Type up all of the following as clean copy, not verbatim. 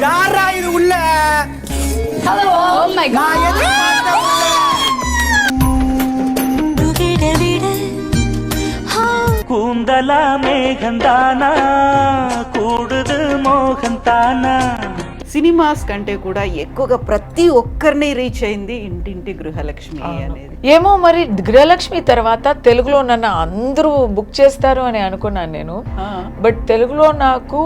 யாரா இது உள்ள? Hello. Oh my God. நான் எதுக்கு பார்த்தேன் உள்ள? கூந்தல மேகந்தானா కూడుదు మోహంతానా. సినిమాస్ కంటే కూడా ఎక్కువగా ప్రతి ఒక్కరిని రీచ్ అయింది ఇంటింటి గృహలక్ష్మి అనేది. ఏమో మరి గృహలక్ష్మి తర్వాత తెలుగులో నన్ను అందరూ బుక్ చేస్తారు అని అనుకున్నాను నేను. బట్ తెలుగులో నాకు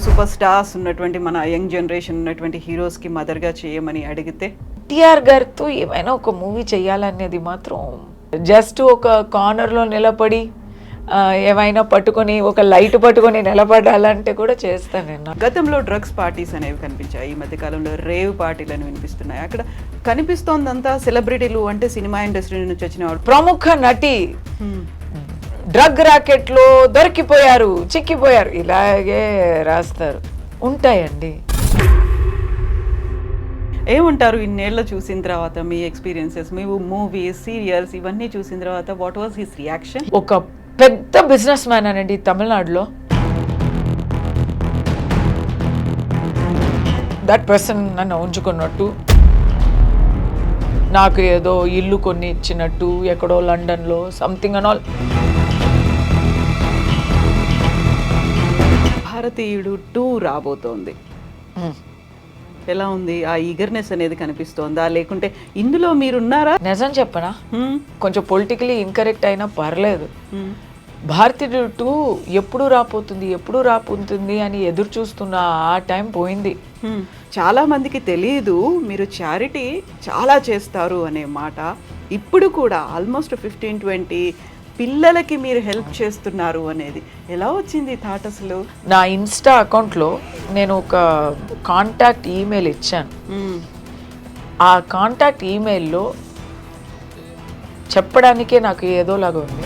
సూపర్ స్టార్స్ ఉన్నటువంటి మన యంగ్ జనరేషన్ ఉన్నటువంటి హీరోస్ కి మదర్ గా చేయమని అడిగితే టిఆర్ గారితో ఏమైనా ఒక మూవీ చేయాలనేది మాత్రం జస్ట్ ఒక కార్నర్లో నిలబడి ఏమైనా పట్టుకొని ఒక లైట్ పట్టుకొని నిలబడాలంటే కూడా చేస్తాను నేను. గతంలో డ్రగ్స్ పార్టీస్ అనేవి కనిపించాయి, ఈ మధ్య కాలంలో రేవ్ పార్టీలను వినిపిస్తున్నాయి. అక్కడ కనిపిస్తోందంతా సెలబ్రిటీలు అంటే సినిమా ఇండస్ట్రీ నుంచి వచ్చిన వాళ్ళు. ప్రముఖ నటి డ్రగ్ రాకెట్ లో దొరికిపోయారు, చిక్కిపోయారు, ఇలాగే రాస్తారు. ఉంటాయండి. ఏమంటారు ఇన్నేళ్ళ చూసిన తర్వాత మీ ఎక్స్పీరియన్సెస్, మీ మూవీస్, సీరియల్స్ ఇవన్నీ చూసిన తర్వాత వాట్ వాజ్ హిస్ రియాక్షన్? ఒక పెద్ద బిజినెస్ మ్యాన్ అనండి తమిళనాడులో. దట్ పర్సన్ నన్ను ఉంచుకున్నట్టు, నాకు ఏదో ఇల్లు కొన్ని ఇచ్చినట్టు, ఎక్కడో లండన్లో సంథింగ్ అండ్ ఆల్. భారతీయుడు 2 రాబోతోంది. ఎలా ఉంది ఆ ఈగర్నెస్ అనేది కనిపిస్తోందా, లేకుంటే ఇందులో మీరున్నారా? నిజం చెప్పనా, కొంచెం పొలిటికలీ ఇన్కరెక్ట్ అయినా పర్లేదు. భారతీయుడు 2 ఎప్పుడు రాపోతుంది అని ఎదురు చూస్తున్న ఆ టైం పోయింది. చాలా మందికి తెలియదు మీరు చారిటీ చాలా చేస్తారు అనే మాట. ఇప్పుడు కూడా ఆల్మోస్ట్ 15-20 పిల్లలకి మీరు హెల్ప్ చేస్తున్నారు అనేది ఎలా వచ్చింది థాట్ అసలు? నా ఇన్స్టా అకౌంట్లో నేను ఒక కాంటాక్ట్ ఈమెయిల్ ఇచ్చాను. ఆ కాంటాక్ట్ ఈమెయిల్లో చెప్పడానికే నాకు ఏదోలాగా ఉంది.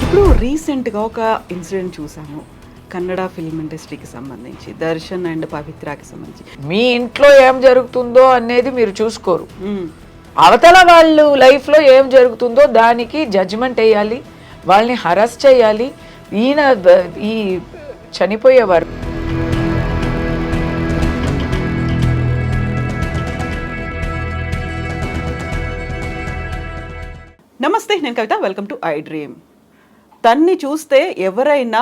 ఇప్పుడు రీసెంట్గా ఒక ఇన్సిడెంట్ చూసాము కన్నడ ఫిల్మ్ ఇండస్ట్రీకి సంబంధించి, దర్శన్ అండ్ పవిత్రకి సంబంధించి. మీ ఇంట్లో ఏం జరుగుతుందో అనేది మీరు చూసుకోరు, అవతల వాళ్ళు లైఫ్లో ఏం జరుగుతుందో దానికి జడ్జిమెంట్ వేయాలి, వాళ్ళని హరాస్ చేయాలి. ఈ చనిపోయేవారు నమస్తే, నేను కవిత, వెల్కమ్ టు ఐ డ్రీమ్. తన్ని చూస్తే ఎవరైనా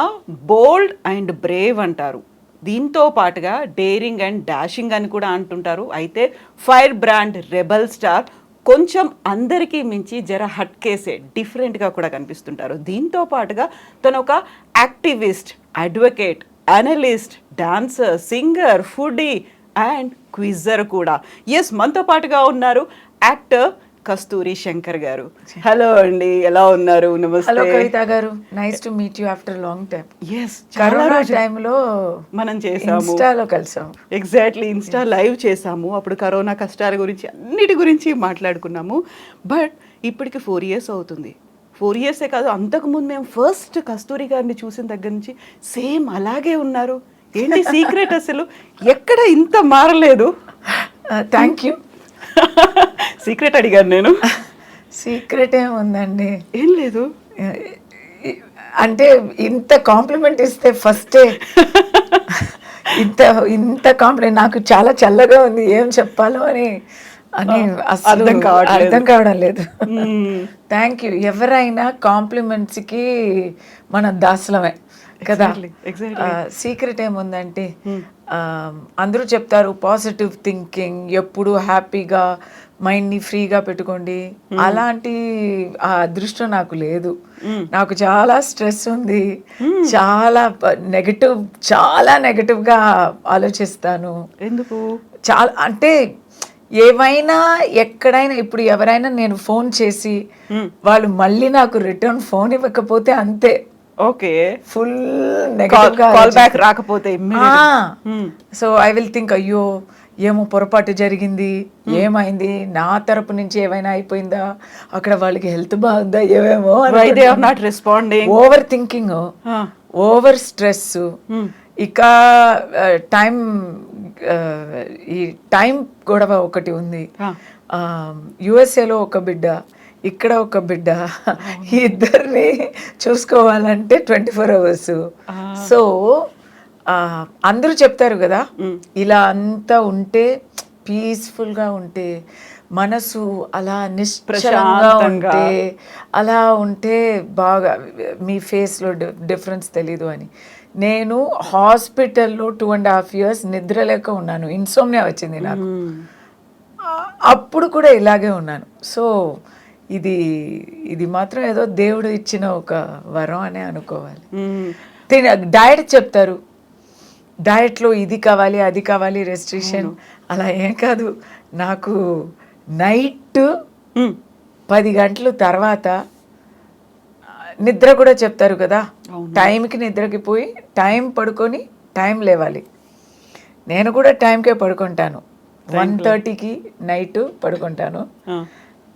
బోల్డ్ అండ్ బ్రేవ్ అంటారు, దీంతో పాటుగా డేరింగ్ అండ్ డాషింగ్ అని కూడా అంటుంటారు. అయితే ఫైర్ బ్రాండ్ రెబల్ స్టార్ కొంచెం అందరికీ మించి జర హట్ కేసే, డిఫరెంట్గా కూడా కనిపిస్తుంటారు. దీంతో పాటుగా తను ఒక activist, advocate, analyst, dancer, singer, foodie and quizzer కూడా. ఎస్, మనతో పాటుగా ఉన్నారు యాక్టర్ కస్తూరి శంకర్ గారు. హలో అండి, ఎలా ఉన్నారు? నమస్తే. హలో కవిత గారు, nice to meet you after long time. Yes, corona టైంలో మనం చేసాము, ఇన్స్టాలో కలిసాము. ఎగ్జాక్ట్లీ, ఇన్స్టా లైవ్ చేసాము. అప్పుడు కరోనా కష్టాల గురించి అన్నిటి గురించి మాట్లాడుకున్నాము. బట్ ఇప్పటికి 4 years అవుతుంది. 4 yearsే కాదు, అంతకుముందు మేము ఫస్ట్ కస్తూరి గారిని చూసిన దగ్గర నుంచి సేమ్ అలాగే ఉన్నారు. ఏంటి సీక్రెట్ అసలు? ఎక్కడ ఇంత మారలేదు? Thank you. సీక్రెట్ అడిగాను నేను. సీక్రెట్ ఏముందండి, ఏం లేదు. అంటే ఇంత కాంప్లిమెంట్ ఇస్తే ఫస్టే ఇంత కాంప్లిమెంట్ నాకు చాలా చల్లగా ఉంది, ఏం చెప్పాలో అని అర్థం కావడం లేదు. Thank you. ఎవరైనా కాంప్లిమెంట్స్కి మన దాసలమే కదా. సీక్రెట్ ఏముందంటే అందరూ చెప్తారు పాజిటివ్ థింకింగ్, ఎప్పుడు హ్యాపీగా మైండ్ని ఫ్రీగా పెట్టుకోండి. అలాంటి ఆ అదృష్టం నాకు లేదు. నాకు చాలా స్ట్రెస్ ఉంది, చాలా నెగటివ్గా ఆలోచిస్తాను. ఎందుకు? చాలా అంటే ఏమైనా ఎక్కడైనా, ఇప్పుడు ఎవరైనా నేను ఫోన్ చేసి వాళ్ళు మళ్ళీ నాకు రిటర్న్ ఫోన్ ఇవ్వకపోతే అంతే, okay, full negative call back రాకపోతే సో ఐ విల్ థింక్ అయ్యో ఏమో పొరపాటు జరిగింది, ఏమైంది, నా తరపు నుంచి ఏమైనా అయిపోయిందా, అక్కడ వాళ్ళకి హెల్త్ బాగుందా, ఏమేమో not responding, over thinking, over stress. ఇక ఈ టైం గొడవ ఒకటి ఉంది. యుఎస్ఏలో ఒక బిడ్డ ఇక్కడ ఒక బిడ్డ, ఇద్దరిని చూసుకోవాలంటే 24 hours. సో అందరూ చెప్తారు కదా, ఇలా అంతా ఉంటే పీస్ఫుల్గా ఉంటే, మనసు అలా నిశ్చలంగా ఉంటే, అలా ఉంటే బాగా మీ ఫేస్లో డిఫరెన్స్ తెలీదు అని. నేను హాస్పిటల్లో 2.5 years నిద్రలేక ఉన్నాను, ఇన్సోమ్నియా వచ్చింది నాకు. అప్పుడు కూడా ఇలాగే ఉన్నాను. సో ఇది మాత్రం ఏదో దేవుడు ఇచ్చిన ఒక వరం అనే అనుకోవాలి. డయట్ చెప్తారు, డయట్లో ఇది కావాలి అది కావాలి రెస్ట్రిక్షన్, అలా ఏం కాదు. నాకు నైట్ 10 గంటల తర్వాత నిద్ర కూడా చెప్తారు కదా, టైంకి నిద్రకి పోయి టైం పడుకొని టైం లేవాలి. నేను కూడా టైంకే పడుకుంటాను, 1:30కి నైట్ పడుకుంటాను,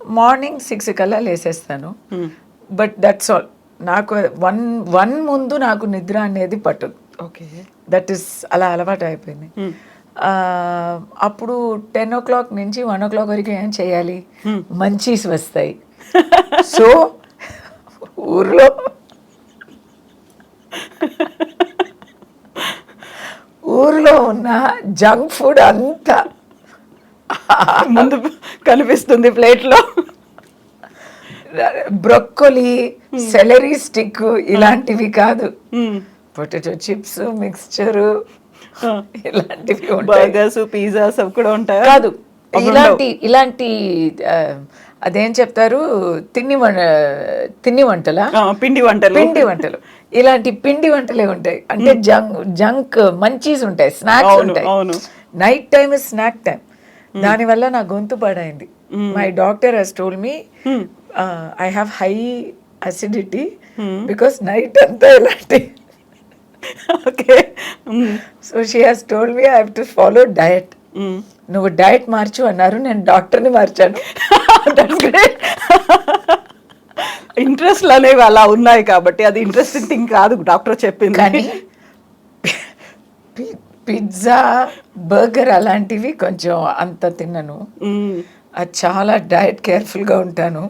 మార్నింగ్ 6 కల్లా లేసేస్తాను. But that's all. నాకు 1 ముందు నాకు నిద్ర అనేది పట్టదు. ఓకే, దట్ ఈస్ అలా అలవాటు అయిపోయింది. అప్పుడు 10 o'clock నుంచి 1 o'clock వరకు ఏం చేయాలి, మంచీస్ వస్తాయి. సో ఊర్లో ఉన్న జంక్ ఫుడ్ అంతా ముందు కనిపిస్తుంది ప్లేట్లో. బ్రొక్కోలీ, సెలరీ స్టిక్ ఇలాంటివి కాదు, పొటాటో చిప్స్, మిక్స్చర్ ఇలాంటివి, బర్గర్స్, పిజ్జాస్ అవి కూడా ఉంటాయి కాదు. ఇలాంటి అదేం చెప్తారు, పిండి వంటలు ఇలాంటి పిండి వంటలే ఉంటాయి. అంటే జంక్ మంచీస్ ఉంటాయి, స్నాక్స్ ఉంటాయి. Night time is snack time. దానివల్ల నా గొంతు పాడైంది. My doctor has told me I have high acidity because night అంతా ఇలాంటి. Okay, so she has told me I have to follow diet. నువ్వు డయట్ మార్చు అన్నారు, నేను డాక్టర్ని మార్చాను. ఇంట్రెస్ట్లు అనేవి అలా ఉన్నాయి కాబట్టి అది ఇంట్రెస్టింగ్ థింగ్ కాదు డాక్టర్ చెప్పింది. కానీ పిజ్జా, బర్గర్ అలాంటివి కొంచెం అంత తిన్నాను. అది చాలా డయట్ కేర్ఫుల్గా ఉంటాను.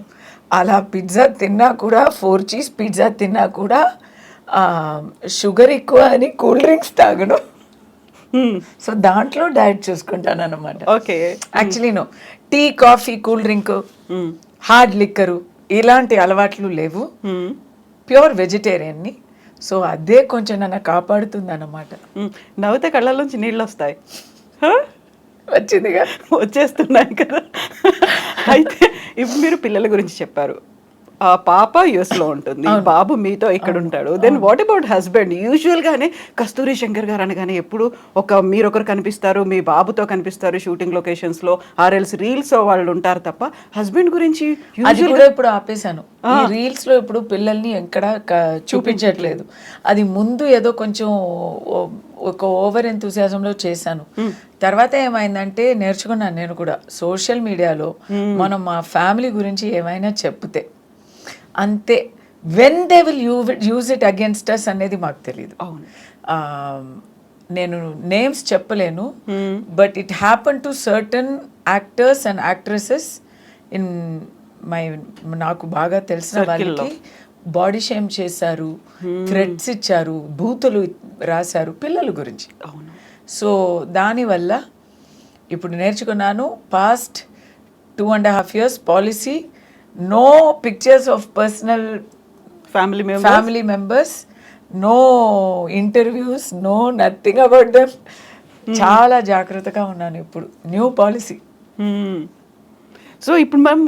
అలా పిజ్జా తిన్నా కూడా, 4 cheese పిజ్జా తిన్నా కూడా షుగర్ ఎక్కువ అని కూల్ డ్రింక్స్ తాగను. సో దాంట్లో డయట్ చూసుకుంటాను అన్నమాట. Okay, actually no, tea, coffee, cool drink, hard liquor ఇలాంటి అలవాట్లు లేవు. ప్యూర్ వెజిటేరియన్ని. సో అదే కొంచెం నన్ను కాపాడుతుంది అన్నమాట. నవ్వుతే కళ్ళలోంచి నీళ్ళు వస్తాయి. వచ్చిందిగా, వచ్చేస్తున్నాయి కదా. అయితే ఇప్పుడు మీరు పిల్లల గురించి చెప్పారు. ఆ పాప US లో ఉంటుంది, బాబు మీతో ఇక్కడ ఉంటాడు. Then what about husband? యూజువల్గానే కస్తూరి శంకర్ గారు అనగానే ఎప్పుడు మీరొకరు కనిపిస్తారు, మీ బాబుతో కనిపిస్తారు షూటింగ్ లొకేషన్స్లో, ఆర్ఎల్స్ రీల్స్ వాళ్ళు ఉంటారు తప్ప హస్బెండ్ గురించి అది కూడా ఇప్పుడు ఆపేశాను. ఈ రీల్స్ లో ఇప్పుడు పిల్లల్ని ఎక్కడ చూపించట్లేదు. అది ముందు ఏదో కొంచెం ఒక ఓవర్ ఎంతూసియాజంలో చేశాను. తర్వాత ఏమైందంటే నేర్చుకున్నాను నేను కూడా, సోషల్ మీడియాలో మనం మా ఫ్యామిలీ గురించి ఏమైనా చెప్తే అంతే, when they will use it against us అనేది మాకు తెలియదు. నేను నేమ్స్ చెప్పలేను, but it happen to certain actors and actresses in నాకు బాగా తెలిసిన వాళ్ళకి బాడీ షేమ్ చేశారు, థ్రెట్స్ ఇచ్చారు, బూతులు రాశారు పిల్లల గురించి. సో దానివల్ల ఇప్పుడు నేర్చుకున్నాను, past 2.5 years policy, no pictures of personal family members, no interviews, no nothing about them. చాలా జాగ్రత్తగా ఉన్నాను ఇప్పుడు, న్యూ పాలసీ. సో ఇప్పుడు మనం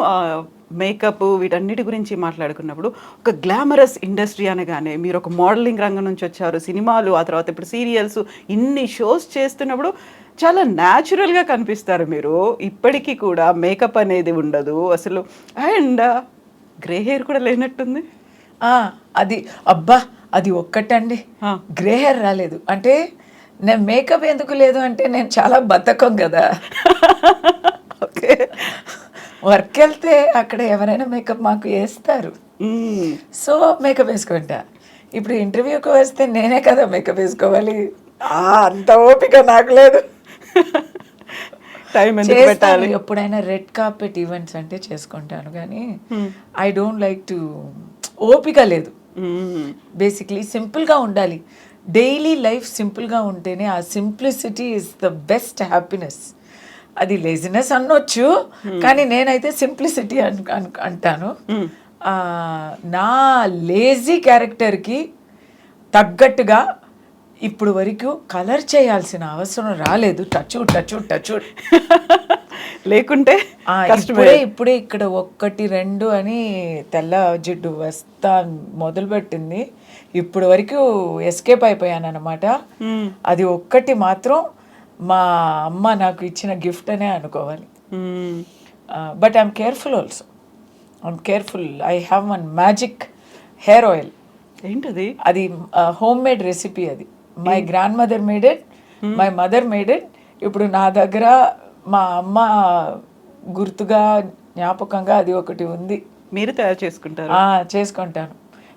మేకప్ వీటన్నిటి గురించి మాట్లాడుకున్నప్పుడు, ఒక గ్లామరస్ ఇండస్ట్రీ అనగానే మీరు ఒక మోడలింగ్ రంగం నుంచి వచ్చారు, సినిమాలు, ఆ తర్వాత ఇప్పుడు సీరియల్స్, ఇన్ని షోస్ చేస్తున్నప్పుడు చాలా న్యాచురల్గా కనిపిస్తారు మీరు. ఇప్పటికీ కూడా మేకప్ అనేది ఉండదు అసలు, అండ్ గ్రే హెయిర్ కూడా లేనట్టుంది. అది అబ్బా, అది ఒక్కటండి, గ్రే హెయిర్ రాలేదు అంటే. నేను మేకప్ ఎందుకు లేదు అంటే, నేను చాలా బద్ధకం కదా. ఓకే, వర్క్ వెళ్తే అక్కడ ఎవరైనా మేకప్ మాకు వేస్తారు, సో మేకప్ వేసుకుంటా. ఇప్పుడు ఇంటర్వ్యూకి వస్తే నేనే కదా మేకప్ వేసుకోవాలి, అంత ఓపిక నాకు లేదు. టైం ఎందుకు చేస్తాను పెట్టాలి? ఎప్పుడైనా రెడ్ కార్పెట్ ఈవెంట్స్ అంటే చేసుకుంటాను కానీ ఐ డోంట్ లైక్ టు, ఓపిక లేదు. బేసిక్లీ సింపుల్గా ఉండాలి. డైలీ లైఫ్ సింపుల్గా ఉంటేనే ఆ simplicity is the best happiness. అది లేజినెస్ అనొచ్చు కానీ నేనైతే సింప్లిసిటీ అంటాను. నా లేజీ క్యారెక్టర్కి తగ్గట్టుగా ఇప్పుడు వరకు కలర్ చేయాల్సిన అవసరం రాలేదు. టచ్ లేకుంటే ఇప్పుడే ఇక్కడ 1, 2 అని తెల్ల జిడ్డు వస్తా మొదలుపెట్టింది. ఇప్పుడు వరకు ఎస్కేప్ అయిపోయాను అనమాట. అది ఒక్కటి మాత్రం మా అమ్మ నాకు ఇచ్చిన గిఫ్ట్ అనే అనుకోవాలి. But I'm careful also. I have one magic hair oil. ఏంటది? అది హోమ్ మేడ్ రెసిపీ. అది my grand mother made it, my mother made it. ఇప్పుడు నా దగ్గర మా అమ్మ గుర్తుగా జ్ఞాపకంగా అది ఒకటి ఉంది. మీరు తయారు చేసుకుంటారు? చేసుకుంటాను.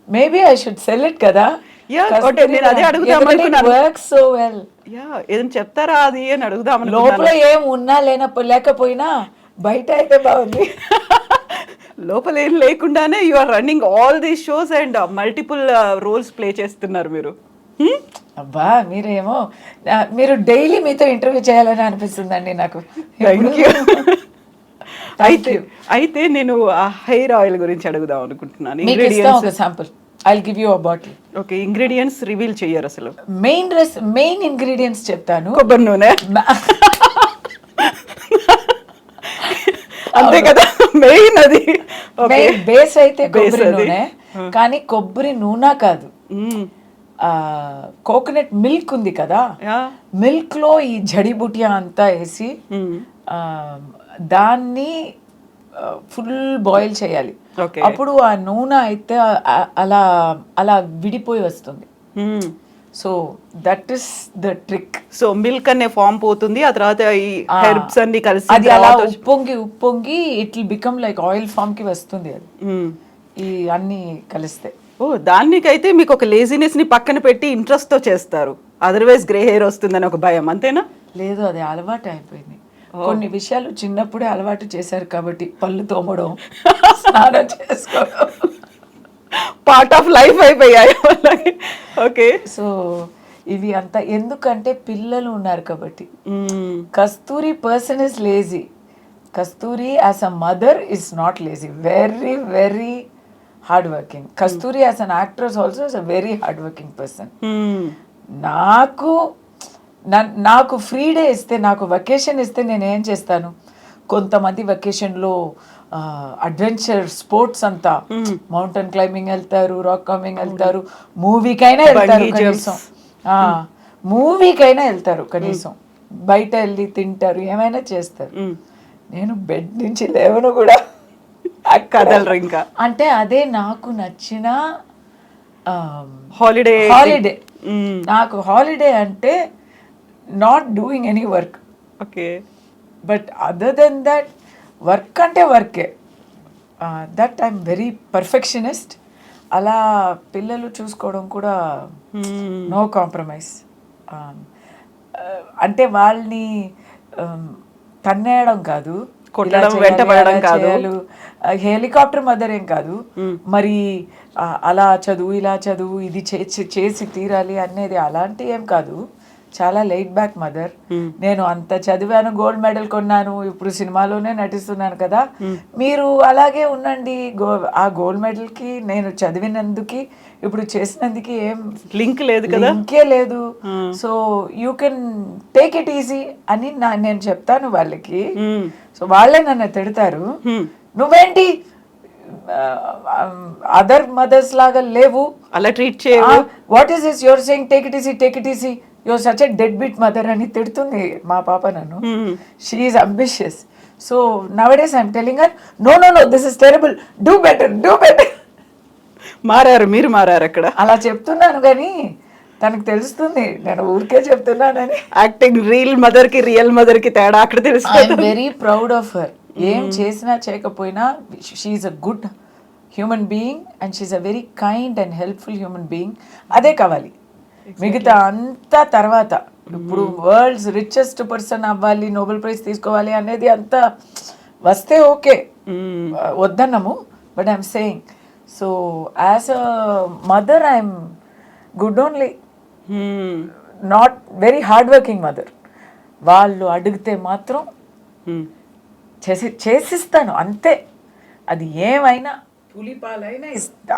Maybe I should sell it కదా. నేను అదే అడుగుదాం అనుకున్నాను. Works so well. ఏదైనా చెప్తారా అది అని అడుగుదాం. లోపల ఏం ఉన్నా లేకపోయినా బయట అయితే బాగుంది. లోపల ఏం లేకుండానే you are running all these shows and multiple roles play చేస్తున్నారు మీరు. అబ్బా మీరేమో మీరు డైలీ మీతో ఇంటర్వ్యూ చేయాలని అనిపిస్తుందండి నాకు. అయితే నేను ఆ హెయిర్ ఆయిల్ గురించి అడుగుదాం అనుకుంటున్నాను. ఒక sample I give you a bottle. Okay, ingredients reveal చెయ్యరు అసలు? మెయిన్ ఇంగ్రీడియంట్స్ చెప్తాను. కొబ్బరి నూనె అంతే కదా మెయిన్. అది బేస్ అయితే కొబ్బరి నూనె, కానీ కొబ్బరి నూనె కాదు, కోకోనట్ మిల్క్ ఉంది కదా, మిల్క్ లో ఈ జడిబుటియా అంతా వేసి దాన్ని ఫుల్ బాయిల్ చేయాలి. అప్పుడు ఆ నూనె అయితే అలా అలా విడిపోయి వస్తుంది. So that is the trick. So milk అనే ఫామ్ పోతుంది, ఆ తర్వాత ఈ హెర్బ్స్ అన్ని కలిసి అది అలా ఉప్పొంగి it will become like oil form కి వస్తుంది. అది ఈ అన్ని కలిస్తే. దానికైతే మీకు ఒక లేజినెస్ ని పక్కన పెట్టి ఇంట్రెస్ట్ తో చేస్తారు. అదర్వైజ్ గ్రే హెయిర్ వస్తుందని ఒక భయం, అంతేనా? లేదు, అది అలవాటు అయిపోయింది. కొన్ని విషయాలు చిన్నప్పుడే అలవాటు చేశారు కాబట్టి పళ్ళు తోమడం, స్నానం చేసుకోవడం పార్ట్ ఆఫ్ లైఫ్ అయిపోయాయి. ఓకే, సో ఇవి అంతా ఎందుకంటే పిల్లలు ఉన్నారు కాబట్టి. Kasturi person is lazy. Kasturi as a mother is not lazy, very very hard working. Kasturi as an actress also is a very hard working person. నాకు ఫ్రీ డే ఇస్తే, నాకు వెకేషన్ ఇస్తే నేను ఏం చేస్తాను? కొంతమంది వెకేషన్లో అడ్వెంచర్ స్పోర్ట్స్ అంతా మౌంటైన్ క్లైంబింగ్ వెళ్తారు, రాక్ క్లైంబింగ్ వెళ్తారు, మూవీకైనా వెళ్తారు కనీసం. మూవీకైనా వెళ్తారు కనీసం, బయట వెళ్ళి తింటారు, ఏమైనా చేస్తారు. నేను బెడ్ నుంచి లేవను కూడా, కదలరు ఇంకా. అంటే అదే నాకు నచ్చిన హాలిడే. నాకు హాలిడే అంటే not doing any work. Okay, but other than that work అంటే వర్కే. That I'm very perfectionist. అలా పిల్లలు చూసుకోవడం కూడా నో కాంప్రమైజ్. అంటే వాళ్ళని తన్నేయడం కాదు, వెంటబడడం కాదు, హెలికాప్టర్ మదర్ ఏం కాదు. మరి అలా చదువు, ఇలా చదువు, ఇది చేసి తీరాలి అనేది అలాంటి ఏం కాదు. చాలా లైట్ బ్యాక్ మదర్. నేను అంత చదివాను, గోల్డ్ మెడల్ కొన్నాను, ఇప్పుడు సినిమాలోనే నటిస్తున్నాను కదా, మీరు అలాగే ఉండండి. ఆ గోల్డ్ మెడల్ కి నేను చదివినందుకు ఇప్పుడు చేసినందుకు ఏం లింక్ లేదు కదా, ఇంకే లేదు. So you can take it easy అని నేను చెప్తాను వాళ్ళకి. సో వాళ్ళే నన్ను తిడతారు, నువ్వేంటి అదర్ మదర్స్ లాగా లేవు, అలా ట్రీట్ చేయవు, what is this your saying, take it easy, take it easy, your such a dead bit mother అని తిడుతుంది మా పాప నన్ను. She is ambitious. So nowadays I'm telling her, no no no, this is terrible, do better, do better. మారారు, మీరు మారారు అక్కడ. అలా చెప్తున్నాను కానీ తనకు తెలుస్తుంది నేను ఊరికే చెప్తున్నానని. యాక్టింగ్ రియల్ మదర్ కి రియల్ మదర్ కి తేడా అక్కడ తెలుస్తుంది. I'm very proud of her. ఏం చేసినా చేయకపోయినా she is a good human being and she is a very kind and helpful human being. అదే కావాలి, మిగతా అంతా తర్వాత. ఇప్పుడు వరల్డ్స్ రిచెస్ట్ పర్సన్ అవ్వాలి, నోబెల్ ప్రైజ్ తీసుకోవాలి అనేది అంతా వస్తే ఓకే, వద్దన్నము. But I'm saying, so as a mother I'm good only, not very hard working mother. వాళ్ళు అడిగితే మాత్రం చేసిస్తాను అంతే. అది ఏమైనా పులిపాలైనా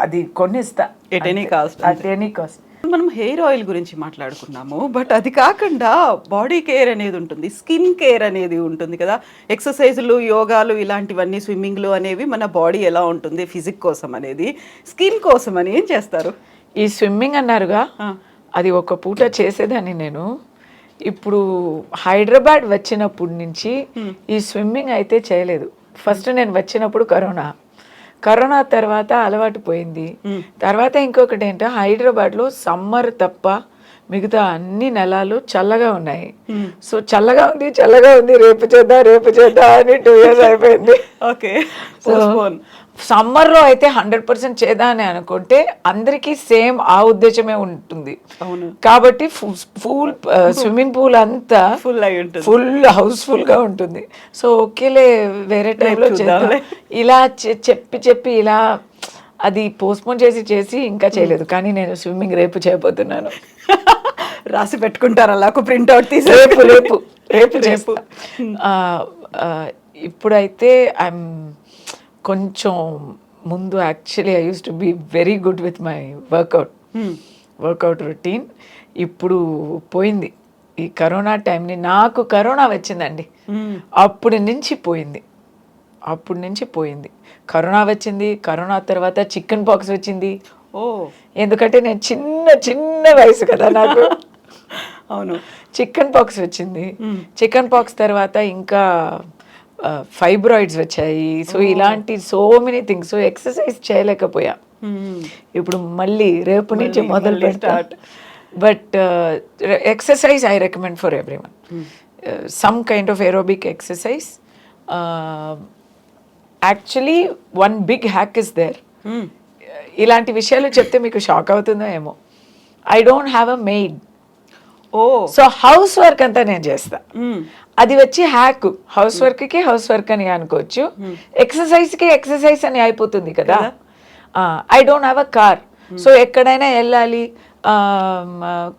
అది కొనిస్తా, at any cost. At any cost. మనం హెయిర్ ఆయిల్ గురించి మాట్లాడుకున్నాము, బట్ అది కాకుండా బాడీ కేర్ అనేది ఉంటుంది, స్కిన్ కేర్ అనేది ఉంటుంది కదా. ఎక్సర్సైజులు, యోగాలు, ఇలాంటివన్నీ, స్విమ్మింగ్లు అనేవి మన బాడీ ఎలా ఉంటుంది ఫిజిక్ కోసం అనేది, స్కిన్ కోసం అని ఏం చేస్తారు? ఈ స్విమ్మింగ్ అన్నారుగా, అది ఒక పూట చేసేదాన్ని నేను. ఇప్పుడు హైదరాబాద్ వచ్చినప్పటి నుంచి ఈ స్విమ్మింగ్ అయితే చేయలేదు. ఫస్ట్ నేను వచ్చినప్పుడు కరోనా తర్వాత అలవాటు పోయింది. తర్వాత ఇంకొకటి ఏంటో, హైదరాబాద్లో సమ్మర్ తప్ప మిగతా అన్ని నెలలు చల్లగా ఉన్నాయి. సో చల్లగా ఉంది, రేపు చేద్దాం అని 2 years అయిపోయింది. ఓకే. సమ్మర్లో అయితే 100% చేద్దాం అని అనుకుంటే అందరికీ సేమ్ ఆ ఉద్దేశమే ఉంటుంది. కాబట్టి ఫుల్ స్విమ్మింగ్ పూల్ అంతా ఫుల్ అయి ఉంటుంది, ఫుల్ హౌస్ఫుల్ గా ఉంటుంది. సో ఓకేలే వేరే టైంలో చేద్దాం ఇలా చెప్పి ఇలా అది పోస్ట్పోన్ చేసి ఇంకా చేయలేదు. కానీ నేను స్విమ్మింగ్ రేపు చేయబోతున్నాను. రాసి పెట్టుకుంటారు అలా ఒక ప్రింట్అవుట్ తీసి, రేపు చేస్తా. ఇప్పుడైతే ఐఎమ్ కొంచెం ముందు actually I use to be very good with my workout routine. ఇప్పుడు పోయింది ఈ కరోనా టైంని. నాకు కరోనా వచ్చిందండి, అప్పటి నుంచి పోయింది. కరోనా వచ్చింది, కరోనా తర్వాత చికెన్ పాక్స్ వచ్చింది. ఎందుకంటే నేను చిన్న వయసు కదా నాకు. అవును, చికెన్ పాక్స్ వచ్చింది. చికెన్ పాక్స్ తర్వాత ఇంకా ఫైబ్రాయిడ్స్ వచ్చాయి. సో ఇలాంటి so many things. So exercise చేయలేకపోయా. ఇప్పుడు మళ్ళీ రేపు నుంచి మొదలు పెడతా. But exercise I recommend for everyone. Some kind of aerobic exercise. Actually one big hack is there. ఇలాంటి విషయాలు చెప్తే మీకు షాక్ అవుతుందో ఏమో. I don't have a maid. So house work అంతా నేను చేస్తా. అది వచ్చి హ్యాక్. హౌస్ వర్క్ అని అనుకోవచ్చు, ఎక్సర్సైజ్కి ఎక్సర్సైజ్ అని అయిపోతుంది కదా. I don't have a car. So ఎక్కడైనా వెళ్ళాలి,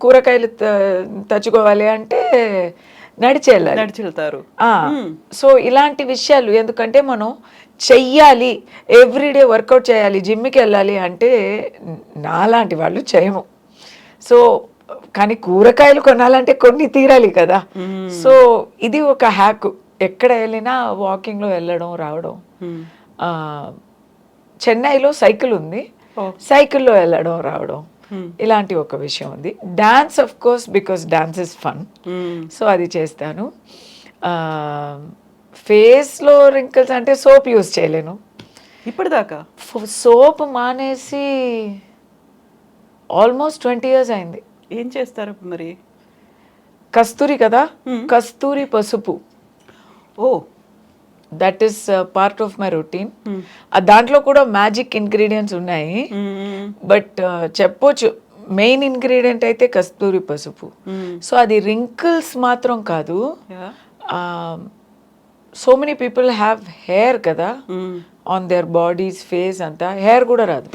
కూరగాయలు తెచ్చుకోవాలి అంటే నడిచి వెళ్తారు. సో ఇలాంటి విషయాలు, ఎందుకంటే మనం చెయ్యాలి, ఎవ్రీడే వర్కౌట్ చేయాలి, జిమ్కి వెళ్ళాలి అంటే నాలాంటి వాళ్ళు చేయము. సో కానీ కూరగాయలు కొనాలంటే కొన్ని తీరాలి కదా. సో ఇది ఒక హ్యాక్. ఎక్కడ వెళ్ళినా వాకింగ్లో వెళ్ళడం రావడం. చెన్నైలో సైకిల్ ఉంది, సైకిల్లో వెళ్ళడం రావడం, ఇలాంటి ఒక విషయం ఉంది. Dance of course, because dance is fun. So అది చేస్తాను. ఫేస్లో రింకిల్స్ అంటే సోప్ యూజ్ చేయలేను ఇప్పటిదాకా. సోప్ మానేసి ఆల్మోస్ట్ 20 years అయింది. ఏం చేస్తారు మరి? కస్తూరి కదా, కస్తూరి పసుపు. That is part of my routine. దాంట్లో కూడా మ్యాజిక్ ఇంగ్రీడియంట్స్ ఉన్నాయి. బట్ చెప్పొచ్చు మెయిన్ ఇంగ్రీడియంట్ అయితే కస్తూరి పసుపు. సో అది రింకిల్స్ మాత్రం కాదు. So many people have hair కదా ఆన్ దేర్ బాడీస్, ఫేస్ అంతా. హెయిర్ కూడా రాదు,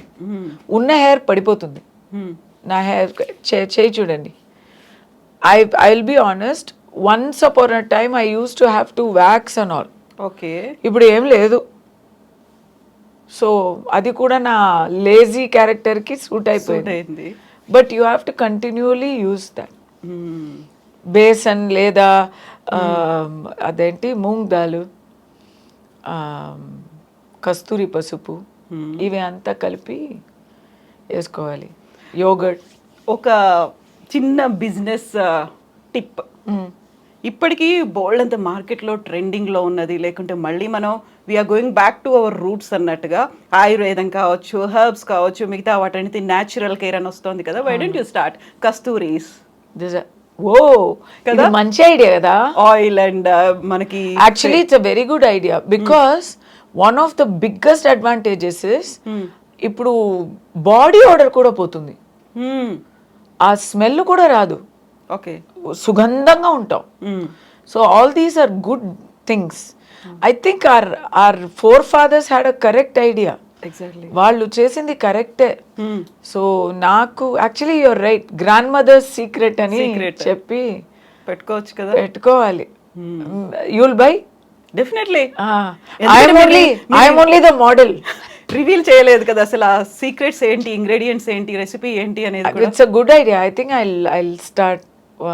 ఉన్న హెయిర్ పడిపోతుంది. నా హెయిర్ చేయి చూడండి. I will be honest, once upon a time I use to have to wax and all. Okay. ఇప్పుడు ఏం లేదు. సో అది కూడా నా లేజీ క్యారెక్టర్కి సూట్ అయిపోయింది. But you have to continuously use that. Besan లేదా అదేంటి మూంగ్ దాల్, కస్తూరి పసుపు, ఇవి అంతా కలిపి వేసుకోవాలి. యోగర్ట్. ఒక చిన్న బిజినెస్ టిప్. ఇప్పటికీ బోల్డ్ అంత మార్కెట్లో ట్రెండింగ్లో ఉన్నది, లేకుంటే మళ్ళీ మనం we're going back to our roots అన్నట్టుగా, ఆయుర్వేదం కావచ్చు, హెర్బ్స్ కావచ్చు, మిగతా వాటి న్యాచురల్ కేర్ అని వస్తుంది కదా. వై డోంట్ యు స్టార్ట్ కస్తూరీస్? కదా, మంచి ఐడియా కదా. ఆయిల్ అండ్ మనకి actually it's a very good idea. Because one of the biggest advantages is ఇప్పుడు బాడీ ఆర్డర్ కూడా పోతుంది, ఆ స్మెల్ కూడా రాదు. ఓకే. సుగంధంగా ఉంటాం. So all these are good things. I think our forefathers had a correct idea. Exactly. వాళ్ళు చేసింది కరెక్టే. సో నాకు actually your right, grandmother's secret అని చెప్పి పెట్టుకోవచ్చు కదా. పెట్టుకోవాలి. You'll by definitely. I'm only the model. Reveal చేయలేదు కదా అసలు ఆ సీక్రెట్స్ ఏంటి, ఇంగ్రీడియంట్స్ ఏంటి, రెసిపీ ఏంటి అనేది. It's a good idea. I think I start.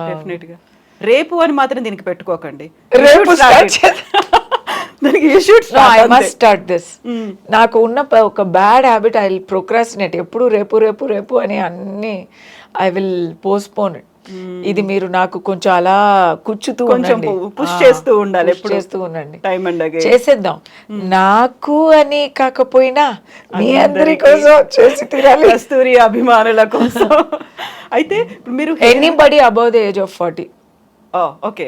Definite గా రేపు అని మాత్రం దీనికి పెట్టుకోకండి. రేపు దానికి you should I must start this. నాకు ఉన్న ఒక bad habit, I will procrastinate. ఎప్పుడు రేపు రేపు రేపు అని అన్ని ఐ విల్ పోస్ట్పోన్ ఇట్. ఇది మీరు నాకు కొంచెం అలా కూర్చుతూ ఉండండి, పుష్ చేస్తూ ఉండాలి, ఎప్పుడు చేస్తూ ఉండండి. టైం అండ్ అగైన్ చేసేద్దాం. నాకు అని కాకపోయినా మీ అందరి కోసం చేసి తీరాలి, కస్తూరి అభిమానుల కోసం. అయితే మీరు anybody above the age of 40 okay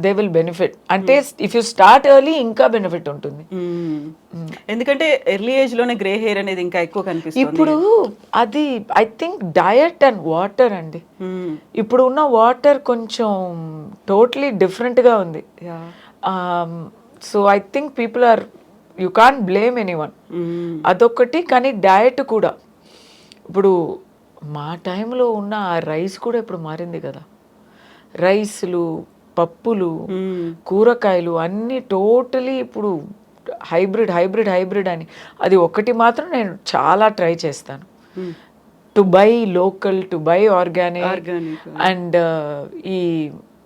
they will benefit. అంటే ఇఫ్ యూ స్టార్ట్ ఎర్లీ ఇంకా బెనిఫిట్ ఉంటుంది. ఎందుకంటే ఎర్లీ ఏజ్ లోనే గ్రే హెయిర్ అనేది ఇంకా ఎక్కువ కనిపిస్తుంది. ఇప్పుడు అది I think diet and water అండి. ఇప్పుడు ఉన్న వాటర్ కొంచెం టోటలీ డిఫరెంట్ గా ఉంది. So I think people are, you can't blame anyone. అదొకటి. కానీ డయట్ కూడా ఇప్పుడు మా టైంలో ఉన్న ఆ రైస్ కూడా ఇప్పుడు మారింది కదా. రైస్లు, పప్పులు, కూరగాయలు అన్నీ టోటలీ ఇప్పుడు హైబ్రిడ్ హైబ్రిడ్ హైబ్రిడ్ అని. అది ఒకటి మాత్రం నేను చాలా ట్రై చేస్తాను, to buy local, to buy organic. And ఈ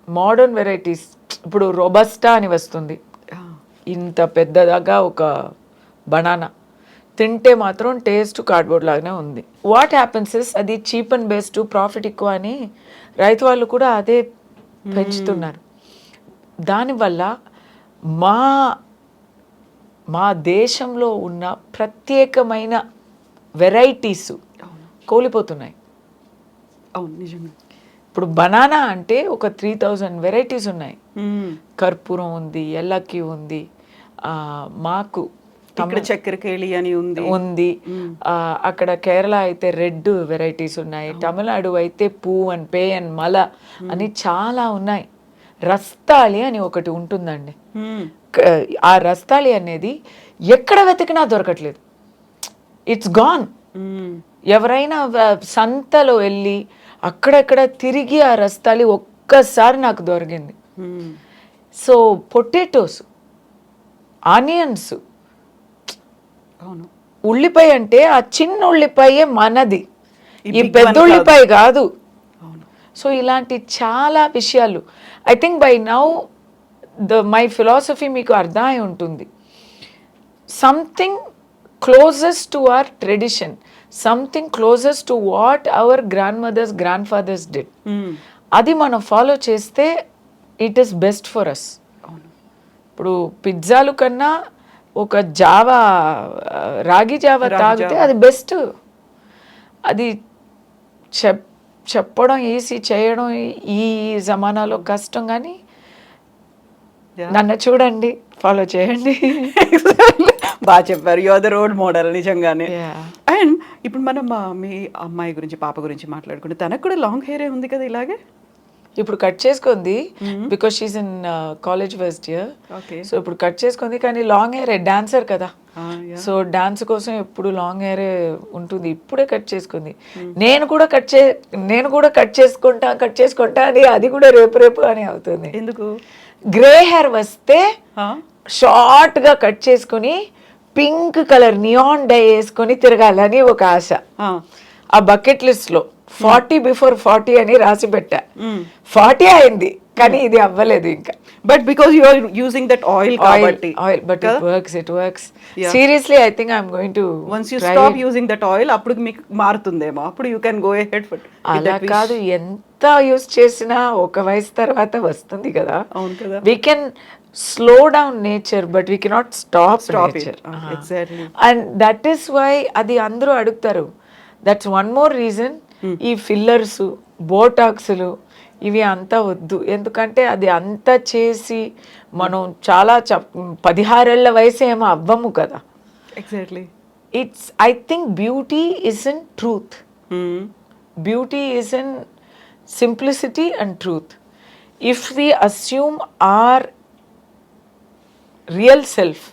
మోడర్న్ వెరైటీస్, ఇప్పుడు రోబస్టా అని వస్తుంది, ఇంత పెద్దదాగా ఒక బనానా, తింటే మాత్రం టేస్ట్ కార్డ్బోర్డ్ లాగానే ఉంది. వాట్ హ్యాపెన్స్ ఇస్ అది చీప్ అండ్ బెస్ట్, ప్రాఫిట్ ఎక్కువ అని రైతు వాళ్ళు కూడా అదే పెంచుతున్నారు. దానివల్ల మా దేశంలో ఉన్న ప్రత్యేకమైన వెరైటీస్ కోల్పోతున్నాయి. అవును, నిజంగా. ఇప్పుడు బనానా అంటే ఒక 3000 వెరైటీస్ ఉన్నాయి. కర్పూరం ఉంది, ఎల్లకి ఉంది, మాకు ఇక్కడ చక్కెరకేళి అని ఉంది. అక్కడ కేరళ అయితే రెడ్ వెరైటీస్ ఉన్నాయి, తమిళనాడు అయితే పూ అండ్ పే అండ్ మల అని చాలా ఉన్నాయి. రస్తాళి అని ఒకటి ఉంటుందండి. ఆ రస్తాళి అనేది ఎక్కడ వెతికినా దొరకట్లేదు, ఇట్స్ గాన్. ఎవరైనా సంతలో వెళ్ళి అక్కడెక్కడ తిరిగి ఆ రస్తాళి ఒక్కసారి నాకు దొరికింది. సో పొటాటోస్, ఆనియన్స్, ఉల్లిపాయ అంటే ఆ చిన్న ఉల్లిపాయే మనది, ఈ పెద్ద ఉల్లిపాయ కాదు. సో ఇలాంటి చాలా విషయాలు I think by now my philosophy మీకు అర్థం అయి ఉంటుంది. Something closest to our tradition, something closest to what our grandmothers, grandfathers did, అది మనం ఫాలో చేస్తే it is best for us. ఇప్పుడు పిజ్జాలు కన్నా ఒక జావా, రాగి జావా తాగితే అది బెస్ట్. అది చెప్పడం ఈజీ, చేయడం ఈ జమానాలో కష్టం. కానీ నన్ను చూడండి, ఫాలో చేయండి. బాగా చెప్పారు, you are the role model నిజంగానే. అండ్ ఇప్పుడు మనం మీ అమ్మాయి గురించి, పాప గురించి మాట్లాడుకుంటే తనకు కూడా లాంగ్ హెయిర్ ఉంది కదా ఇలాగే. ఇప్పుడు కట్ చేసుకుంది, because she's in college first year. So ఇప్పుడు కట్ చేసుకుంది, కానీ లాంగ్ హెయిర్, డాన్సర్ కదా. సో డాన్స్ కోసం ఎప్పుడు లాంగ్ హెయిర్ ఉంటుంది. ఇప్పుడే కట్ చేసుకుంది. నేను కూడా కట్ చేసుకుంటా అని అది కూడా రేపు రేపు అని అవుతుంది. ఎందుకు? గ్రే హెయిర్ వస్తే షార్ట్ గా కట్ చేసుకుని పింక్ కలర్ నియాన్ డై వేసుకొని తిరగాలని ఒక ఆశ. ఆ బకెట్ లిస్ట్ లో 40 బిఫోర్ 40 అని రాసి పెట్టా. 40 అయింది, కానీ ఇది అవ్వలేదు ఇంకా. But because you are using that oil కాబట్టి. Oil, but it works. Seriously I think I'm going to once you stop using that oil, అప్పుడు మీకు మారుతుందేమో, అప్పుడు you can go ahead for. అలా కాదు, ఎంత యూజ్ చేసినా ఒక వయసు తర్వాత వస్తుంది కదా. అవును కదా. We can slow down nature, but we cannot stop nature. Exactly. And that is why అది అందరూ అడుగుతారు. దట్స్ వన్ మోర్ రీజన్ ఈ ఫిల్లర్స్, బోటాక్స్లు ఇవి అంతా వద్దు. ఎందుకంటే అది అంతా చేసి మనం చాలా 16 ఏళ్ల వయసు ఏమో అవ్వము కదా. Exactly. It's, I think beauty is in truth. Beauty is in simplicity and truth. If we assume our real self,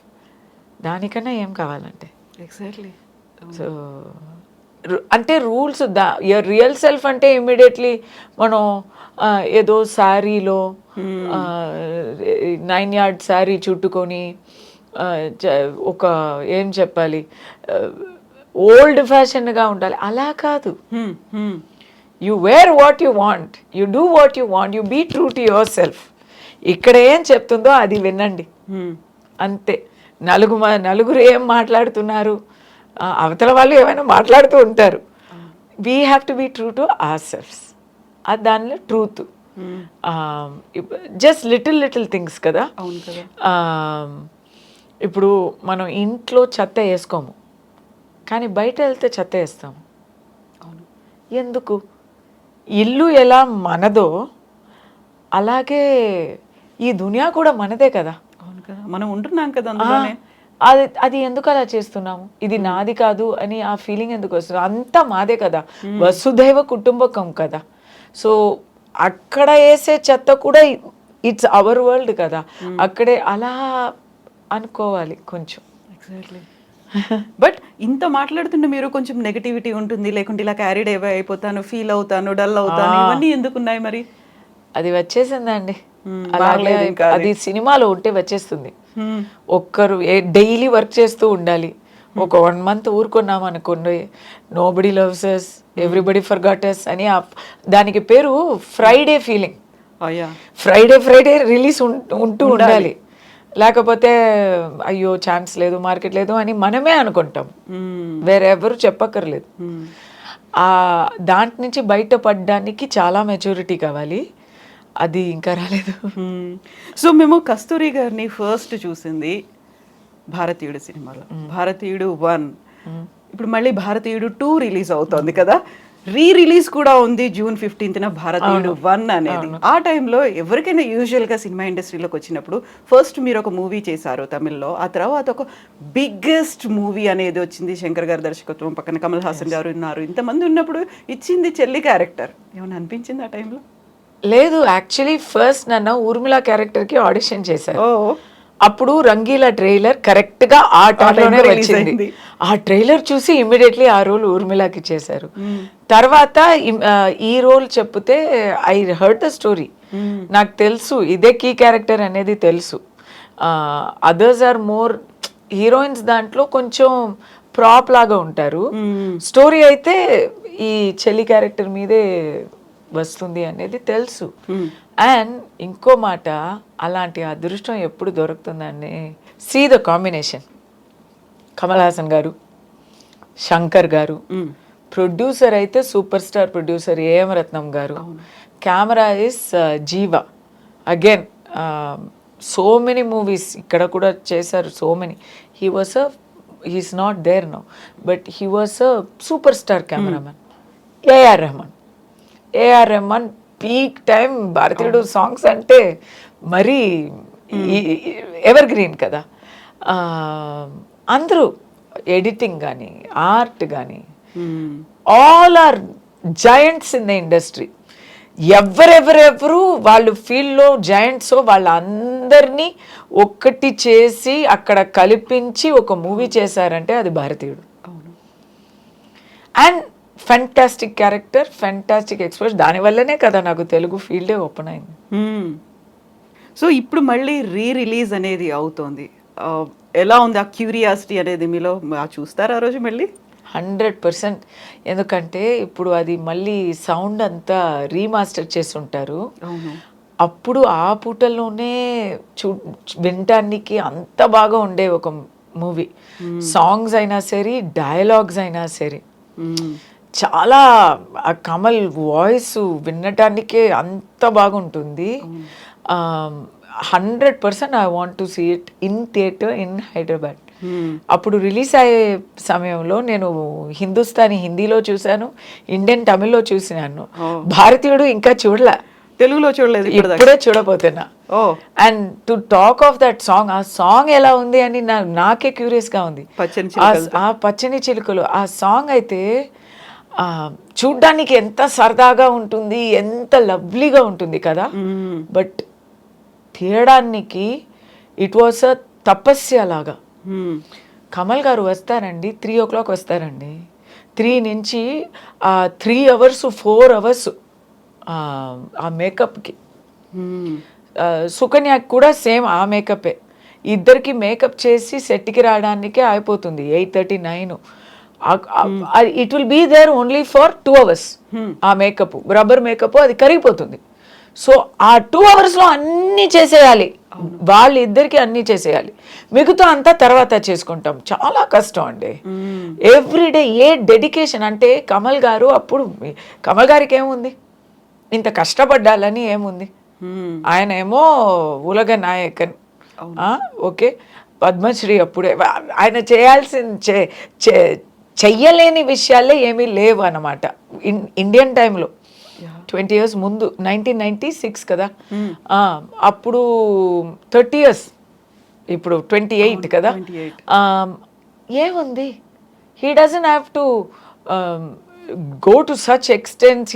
దానికన్నా ఏం కావాలంటే ఎగ్జాక్ట్లీ. సో అంటే రూల్స్ యువర్ రియల్ సెల్ఫ్ అంటే ఇమ్మీడియట్లీ మనం ఏదో శారీలో 9 yard శారీ చుట్టుకొని ఒక ఏం చెప్పాలి ఓల్డ్ ఫ్యాషన్గా ఉండాలి, అలా కాదు. You wear what you want, you do what you want, you be true to yourself. ఇక్కడ ఏం చెప్తుందో అది వినండి అంతే. నలుగురు ఏం మాట్లాడుతున్నారు, అవతల వాళ్ళు ఏమైనా మాట్లాడుతూ ఉంటారు. We have to be true to ourselves. అది దానిలో ట్రూత్. జస్ట్ లిటిల్ థింగ్స్ కదా. ఇప్పుడు మనం ఇంట్లో చెత్త వేసుకోము, కానీ బయట వెళ్తే చెత్త వేస్తాము. ఎందుకు? ఇల్లు ఎలా మనదో అలాగే ఈ దునియా కూడా మనదే కదా. మనం ఉంటున్నాం కదా అందులోనే. అది ఎందుకు అలా చేస్తున్నాము? ఇది నాది కాదు అని ఆ ఫీలింగ్ ఎందుకు వస్తుంది? అంతా మాదే కదా, వసుధైవ కుటుంబకం కదా. సో అక్కడ వేసే చెత్త కూడా ఇట్స్ అవర్ వరల్డ్ కదా, అక్కడే అలా అనుకోవాలి కొంచెం. ఎగ్జాక్ట్లీ. బట్ ఇంత మాట్లాడుతుంటే మీరు కొంచెం నెగటివిటీ ఉంటుంది, లేకుంటే ఇలా క్యారీడ్ అయిపోతాను, ఫీల్ అవుతాను, డల్ అవుతాను, ఇవన్నీ ఎందుకున్నాయి మరి? అది వచ్చేసిందండి అలాగే. అది సినిమాలో ఉంటే వచ్చేస్తుంది. ఒక్కరు డైలీ వర్క్ చేస్తూ ఉండాలి. ఒక 1 month ఊరుకున్నాం అనుకోండి, nobody loves us, everybody forgot us అని దానికి పేరు ఫ్రైడే ఫీలింగ్. ఫ్రైడే రిలీజ్ ఉంటూ ఉండాలి. లేకపోతే అయ్యో ఛాన్స్ లేదు, మార్కెట్ లేదు అని మనమే అనుకుంటాం, వేరెవరు చెప్పక్కర్లేదు. దాంట్ నుంచి బయటపడడానికి చాలా మెచ్యూరిటీ కావాలి, అది ఇంకా రాలేదు. సో మేము కస్తూరి గారిని ఫస్ట్ చూసింది భారతీయుడు సినిమాలో, భారతీయుడు 1. ఇప్పుడు మళ్ళీ భారతీయుడు 2 రిలీజ్ అవుతోంది కదా, రిలీజ్ కూడా ఉంది June 15th భారతీయుడు 1 అనేది. ఆ టైంలో ఎవరికైనా యూజువల్గా సినిమా ఇండస్ట్రీలోకి వచ్చినప్పుడు ఫస్ట్ మీరు ఒక మూవీ చేశారు తమిళ్లో, ఆ తర్వాత ఒక బిగ్గెస్ట్ మూవీ అనేది వచ్చింది, శంకర్ గారి దర్శకత్వం, పక్కన కమల్ హాసన్ గారు ఉన్నారు, ఇంతమంది ఉన్నప్పుడు ఇచ్చింది చెల్లి క్యారెక్టర్. ఏమైనా అనిపించింది ఆ టైంలో? లేదు, యాక్చువల్లీ ఫస్ట్ నన్ను ఊర్మిళ క్యారెక్టర్కి ఆడిషన్ చేశారు. అప్పుడు రంగీలా ట్రైలర్ కరెక్ట్గా ఆ టైంలోనే వచ్చింది. ఆ ట్రైలర్ చూసి ఇమ్మీడియట్లీ ఆ రోల్ ఊర్మిళకి చేశారు. తర్వాత ఈ రోల్ చెప్తే ఐ హర్డ్ ద స్టోరీ, నాకు తెలుసు ఇదే కీ క్యారెక్టర్ అనేది తెలుసు. అదర్స్ ఆర్ మోర్ హీరోయిన్స్, దాంట్లో కొంచెం ప్రాప్ లాగా ఉంటారు. స్టోరీ అయితే ఈ చెల్లి క్యారెక్టర్ మీదే వస్తుంది అనేది తెలుసు. అండ్ ఇంకో మాట, అలాంటి అదృష్టం ఎప్పుడు దొరుకుతుందని, see the combination, Kamal Haasan గారు, శంకర్ గారు, ప్రొడ్యూసర్ అయితే super star producer AM Ratnam గారు, camera is Jeeva. Again so many movies ఇక్కడ కూడా చేశారు, so many. He's not there now, but he was a super star cameraman. AR Rahman peak time Bharateeyudu songs అంటే మరీ ఎవర్ గ్రీన్ కదా. అందరూ ఎడిటింగ్ కానీ ఆర్ట్ కానీ all are giants in the industry. ఎవరెవరెవరు వాళ్ళు ఫీల్డ్లో జయంట్స్, వాళ్ళందరినీ ఒక్కటి చేసి అక్కడ కల్పించి ఒక మూవీ చేశారంటే అది భారతీయుడు. And fantastic character, fantastic expression, దానివల్లనే కదా నాకు తెలుగు ఫీల్డే ఓపెన్ అయింది. సో ఇప్పుడు మళ్ళీ రిలీజ్ అనేది అవుతోంది, ఎలా ఉంది ఆ క్యూరియాసిటీ అనేది మీలో? చూస్తారా ఆ రోజు మళ్ళీ? 100%. ఎందుకంటే ఇప్పుడు అది మళ్ళీ సౌండ్ అంతా రీమాస్టర్ చేసి ఉంటారు. అప్పుడు ఆ పూటల్లోనే వినటానికి అంత బాగా ఉండే ఒక మూవీ. సాంగ్స్ అయినా సరే, డైలాగ్స్ అయినా సరే, చాలా ఆ కమల్ వాయిస్ వినటానికే అంత బాగుంటుంది. 100% I want to see it in theatre in Hyderabad. అప్పుడు రిలీజ్ అయ్యే సమయంలో నేను హిందుస్థానీ హిందీలో చూశాను, ఇండియన్ తమిళ్లో చూసినాను. భారతీయుడు ఇంకా చూడలే, తెలుగులో చూడలేదు, ఇప్పుడే చూడబోతున్నా. And to talk of that song, ఆ సాంగ్ ఎలా ఉంది అని నాకే క్యూరియస్ గా ఉంది. ఆ పచ్చని చిలుకలు ఆ సాంగ్ అయితే చూడ్డానికి ఎంత సరదాగా ఉంటుంది, ఎంత లవ్లీగా ఉంటుంది కదా. బట్ తీయడానికి ఇట్ వాస్ అ తపస్య లాగా. కమల్ గారు వస్తారండి, 3 o'clock వస్తారండి. 3 నుంచి 3 hours 4 hours ఆ మేకప్కి. సుకన్యకి కూడా సేమ్ ఆ మేకపే. ఇద్దరికి మేకప్ చేసి సెట్కి రావడానికే అయిపోతుంది 8:30 9. It will be there only for 2 hours. ఆ మేకప్, రబ్బర్ మేకప్, అది కరిగిపోతుంది. సో ఆ 2 hours అన్నీ చేసేయాలి, వాళ్ళిద్దరికి అన్నీ చేసేయాలి. మిగతా అంతా తర్వాత చేసుకుంటాం. చాలా కష్టం అండి. ఎవ్రీడే ఏ డెడికేషన్ అంటే కమల్ గారు అప్పుడు, కమల్ గారికి ఏముంది ఇంత కష్టపడ్డాలని ఏముంది, ఆయన ఏమో ఉలగ నాయకన్, ఓకే, పద్మశ్రీ. అప్పుడే ఆయన చెయ్యలేని విషయాలే ఏమీ లేవు అన్నమాట ఇండియన్ టైంలో. 20 years ముందు 1996 కదా, అప్పుడు 30 years, ఇప్పుడు 28 కదా. ఏముంది, he doesn't have to go to such extent.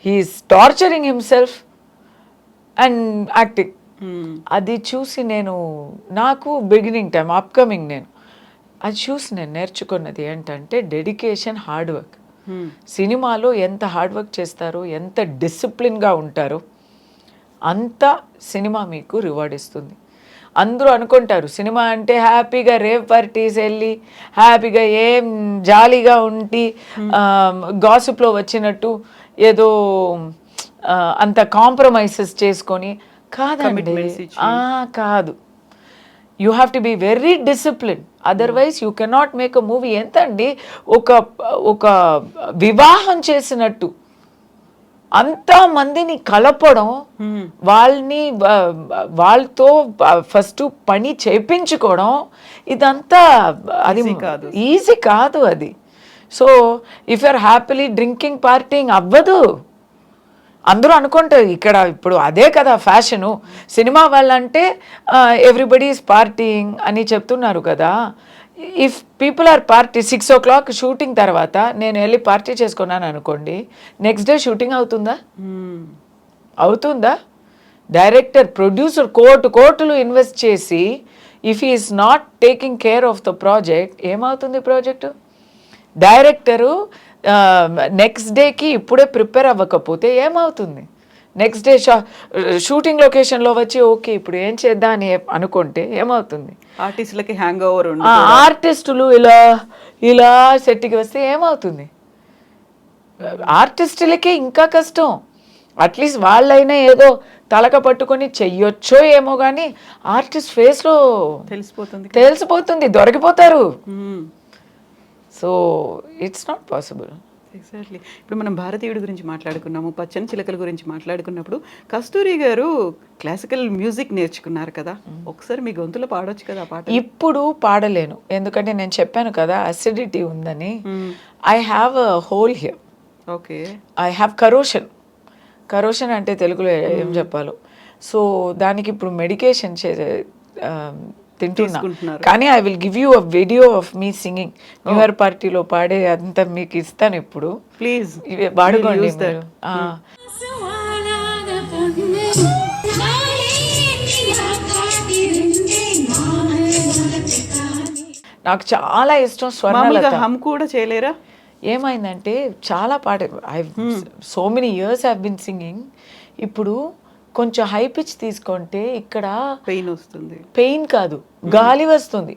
He's torturing himself and acting. అది చూసి నాకు బిగినింగ్ టైం, అప్కమింగ్, అది చూసి నేను నేర్చుకున్నది ఏంటంటే డెడికేషన్, హార్డ్ వర్క్. సినిమాలో ఎంత హార్డ్ వర్క్ చేస్తారో, ఎంత డిసిప్లిన్గా ఉంటారో అంత సినిమా మీకు రివార్డ్ ఇస్తుంది. అందరూ అనుకుంటారు సినిమా అంటే హ్యాపీగా రేవ్ పార్టీస్ వెళ్ళి హ్యాపీగా ఏం జాలీగా ఉండి గాసిప్లో వచ్చినట్టు ఏదో అంత కాంప్రమైజెస్ చేసుకొని. కాదండి, కాదు. You have to be very discipline, otherwise you cannot make a movie. ఎంత అండి, ఒక వివాహం చేసినట్టు అంతమందిని కలపడం, వాళ్ళతో ఫస్ట్ పని చేయించుకోవడం, ఇదంతా అది ఈజీ కాదు అది. So if you're happily drinking partying అవ్వదు. అందరూ అనుకుంటారు ఇక్కడ ఇప్పుడు అదే కదా ఫ్యాషను, సినిమా వాళ్ళంటే ఎవ్రీబడి ఈజ్ పార్టీయింగ్ అని చెప్తున్నారు కదా. If people are party 6 o'clock shooting తర్వాత నేను వెళ్ళి పార్టీ చేసుకున్నాను అనుకోండి, నెక్స్ట్ డే షూటింగ్ అవుతుందా? డైరెక్టర్, ప్రొడ్యూసర్ కోట్లు ఇన్వెస్ట్ చేసి if he is not taking care of the project, ఏమవుతుంది ప్రాజెక్టు? డైరెక్టరు నెక్స్ట్ డేకి ఇప్పుడే ప్రిపేర్ అవ్వకపోతే ఏమవుతుంది? నెక్స్ట్ డే షూటింగ్ లొకేషన్లో వచ్చి ఓకే ఇప్పుడు ఏం చేద్దాం అని అనుకుంటే ఏమవుతుంది? ఆర్టిస్టులకి హ్యాంగ్ ఓవర్, ఆర్టిస్టులు ఇలా సెట్కి వస్తే ఏమవుతుంది? ఆర్టిస్టులకే ఇంకా కష్టం. అట్లీస్ట్ వాళ్ళైనా ఏదో తలక పట్టుకొని చెయ్యొచ్చో ఏమో కానీ ఆర్టిస్ట్ ఫేస్లో తెలిసిపోతుంది, దొరికిపోతారు. So it's not possible. Exactly. ఇప్పుడు మనం భారతీయుడి గురించి మాట్లాడుకున్నాము, పచ్చని చిలకల గురించి మాట్లాడుకున్నప్పుడు కస్తూరి గారు క్లాసికల్ మ్యూజిక్ నేర్చుకున్నారు కదా, ఒకసారి మీ గొంతులో పాడొచ్చు కదా ఆ పాట. ఇప్పుడు పాడలేను, ఎందుకంటే నేను చెప్పాను కదా అసిడిటీ ఉందని. I have a whole here. Okay. I have corrosion అంటే తెలుగులో ఏం చెప్పాలో. సో దానికి ఇప్పుడు మెడికేషన్ తింటున్నా. కానీ I will give you a video of me singing. New year పార్టీలో పాడే అంత మీకు ఇస్తాను ఇప్పుడు, ప్లీజ్ వాడుకోండి. నాకు చాలా ఇష్టం స్వర్ణలత. హమ్ కూడా చేయలేరా? ఏమైందంటే చాలా పాట, so many years have been singing. ఇప్పుడు కొంచెం హై పిచ్ తీసుకుంటే ఇక్కడ పెయిన్ వస్తుంది. పెయిన్ కాదు, గాలి వస్తుంది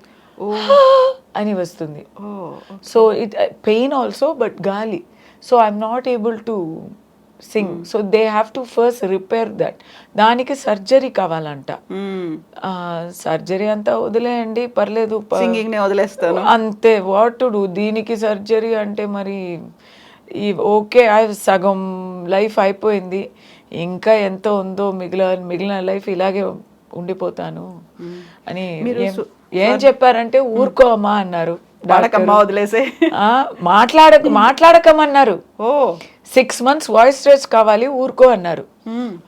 అని వస్తుంది. So it pain also, but గాలి. So I'm not able to sing. So they have to first repair that. దానికి సర్జరీ కావాలంట. సర్జరీ అంతా వదిలేయండి, పర్లేదు, సింగింగ్ వదిలేస్తాను అంతే. What to do? దీనికి సర్జరీ అంటే మరి ఓకే, సగం లైఫ్ అయిపోయింది, ఇంకా ఎంత ఉందో మిగిలిన లైఫ్ ఇలాగే ఉండిపోతాను అని ఏం చెప్పారంటే ఊరుకోమా అన్నారు. వదిలేసే మాట్లాడకమన్నారు. 6 months వాయిస్ స్ట్రెచ్ కావాలి, ఊరుకో అన్నారు.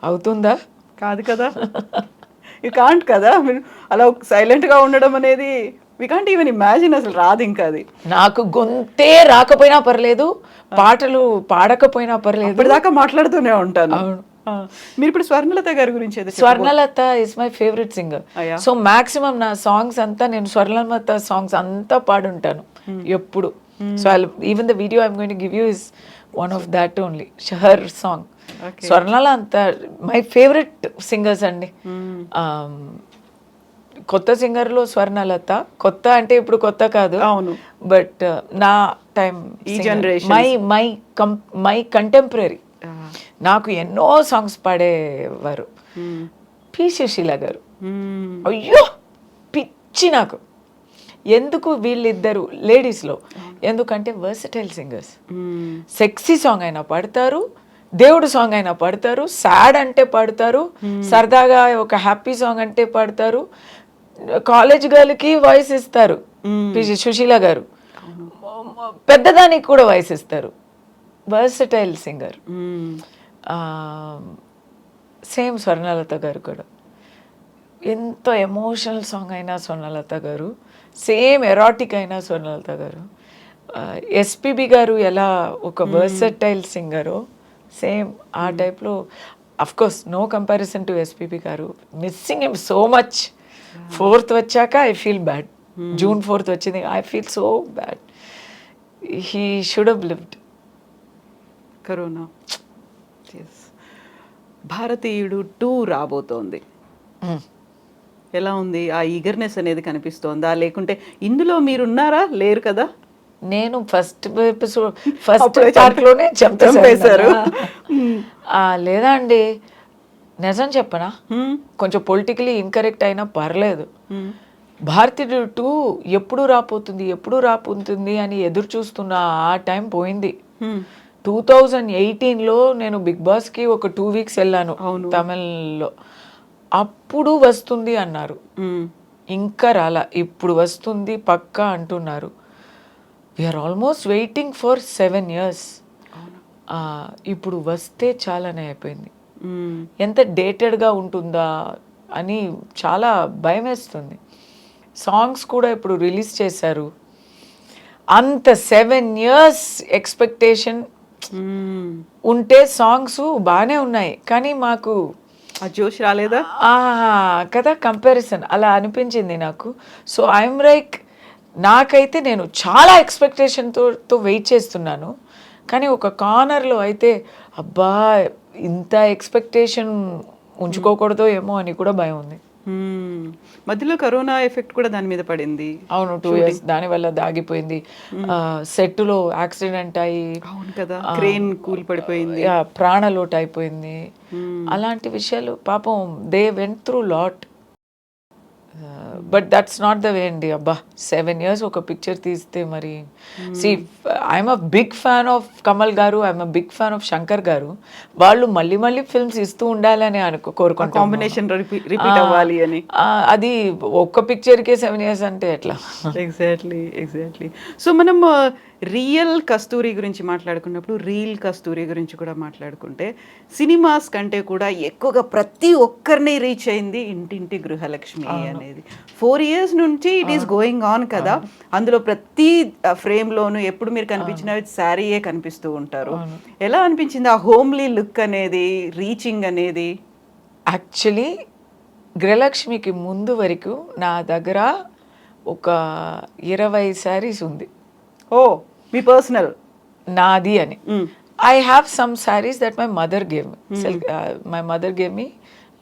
అవుతుందా? కాదు కదా. యూ కాంట్ కదా, అలా సైలెంట్ గా ఉండడం అనేది వి కాంట్ ఈవెన్ ఇమాజిన్. అసలు రాదు ఇంకా అది. నాకు గొంతే రాకపోయినా పర్లేదు, పాటలు పాడకపోయినా పర్లేదు. ఇప్పటిదాకా మాట్లాడుతూనే ఉంటాను. అవును. మీరు ఇప్పుడు స్వర్ణలత గారి గురించి ఏదో Swarnalatha is my favourite singer. అయ్యా. సో మాక్సిమం నా సాంగ్స్ అంతా నేను స్వర్ణలత సాంగ్స్ అంతా పాడుంటాను ఎప్పుడు. So even the video I'm going to give you is one of that only, her song. స్వర్ణల అంతా మై ఫేవరెట్ సింగర్స్ అండి. కొత్త సింగర్లో స్వర్ణలత, కొత్త అంటే ఇప్పుడు కొత్త కాదు, అవును, బట్ నా టైం ఈ జనరేషన్ మై కంటెంపరీ నాకు ఎన్నో సాంగ్స్ పాడేవారు పి సుశీల గారు. అయ్యో పిచ్చి నాకు. ఎందుకు వీళ్ళిద్దరు లేడీస్లో, ఎందుకంటే వర్సటైల్ సింగర్స్. సెక్సీ సాంగ్ అయినా పాడతారు, దేవుడు సాంగ్ అయినా పాడతారు, సాడ్ అంటే పాడతారు, సరదాగా ఒక హ్యాపీ సాంగ్ అంటే పాడతారు, కాలేజ్ గర్ల్కి వాయిస్ ఇస్తారు పి సుశీల గారు, పెద్దదానికి కూడా వాయిస్ ఇస్తారు. Versatile singer. సేమ్ స్వర్ణలత గారు కూడా ఎంతో ఎమోషనల్ సాంగ్ అయినా స్వర్ణలత గారు, సేమ్ ఎరాటిక్ అయినా స్వర్ణలత గారు. ఎస్పిబి గారు ఎలా ఒక వర్సటైల్ సింగరో సేమ్ ఆ టైప్లో. Of course no comparison to SPB గారు, missing him so much. 4th వచ్చాక I feel bad. June 4th వచ్చింది, I feel so bad. He should have lived. Corona. Bharateeyudu 2 రాబోతోంది. ఎలా ఉంది? ఆ ఈగర్నెస్ అనేది కనిపిస్తోందా, లేకుంటే ఇందులో మీరున్నారా? లేరు కదా. నేను ఫస్ట్ పార్ట్లోనే చంపేశారు. లేదా అండి, నిజం చెప్పనా, కొంచెం పొలిటికలీ ఇన్కరెక్ట్ అయినా పర్లేదు. భారతీయుడు 2 ఎప్పుడు రాపోతుంది అని ఎదురు చూస్తున్న ఆ టైం పోయింది. 2018లో నేను బిగ్ బాస్కి ఒక 2 weeks వెళ్ళాను తమిళ్లో. అప్పుడు వస్తుంది అన్నారు, ఇంకా రాలా. ఇప్పుడు వస్తుంది పక్కా అంటున్నారు. We're almost waiting for 7 years. ఇప్పుడు వస్తే చాలానే అయిపోయింది. ఎంత డేటెడ్గా ఉంటుందా అని చాలా భయం వేస్తుంది. సాంగ్స్ కూడా ఇప్పుడు రిలీజ్ చేశారు. అంత 7 years ఎక్స్పెక్టేషన్ ఉంటే సాంగ్స్ బాగానే ఉన్నాయి, కానీ మాకు ఆ జోష్ రాలేదా కదా, కంపారిజన్ అలా అనిపించింది నాకు. సో ఐఎమ్ లైక్, నాకైతే నేను చాలా ఎక్స్పెక్టేషన్తో వెయిట్ చేస్తున్నాను, కానీ ఒక కార్నర్లో అయితే అబ్బా ఇంత ఎక్స్పెక్టేషన్ ఉంచుకోకూడదో ఏమో అని కూడా భయం ఉంది. మధ్యలో కరోనా ఎఫెక్ట్ కూడా దాని మీద పడింది. అవును, 2 years దానివల్ల దాగిపోయింది. సెట్లో యాక్సిడెంట్ అయ్యి, అవును కదా, క్రేన్ కూలి పడిపోయింది, ప్రాణలోటు అయిపోయింది. అలాంటి విషయాలు పాపం they went through lot. But that's not the way అండి. అబ్బా 7 years ఒక పిక్చర్ తీస్తే మరి. See I'm a big fan of Kamal గారు, I'm a big fan of Shankar గారు. వాళ్ళు మళ్ళీ ఫిల్మ్స్ ఇస్తూ ఉండాలని కోరుకుంటాం, కాంబినేషన్ రిపీట్ అవ్వాలి అని. అది ఒక్క పిక్చర్కే 7 years అంటే ఎట్లా? ఎగ్జాక్ట్లీ. సో మనం రియల్ కస్తూరి గురించి మాట్లాడుకున్నప్పుడు రీల్ కస్తూరి గురించి కూడా మాట్లాడుకుంటే, సినిమాస్ కంటే కూడా ఎక్కువగా ప్రతి ఒక్కరిని రీచ్ అయింది ఇంటింటి గృహలక్ష్మి అనేది. 4 years నుంచి ఇట్ ఈస్ గోయింగ్ ఆన్ కదా. అందులో ప్రతి ఫ్రేమ్లోనూ ఎప్పుడు మీరు కనిపించిన శారీయే కనిపిస్తూ ఉంటారు. ఎలా అనిపించింది ఆ హోమ్లీ లుక్ అనేది, రీచింగ్ అనేది? యాక్చువల్లీ గృహలక్ష్మికి ముందు వరకు నా దగ్గర ఒక 20 sarees ఉంది. ఓ, మీ పర్సనల్? నాది అని. I have some sarees that my mother gave me. My mother gave me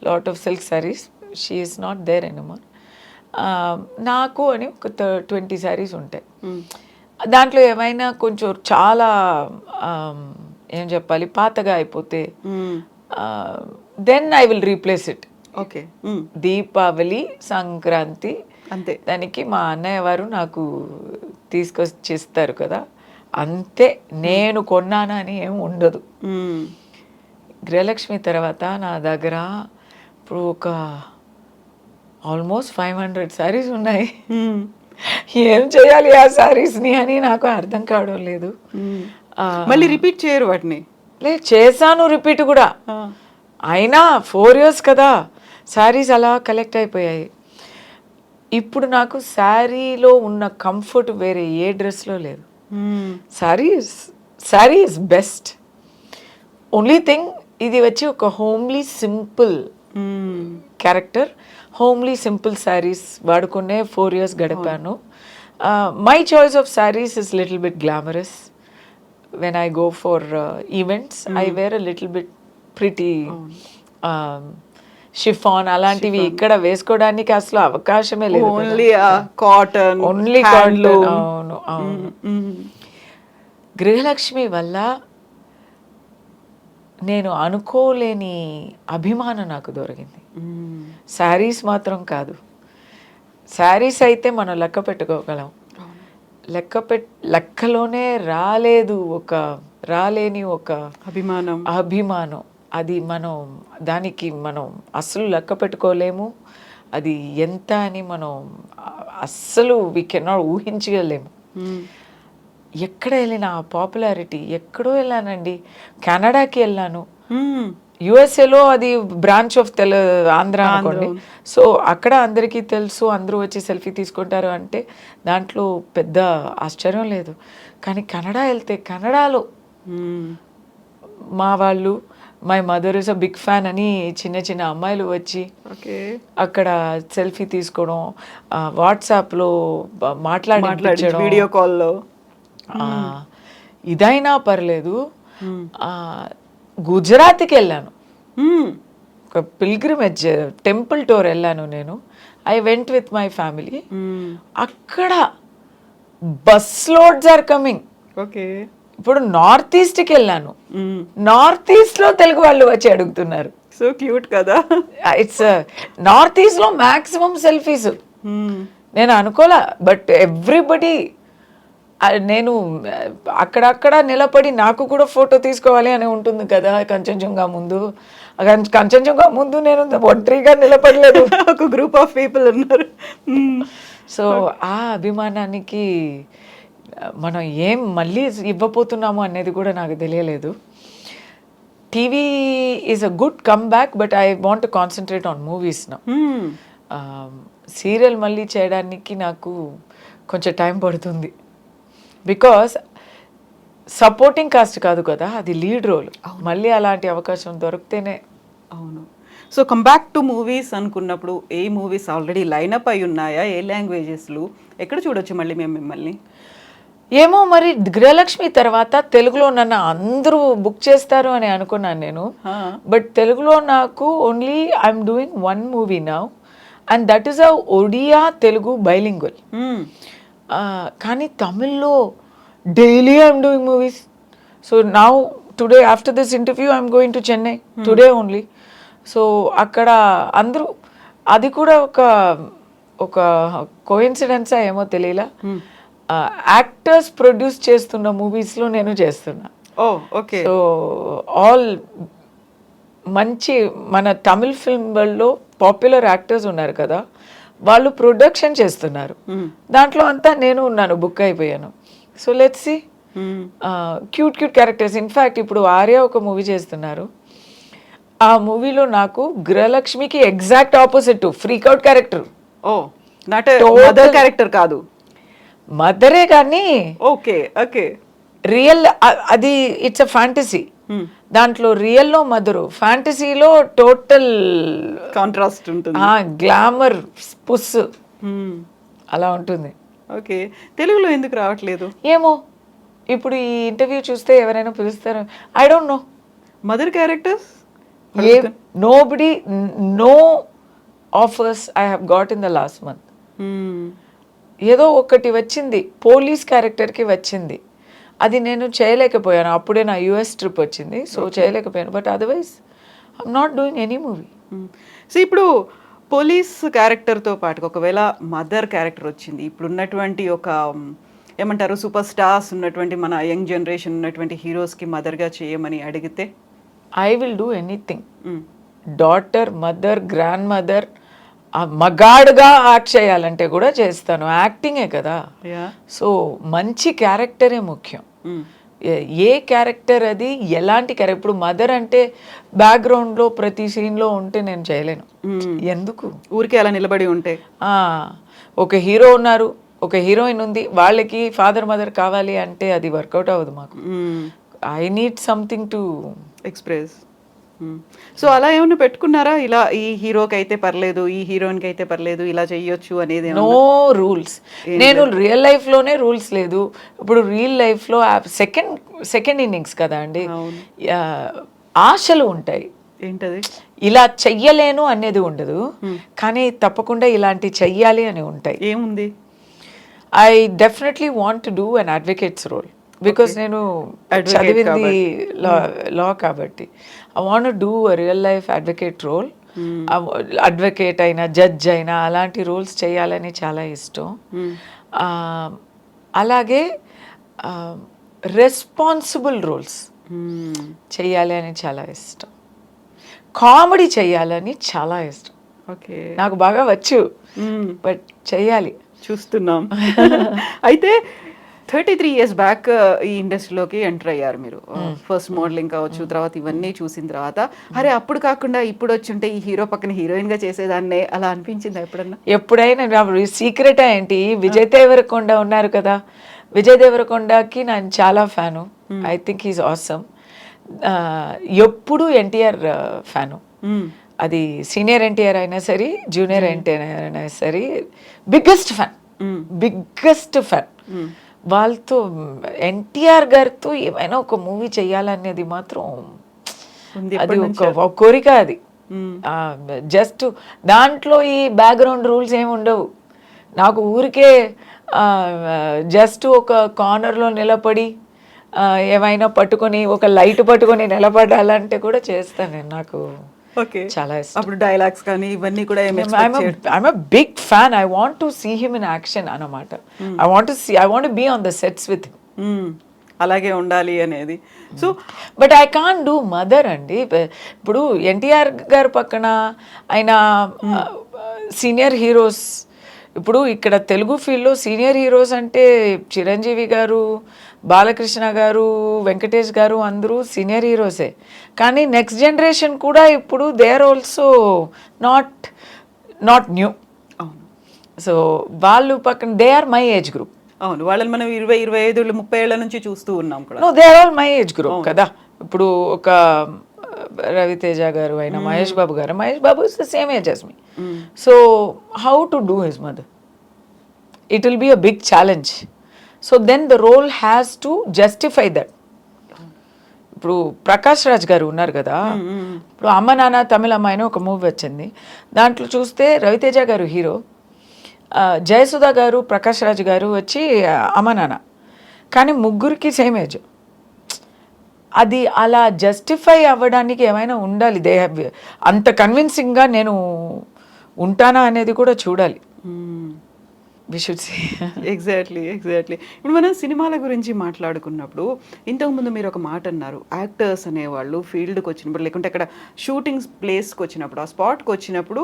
lot of silk sarees. She is not there anymore. నాకు అని ఒక 20 sarees ఉంటాయి. దాంట్లో ఏమైనా కొంచెం చాలా ఏం చెప్పాలి, పాతగా అయిపోతే then I will replace it. Okay. Deepavali, Sankranti అంతే, దానికి మా అన్నయ్య వారు నాకు తీసుకొచ్చిస్తారు కదా, అంతే. నేను కొన్నాను అని ఏం ఉండదు. గృహలక్ష్మి తర్వాత నా దగ్గర ఇప్పుడు ఒక ఆల్మోస్ట్ 500 sarees ఉన్నాయి. ఏం చేయాలి ఆ sareesని అని నాకు అర్థం కావడం లేదు. మళ్ళీ రిపీట్ చేయరు వాటిని? చేశాను రిపీట్ కూడా. అయినా 4 years కదా, sarees అలా కలెక్ట్ అయిపోయాయి. ఇప్పుడు నాకు శారీలో ఉన్న కంఫర్ట్ వేరే ఏ డ్రెస్లో లేదు. Saris sari is best. Only thing ఇది వచ్చి ఒక homely simple character, homely simple saris వాడుకునే 4 years గడిపాను. My choice of saris is little bit glamorous. When I go for events I wear a little bit pretty chiffon అలాంటివి ఇక్కడ వేసుకోవడానికి అసలు అవకాశమే లేదు. Only cotton, only cotton. అవును అవును. గృహలక్ష్మి వల్ల నేను అనుకోలేని అభిమానం నాకు దొరికింది. శారీస్ మాత్రం కాదు. శారీస్ అయితే మనం లెక్క పెట్టుకోగలం, లెక్కలోనే రాలేని ఒక అభిమానం. అది దానికి మనం అస్సలు లెక్క పెట్టుకోలేము. అది ఎంత అని మనం అస్సలు వీ కెనాట్ ఊహించగలేము. ఎక్కడ వెళ్ళిన ఆ పాపులారిటీ, ఎక్కడో వెళ్ళానండి, కెనడాకి వెళ్ళాను, యుఎస్ఏలో అది బ్రాంచ్ ఆఫ్ ఆంధ్ర అనుకోండి. సో అక్కడ అందరికీ తెలుసు, అందరూ వచ్చి సెల్ఫీ తీసుకుంటారు అంటే దాంట్లో పెద్ద ఆశ్చర్యం లేదు. కానీ కెనడా వెళ్తే కెనడాలో మా వాళ్ళు, my mother is a big fan అని చిన్న చిన్న అమ్మాయిలు వచ్చి అక్కడ సెల్ఫీ తీసుకోవడం, వాట్సాప్లో మాట్లాడి వీడియో కాల్లో, ఇదైనా పర్లేదు. గుజరాత్కి వెళ్ళాను, ఒక పిల్గ్రిమేజ్ టెంపుల్ టూర్ వెళ్ళాను నేను. I went with my family. అక్కడ bus loads are coming. Okay. ఇప్పుడు నార్త్ ఈస్ట్కి వెళ్ళాను, నార్త్ ఈస్ట్ లో తెలుగు వాళ్ళు వచ్చి అడుగుతున్నారు. సో క్యూట్ కదా. ఇట్స్ నార్త్ ఈస్ట్ లో మాక్సిమం సెల్ఫీస్. నేను అనుకోలే, బట్ ఎవ్రీబడి, నేను అక్కడక్కడ నిలబడి నాకు కూడా ఫోటో తీసుకోవాలి అని ఉంటుంది కదా. కంచన్జంగా ముందు నేను ఒంటరిగా నిలబడలేదు, ఒక గ్రూప్ ఆఫ్ పీపుల్ ఉన్నారు. సో ఆ అభిమానానికి మనం ఏం మళ్ళీ ఇవ్వబోతున్నాము అనేది కూడా నాకు తెలియలేదు. TV is a good come back, but I want to concentrate on movies now. Serial మళ్ళీ చేయడానికి నాకు కొంచెం టైం పడుతుంది. బికాస్ సపోర్టింగ్ కాస్ట్ కాదు కదా, అది లీడ్ రోల్. మళ్ళీ అలాంటి అవకాశం దొరికితేనే. అవును. So come back to movies అనుకున్నప్పుడు ఏ మూవీస్ ఆల్రెడీ లైనప్ అయి ఉన్నాయా, ఏ లాంగ్వేజెస్లో, ఎక్కడ చూడొచ్చు మళ్ళీ మేము మిమ్మల్ని? ఏమో మరి గృహలక్ష్మి తర్వాత తెలుగులో నన్ను అందరూ బుక్ చేస్తారు అని అనుకున్నాను నేను. బట్ తెలుగులో నాకు only I'm doing 1 movie now, and that is a Odia Telugu bilingual. కానీ తమిళ్లో daily I'm doing movies. So now today after this interview I'm going to Chennai today only. So అక్కడ అందరూ, అది కూడా ఒక కోఇన్సిడెన్సా ఏమో తెలియలా, యాక్టర్స్ ప్రొడ్యూస్ చేస్తున్న మూవీస్లో నేను చేస్తున్నా. ఓకే. సో ఆల్ మంచి మన తమిళ్ ఫిల్మ్ వరల్డ్లో పాపులర్ యాక్టర్స్ ఉన్నారు కదా, వాళ్ళు ప్రొడక్షన్ చేస్తున్నారు. దాంట్లో అంతా నేను ఉన్నాను, బుక్ అయిపోయాను. So let's see. Cute characters. In fact ఇప్పుడు ఆర్య ఒక మూవీ చేస్తున్నారు. ఆ మూవీలో నాకు గృహలక్ష్మికి exact opposite freak out character. Mother character కాదు, మదరే కానీ ఓకే ఓకే రియల్. అది ఇట్స్ అ ఫ్యాంటసీ. దాంట్లో రియల్లో మదరు, ఫ్యాంటసీలో టోటల్ కాంట్రాస్ట్ ఉంటుంది, గ్లామర్ పుస్ అలా ఉంటుంది. ఓకే. తెలుగులో ఎందుకు రావట్లేదు ఏమో, ఇప్పుడు ఈ ఇంటర్వ్యూ చూస్తే ఎవరైనా పిలుస్తారు. I don't know. Mother characters nobody, no offers I have got in the last month. ఏదో ఒకటి వచ్చింది, పోలీస్ క్యారెక్టర్కి వచ్చింది, అది నేను చేయలేకపోయాను. అప్పుడే నా యుఎస్ ట్రిప్ వచ్చింది, సో చేయలేకపోయాను. But otherwise I'm not doing any movie. So ఇప్పుడు పోలీస్ క్యారెక్టర్తో పాటు ఒకవేళ మదర్ క్యారెక్టర్ వచ్చింది, ఇప్పుడు ఉన్నటువంటి ఒక ఏమంటారు సూపర్ స్టార్స్ ఉన్నటువంటి మన యంగ్ జనరేషన్ ఉన్నటువంటి హీరోస్కి మదర్గా చేయమని అడిగితే? I will do anything. Daughter, mother, grandmother, మగాడుగా యాక్ట్ చేయాలంటే కూడా చేస్తాను. యాక్టింగే కదా. సో మంచి క్యారెక్టరే ముఖ్యం. ఏ క్యారెక్టర్ అది, ఎలాంటి క్యారెక్టర్. ఇప్పుడు మదర్ అంటే బ్యాక్గ్రౌండ్లో ప్రతి సీన్లో ఉంటే నేను చేయలేను. ఎందుకు? ఊరికే అలా నిలబడి ఉంటే. ఒక హీరో ఉన్నారు, ఒక హీరోయిన్ ఉంది, వాళ్ళకి ఫాదర్ మదర్ కావాలి అంటే అది వర్కౌట్ అవ్వదు మాకు. I need something to express. So అలా ఏమైనా పెట్టుకున్నారా, ఇలా ఈ హీరోకి అయితే పర్లేదు, ఈ హీరోయిన్కి అయితే పర్లేదు, ఇలా చెయ్యొచ్చు అనేది? No rules. నేను రియల్ లైఫ్లోనే రూల్స్ లేదు. ఇప్పుడు రియల్ లైఫ్లో సెకండ్ ఇన్నింగ్స్ కదా అండి, ఆశలు ఉంటాయి. ఏంటది? ఇలా చెయ్యలేను అనేది ఉండదు, కానీ తప్పకుండా ఇలాంటి చెయ్యాలి అని ఉంటాయి. ఏముంది? I definitely want to do an advocate's role, because నేను చదివింది లా కాబట్టి. I want do a real life advocate role. Advocate అయినా జడ్జ్ అయినా అలాంటి రోల్స్ చేయాలని చాలా ఇష్టం. అలాగే రెస్పాన్సిబుల్ రోల్స్ చేయాలి అని చాలా ఇష్టం. కామెడీ చేయాలని చాలా ఇష్టం. ఓకే, నాకు బాగా వచ్చు, బట్ చెయ్యాలి. చూస్తున్నాం. అయితే 33 years బ్యాక్ ఈ ఇండస్ట్రీలోకి ఎంటర్ అయ్యారు మీరు. ఫస్ట్ మోడలింగ్ కావచ్చు, తర్వాత ఇవన్నీ చూసిన తర్వాత అరే అప్పుడు కాకుండా ఇప్పుడు వచ్చి ఉంటే ఈ హీరో పక్కన హీరోయిన్ గా చేసేదాన్నే అలా అనిపించిందా ఎప్పుడన్నా? ఎప్పుడైనా సీక్రెట్ ఏంటి, విజయ్ దేవరకొండ ఉన్నారు కదా, విజయ్ దేవరకొండకి నేను చాలా fan. I think he's awesome. ఎప్పుడు ఎన్టీఆర్ ఫ్యాను. అది సీనియర్ ఎన్టీఆర్ అయినా సరే, జూనియర్ ఎన్టీఆర్ అయినా సరే, బిగ్గెస్ట్ ఫ్యాన్. వాళ్ళతో ఎన్టీఆర్ గారితో ఏమైనా ఒక మూవీ చేయాలనేది మాత్రం అది ఒక కోరిక. అది జస్ట్ దాంట్లో ఈ బ్యాక్గ్రౌండ్ రూల్స్ ఏమి ఉండవు. నాకు ఊరికే జస్ట్ ఒక కార్నర్లో నిలబడి ఏమైనా పట్టుకొని, ఒక లైట్ పట్టుకొని నిలబడాలంటే కూడా చేస్తాను నేను. నాకు చాలా ఇష్టం. అప్పుడు డైలాగ్స్ కానీ ఇవన్నీ కూడా I'm a big fan. I want to see him in action అన్నమాట. I want to be on the sets with him. అలాగే ఉండాలి అనేది. So but I can't do mother అండి. ఇప్పుడు ఎన్టీఆర్ గారి పక్కన ఆయన సీనియర్ హీరోస్, ఇప్పుడు ఇక్కడ తెలుగు ఫీల్డ్లో సీనియర్ హీరోస్ అంటే చిరంజీవి గారు, బాలకృష్ణ గారు, వెంకటేష్ గారు అందరూ సీనియర్ హీరోసే. కానీ నెక్స్ట్ జనరేషన్ కూడా ఇప్పుడు they are also not new. So వాళ్ళు పక్కన they are my age group. అవును, వాళ్ళని మనం 20-25 30 ఏళ్ల నుంచి చూస్తూ ఉన్నాం కూడా. No, they are all my age group కదా. ఇప్పుడు ఒక రవితేజ గారు అయినా, Mahesh Babu is the same age as me. So how to do his mother? It will be a big challenge. So then the role has to justify that. ఇప్పుడు ప్రకాష్ రాజ్ గారు ఉన్నారు కదా, ఇప్పుడు అమ్మ నాన్న తమిళ అమ్మాయిని ఒక మూవీ వచ్చింది, దాంట్లో చూస్తే రవితేజ గారు హీరో, జయసుధ గారు, ప్రకాష్ రాజ్ గారు వచ్చి అమ్మ నాన్న, కానీ ముగ్గురికి సేమ్ ఏజ్. అది అలా జస్టిఫై అవ్వడానికి ఏమైనా ఉండాలి. దే హ్యావ్ అంత కన్విన్సింగ్గా నేను ఉంటానా అనేది కూడా చూడాలి. We should see. ఎగ్జాక్ట్లీ. ఇప్పుడు మనం సినిమాల గురించి మాట్లాడుకున్నప్పుడు ఇంతకుముందు మీరు ఒక మాట అన్నారు, యాక్టర్స్ అనేవాళ్ళు ఫీల్డ్కి వచ్చినప్పుడు, లేకుంటే అక్కడ షూటింగ్ ప్లేస్కి వచ్చినప్పుడు, ఆ స్పాట్కి వచ్చినప్పుడు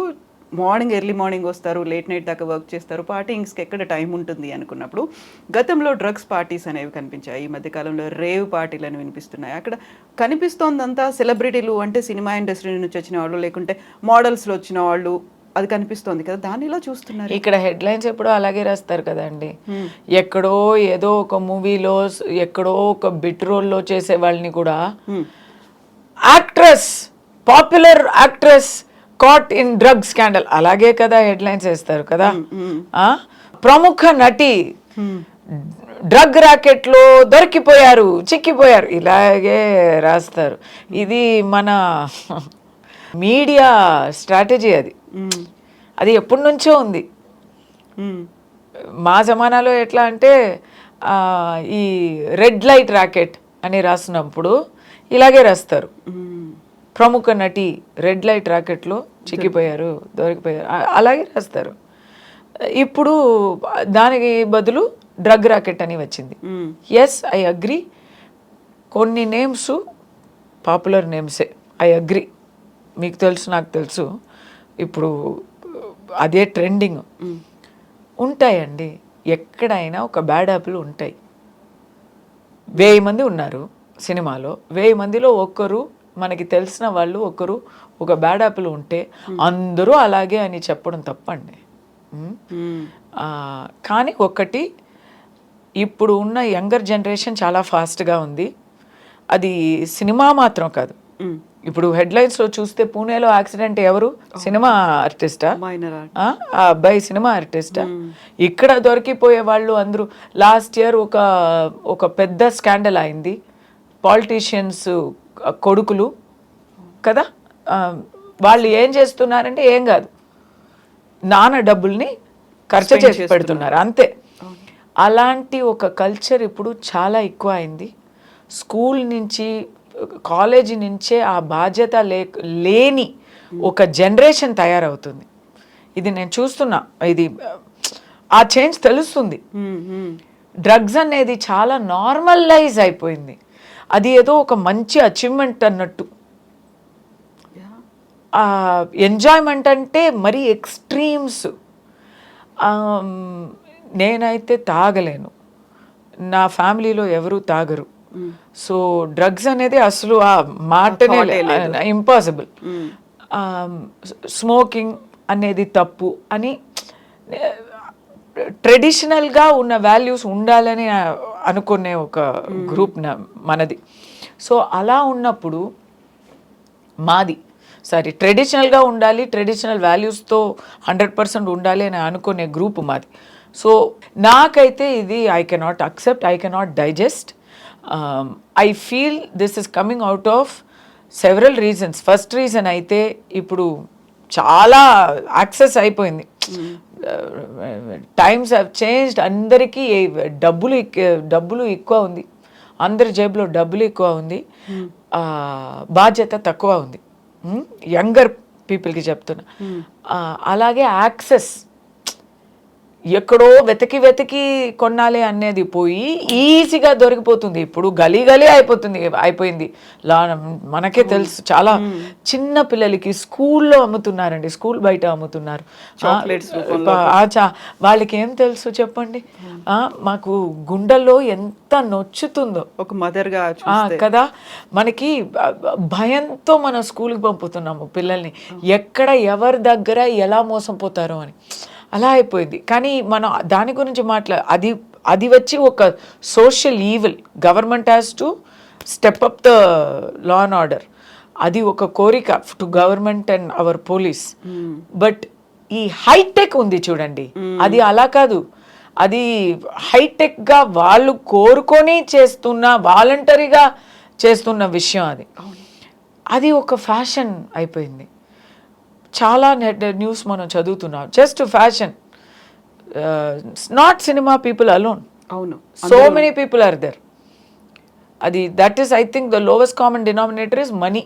ఎర్లీ మార్నింగ్ వస్తారు, లేట్ నైట్ దాకా వర్క్ చేస్తారు, పార్టీస్కి ఎక్కడ టైం ఉంటుంది అనుకున్నప్పుడు గతంలో డ్రగ్స్ పార్టీస్ అనేవి కనిపించాయి, ఈ మధ్యకాలంలో రేవ్ పార్టీలు అని వినిపిస్తున్నాయి. అక్కడ కనిపిస్తోందంతా సెలబ్రిటీలు అంటే సినిమా ఇండస్ట్రీ నుంచి వచ్చిన వాళ్ళు, లేకుంటే మోడల్స్లో వచ్చిన వాళ్ళు, అది కనిపిస్తోంది కదా, దాన్ని ఇలా చూస్తున్నారు. ఇక్కడ హెడ్లైన్స్ ఎప్పుడో అలాగే రాస్తారు కదండి. ఎక్కడో ఏదో ఒక మూవీలో, ఎక్కడో ఒక బిట్ రోల్లో చేసే వాళ్ళని కూడా popular actress caught in drug scandal, అలాగే కదా హెడ్లైన్స్ వేస్తారు కదా. ప్రముఖ నటి డ్రగ్ రాకెట్ లో దొరికిపోయారు, చిక్కిపోయారు, ఇలాగే రాస్తారు. ఇది మన మీడియా స్ట్రాటజీ. అది ఎప్పటి నుంచో ఉంది. మా జమానాలో ఎట్లా అంటే ఈ రెడ్ లైట్ రాకెట్ అని రాసినప్పుడు ఇలాగే రాస్తారు, ప్రముఖ నటి రెడ్ లైట్ రాకెట్లో చిక్కిపోయారు, దొరికిపోయారు, అలాగే రాస్తారు. ఇప్పుడు దానికి బదులు డ్రగ్ రాకెట్ అని వచ్చింది. Yes, I agree. కొన్ని నేమ్స్ పాపులర్ నేమ్సే, ఐ అగ్రీ. మీకు తెలుసు, నాకు తెలుసు. ఇప్పుడు అదే ట్రెండింగ్. ఉంటాయండి, ఎక్కడైనా ఒక బ్యాడ్ యాపిల్ ఉంటాయి. 1000 మంది ఉన్నారు సినిమాలో, 1000 మందిలో ఒక్కరు, మనకి తెలిసిన వాళ్ళు ఒకరు ఒక బ్యాడ్ యాపిల్ ఉంటే అందరూ అలాగే అని చెప్పడం తప్పండి. కానీ ఒకటి, ఇప్పుడు ఉన్న యంగర్ జనరేషన్ చాలా ఫాస్ట్గా ఉంది. అది సినిమా మాత్రం కాదు. ఇప్పుడు హెడ్లైన్స్లో చూస్తే పూణేలో యాక్సిడెంట్ ఎవరు? సినిమా ఆర్టిస్టా? ఆ అబ్బాయి సినిమా ఆర్టిస్టా? ఇక్కడ దొరికిపోయే వాళ్ళు అందరూ. లాస్ట్ ఇయర్ ఒక పెద్ద స్కాండల్ అయింది, పాలిటీషియన్స్ కొడుకులు కదా, వాళ్ళు ఏం చేస్తున్నారంటే ఏం కాదు, నాన్న డబ్బుల్ని ఖర్చు చేసి పెడుతున్నారు అంతే. అలాంటి ఒక కల్చర్ ఇప్పుడు చాలా ఎక్కువ అయింది. స్కూల్ నుంచి, కాలేజీ నుంచే ఆ బాధ్యత లేని ఒక జనరేషన్ తయారవుతుంది. ఇది నేను చూస్తున్నా, ఇది ఆ చేంజ్ తెలుస్తుంది. డ్రగ్స్ అనేది చాలా నార్మలైజ్ అయిపోయింది. అది ఏదో ఒక మంచి అచీవ్మెంట్ అన్నట్టు. ఎంజాయ్మెంట్ అంటే మరీ ఎక్స్ట్రీమ్స్. నేనైతే తాగలేను, నా ఫ్యామిలీలో ఎవరు తాగరు. సో డ్రగ్స్ అనేది అసలు ఆ మాటనే ఇంపాసిబుల్. స్మోకింగ్ అనేది తప్పు అని ట్రెడిషనల్గా ఉన్న వాల్యూస్ ఉండాలని అనుకునే ఒక గ్రూప్ మనది. సో అలా ఉన్నప్పుడు ట్రెడిషనల్గా ఉండాలి, ట్రెడిషనల్ వాల్యూస్తో 100% ఉండాలి అని అనుకునే గ్రూప్ మాది. సో నాకైతే ఇది I cannot accept, I cannot digest. I feel this is coming out of several reasons. First reason అయితే ఇప్పుడు చాలా యాక్సెస్ అయిపోయింది, టైమ్స్ హ్యావ్ చేంజ్డ్. అందరికీ డబ్బులు ఎక్కువ ఉంది, అందరి జేబులో డబ్బులు ఎక్కువ ఉంది, బాధ్యత తక్కువ ఉంది. యంగర్ పీపుల్కి చెప్తున్నా. అలాగే యాక్సెస్ ఎక్కడో వెతికి కొనాలి అనేది పోయి ఈజీగా దొరికిపోతుంది. ఇప్పుడు గలీ అయిపోయింది. మనకే తెలుసు, చాలా చిన్న పిల్లలకి స్కూల్లో అమ్ముతున్నారండి, స్కూల్ బయట అమ్ముతున్నారు. వాళ్ళకి ఏం తెలుసు చెప్పండి? మాకు గుండెల్లో ఎంత నొచ్చుతుందో ఒక మదర్గా కదా. మనకి భయంతో మనం స్కూల్కి పంపుతున్నాము పిల్లల్ని, ఎక్కడ ఎవరి దగ్గర ఎలా మోసం పోతారో అని. అలా అయిపోయింది. కానీ మనం దాని గురించి అది వచ్చి ఒక social evil. Government has to step up the law and order. అది ఒక కోరిక to government and our police. But ఈ హైటెక్ ఉంది చూడండి, అది అలా కాదు. అది హైటెక్గా వాళ్ళు కోరుకొని వాలంటరీగా చేస్తున్న విషయం. అది ఒక ఫ్యాషన్ అయిపోయింది. చాలా న్యూస్ మనం చదువుతున్నాం, just fashion. Not cinema people alone, అవును, so many people are there. That is I think the lowest common denominator is money.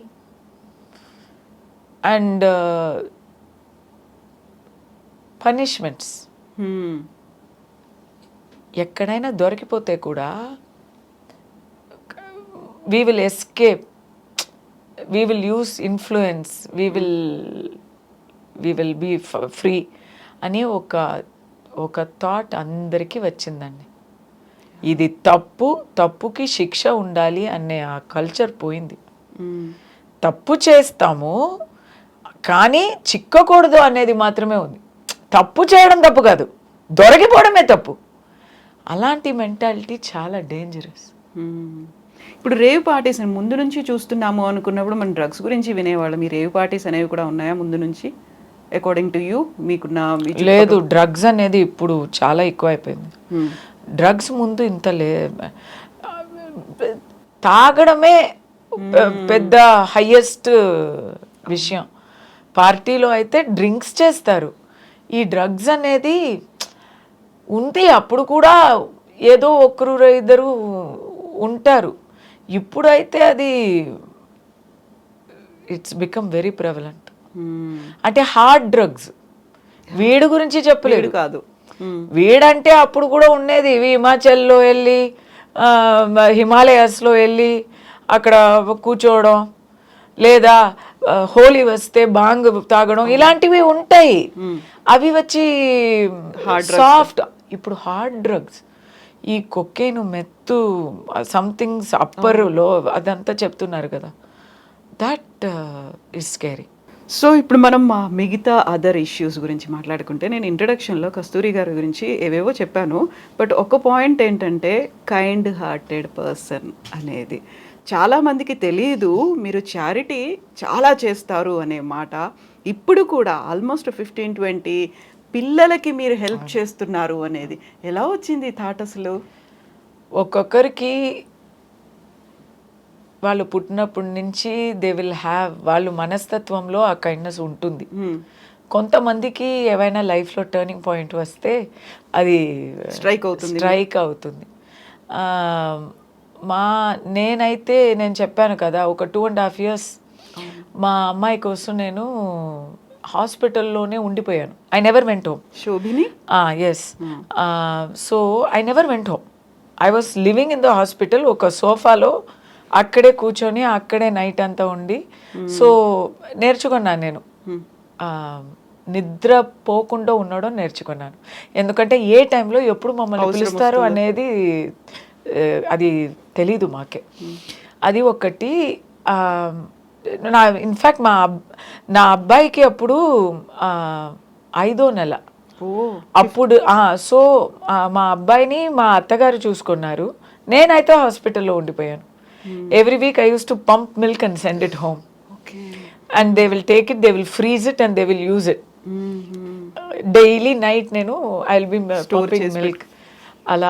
And punishments ఎక్కడైనా దొరికిపోతే కూడా we will escape, we will use influence, we will be free అని ఒక thought అందరికీ వచ్చిందండి. ఇది తప్పుకి శిక్ష ఉండాలి అనే ఆ కల్చర్ పోయింది. తప్పు చేస్తాము కానీ చిక్కకూడదు అనేది మాత్రమే ఉంది. తప్పు చేయడం తప్పు కాదు, దొరికిపోవడమే తప్పు. అలాంటి మెంటాలిటీ చాలా డేంజరస్. ఇప్పుడు రేవ్ పార్టీస్ ముందు నుంచి చూస్తున్నాము అనుకున్నప్పుడు మనం డ్రగ్స్ గురించి వినేవాళ్ళం. ఈ రేవ్ పార్టీస్ అనేవి కూడా ఉన్నాయా ముందు నుంచి, అకార్డింగ్ టు యూ? లేదు, డ్రగ్స్ అనేది ఇప్పుడు చాలా ఎక్కువ అయిపోయింది. డ్రగ్స్ ముందు ఇంత తాగడమే పెద్ద హైయెస్ట్ విషయం. పార్టీలో అయితే డ్రింక్స్ చేస్తారు. ఈ డ్రగ్స్ అనేది ఉంది, అప్పుడు కూడా ఏదో ఒకరు ఇద్దరు ఉంటారు. ఇప్పుడైతే అది ఇట్స్ బికమ్ వెరీ ప్రెవలెంట్. అంటే హార్డ్ డ్రగ్స్, వీడి గురించి చెప్పలేదు కాదు. వీడంటే అప్పుడు కూడా ఉండేది. హిమాచల్లో వెళ్ళి, హిమాలయాస్లో వెళ్ళి అక్కడ కూర్చోవడం, లేదా హోలీ వస్తే బాంగ్ తాగడం, ఇలాంటివి ఉంటాయి. అవి వచ్చి సాఫ్ట్. ఇప్పుడు హార్డ్ డ్రగ్స్, ఈ కొకేను, మెత్తు, సంథింగ్స్ అప్పర్లో అదంతా చెప్తున్నారు కదా, దట్ ఈస్ స్కేరీ. సో ఇప్పుడు మనం మా మిగతా అదర్ ఇష్యూస్ గురించి మాట్లాడుకుంటే, నేను ఇంట్రడక్షన్లో కస్తూరి గారి గురించి ఏవేవో చెప్పాను. బట్ ఒక పాయింట్ ఏంటంటే కైండ్ హార్టెడ్ పర్సన్ అనేది చాలామందికి తెలియదు. మీరు చారిటీ చాలా చేస్తారు అనే మాట. ఇప్పుడు కూడా ఆల్మోస్ట్ 15-20 పిల్లలకి మీరు హెల్ప్ చేస్తున్నారు అనేది ఎలా వచ్చింది ఈ థాట్ అసలు? ఒక్కొక్కరికి వాళ్ళు పుట్టినప్పటి నుంచి దే విల్ హ్యావ్, వాళ్ళు మనస్తత్వంలో ఆ కైండ్నెస్ ఉంటుంది. కొంతమందికి ఏవైనా లైఫ్లో టర్నింగ్ పాయింట్ వస్తే అది స్ట్రైక్ అవుతుంది. నేనైతే నేను చెప్పాను కదా, ఒక 2.5 years మా అమ్మాయి కోసం నేను హాస్పిటల్లోనే ఉండిపోయాను. I never went home. Shobhini? Yes. So I never went home. I was living in the hospital. ఒక సోఫాలో అక్కడే కూర్చొని అక్కడే నైట్ అంతా ఉండి, సో నేర్చుకున్నాను నేను. నిద్ర పోకుండా ఉండడం నేర్చుకున్నాను. ఎందుకంటే ఏ టైంలో ఎప్పుడు మమ్మల్ని పిలుస్తారు అనేది అది తెలీదు మాకే. అది ఒకటి. ఇన్ఫ్యాక్ట్ నా అబ్బాయికి అప్పుడు 5వ నెల. అప్పుడు సో మా అబ్బాయిని మా అత్తగారు చూసుకున్నారు. నేనైతే హాస్పిటల్లో ఉండిపోయాను. Every week I used to pump milk and send it home. And they will take it, they will freeze it and they will use it. Daily night nenu I'll be pumping milk. Ala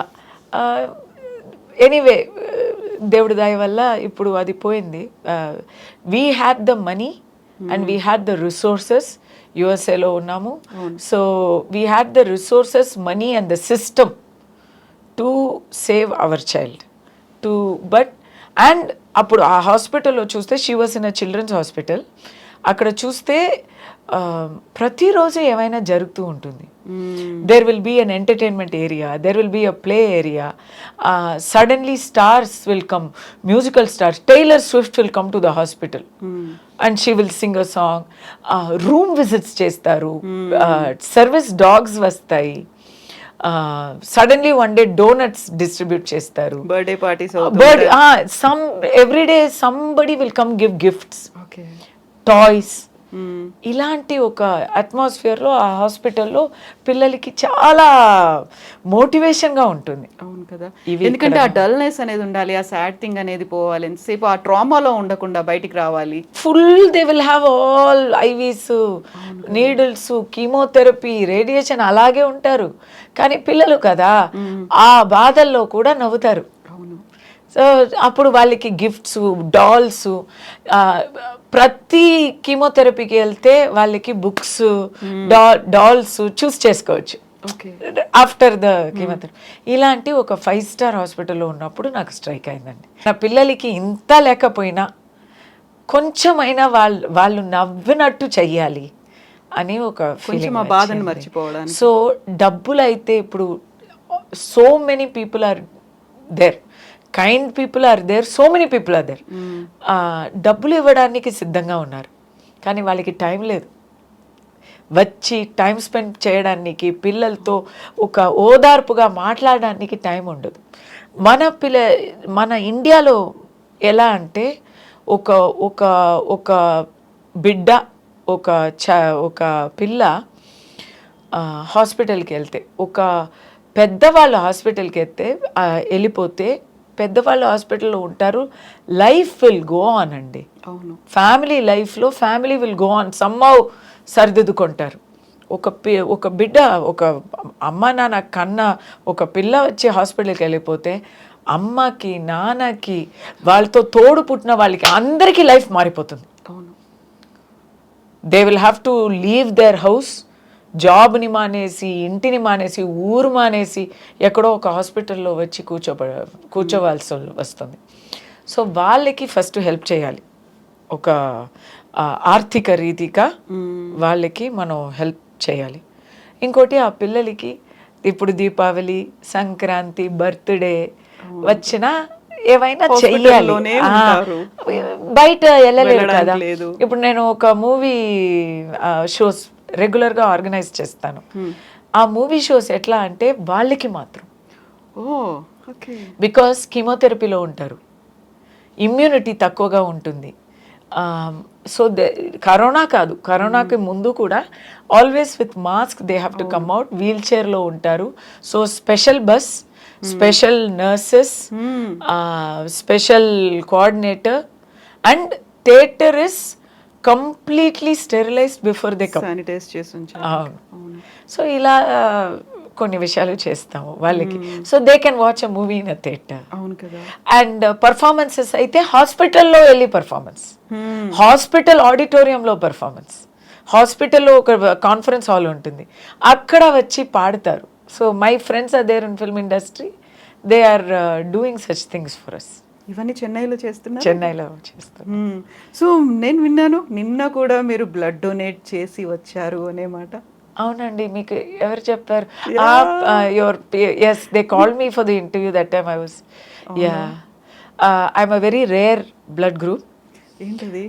anyway, దేవుడి దయ వల్ల ఇప్పుడు అది పోయింది. We had the money and we had the resources. USA లో ఉన్నాము. So we had the resources, money and the system to save our child. And అప్పుడు ఆ హాస్పిటల్లో చూస్తే, she was in a children's hospital. అక్కడ చూస్తే ప్రతిరోజు ఏమైనా జరుగుతూ ఉంటుంది. There will be an entertainment area, there will be a play area. Suddenly stars will come, musical stars. Taylor Swift will come to the hospital and she will sing a song. Room visits చేస్తారు, service dogs వస్తాయి. Suddenly one day donuts distribute చేస్తారు. Birthday parties, every day somebody will come give gifts, toys. ఇలాంటి ఒక అట్మాస్ఫియర్లో ఆ హాస్పిటల్లో పిల్లలకి చాలా మోటివేషన్గా ఉంటుంది. అవును కదా, ఎందుకంటే ఆ డల్నెస్ అనేది ఉండాలి, ఆ సాడ్ థింగ్ అనేది పోవాలి, ఎంతసేపు ఆ ట్రామాలో ఉండకుండా బయటికి రావాలి. Full they will have all IVs, needles, chemotherapy, radiation, అలాగే ఉంటారు. కానీ పిల్లలు కదా, ఆ బాధల్లో కూడా నవ్వుతారు. సో అప్పుడు వాళ్ళకి గిఫ్ట్స్, డాల్స్. ప్రతి కీమోథెరపీకి వెళ్తే వాళ్ళకి బుక్స్, డాల్స్ చూస్ చేసుకోవచ్చు ఆఫ్టర్ ద కీమోథెరపీ. ఇలాంటి ఒక 5-star హాస్పిటల్లో ఉన్నప్పుడు నాకు స్ట్రైక్ అయిందండి. నా పిల్లలకి ఇంత లేకపోయినా కొంచెమైనా వాళ్ళు నవ్వినట్టు చెయ్యాలి అని ఒక ఫీలింగ్, బాధను మర్చిపోవడానికి. సో డబ్బులు అయితే ఇప్పుడు so many people are there, kind people are there, so many people are there. డబ్బులు ఇవ్వడానికి సిద్ధంగా ఉన్నారు, కానీ వాళ్ళకి టైం లేదు. వచ్చి టైం స్పెండ్ చేయడానికి, పిల్లలతో ఒక ఓదార్పుగా మాట్లాడడానికి టైం ఉండదు. మన ఇండియాలో ఎలా అంటే ఒక ఒక ఒక బిడ్డ, ఒక పిల్ల హాస్పిటల్కి వెళ్తే, ఒక పెద్దవాళ్ళు హాస్పిటల్కి వెళ్ళిపోతే, పెద్దవాళ్ళు హాస్పిటల్లో ఉంటారు, లైఫ్ విల్ గో ఆన్ అండి. అవును, ఫ్యామిలీ లైఫ్లో family will go on, somehow సరిదిద్దుకుంటారు. ఒక బిడ్డ, ఒక అమ్మ నాన్న కన్నా ఒక పిల్ల వచ్చి హాస్పిటల్కి వెళ్ళిపోతే, అమ్మకి, నాన్నకి, వాళ్ళతో తోడు పుట్టిన వాళ్ళకి అందరికీ లైఫ్ మారిపోతుంది. అవును, they will have to leave their house, జాబ్ని మానేసి, ఇంటిని మానేసి, ఊరు మానేసి ఎక్కడో ఒక హాస్పిటల్లో వచ్చి కూర్చోవాల్సి వస్తుంది. సో వాళ్ళకి ఫస్ట్ హెల్ప్ చేయాలి, ఒక ఆర్థిక రీతిగా వాళ్ళకి మనం హెల్ప్ చేయాలి. ఇంకోటి, ఆ పిల్లలకి ఇప్పుడు దీపావళి, సంక్రాంతి, బర్త్డే వచ్చినా ఏవైనా చెయ్యాలి. బయట వెళ్ళలేరు కదా. ఇప్పుడు నేను ఒక మూవీ షోస్ రెగ్యులర్గా ఆర్గనైజ్ చేస్తాను. ఆ మూవీ షోస్ ఎట్లా అంటే వాళ్ళకి మాత్రం, బికాస్ కీమోథెరపీలో ఉంటారు, ఇమ్యూనిటీ తక్కువగా ఉంటుంది, సో కరోనా కాదు, కరోనాకి ముందు కూడా always with mask they have to come out, wheel చైర్లో ఉంటారు. So special bus, special nurses, special coordinator, and theatre is completely sterilised before they come. Sanitise చేసి ఉంచారు. అవును. సో ఇలా కొన్ని విషయాలు చేస్తాము వాళ్ళకి, so they can watch a movie in a theatre. అవును కదా. అండ్ పర్ఫార్మెన్సెస్ అయితే హాస్పిటల్లో వెళ్ళి పర్ఫార్మెన్స్, హాస్పిటల్ ఆడిటోరియంలో పర్ఫార్మెన్స్, హాస్పిటల్లో ఒక కాన్ఫరెన్స్ హాల్ ఉంటుంది, అక్కడ వచ్చి పాడతారు. So my friends are there in film industry, they are doing such things for us. ఇవన్నీ చెన్నైలో చేస్తున్నారు. చెన్నైలో చేస్తారు. సో నేను విన్నాను నిన్న కూడా మీరు బ్లడ్ డొనేట్ చేసి వచ్చారు అనే మాట. అవునండి, మీకు ఎవరు చెప్పారు? Your yes, they called me for the interview. That time I was I'm a very rare blood group. ఏంటది?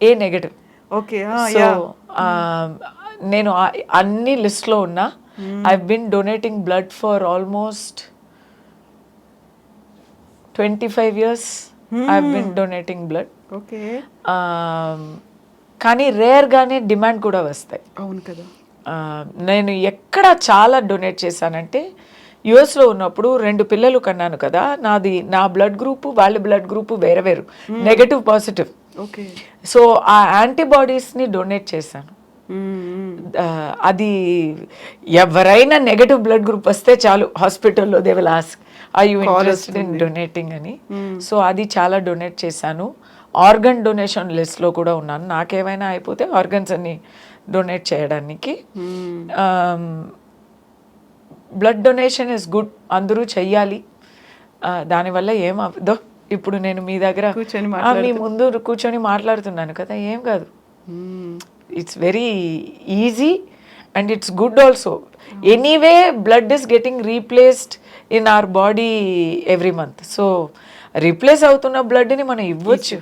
A negative. ఓకే. సో నేను అన్ని లిస్ట్లో ఉన్నా. I been donating blood for almost 25 years. I've been donating blood. Okay. కానీ రేర్గానే demand కూడా వస్తాయి. అవును కదా. నేను ఎక్కడ చాలా డొనేట్ చేశానంటే యుఎస్లో ఉన్నప్పుడు 2 పిల్లలు కన్నాను కదా, నా బ్లడ్ గ్రూపు వాళ్ళ బ్లడ్ గ్రూపు వేరే వేరు, నెగటివ్ పాజిటివ్. ఓకే. సో ఆ యాంటీబాడీస్ని డొనేట్ చేశాను. అది ఎవరైనా నెగటివ్ బ్లడ్ గ్రూప్ వస్తే చాలు, హాస్పిటల్లో they will ask are you interested in donating అని. సో అది చాలా డొనేట్ చేశాను. ఆర్గన్ డొనేషన్ లిస్ట్లో కూడా ఉన్నాను. నాకేమైనా అయిపోతే ఆర్గన్స్ అన్ని డొనేట్ చేయడానికి. బ్లడ్ డొనేషన్ ఇస్ గుడ్, అందరూ చెయ్యాలి. దానివల్ల ఏం అవ్వదో. ఇప్పుడు నేను మీ దగ్గర మీ ముందు కూర్చొని మాట్లాడుతున్నాను కదా, ఏం కాదు. It's very easy and it's good also. Anyway blood is getting replaced in our body every month. So replace అవుతున్న బ్లడ్ని మనం ఇవ్వచ్చు.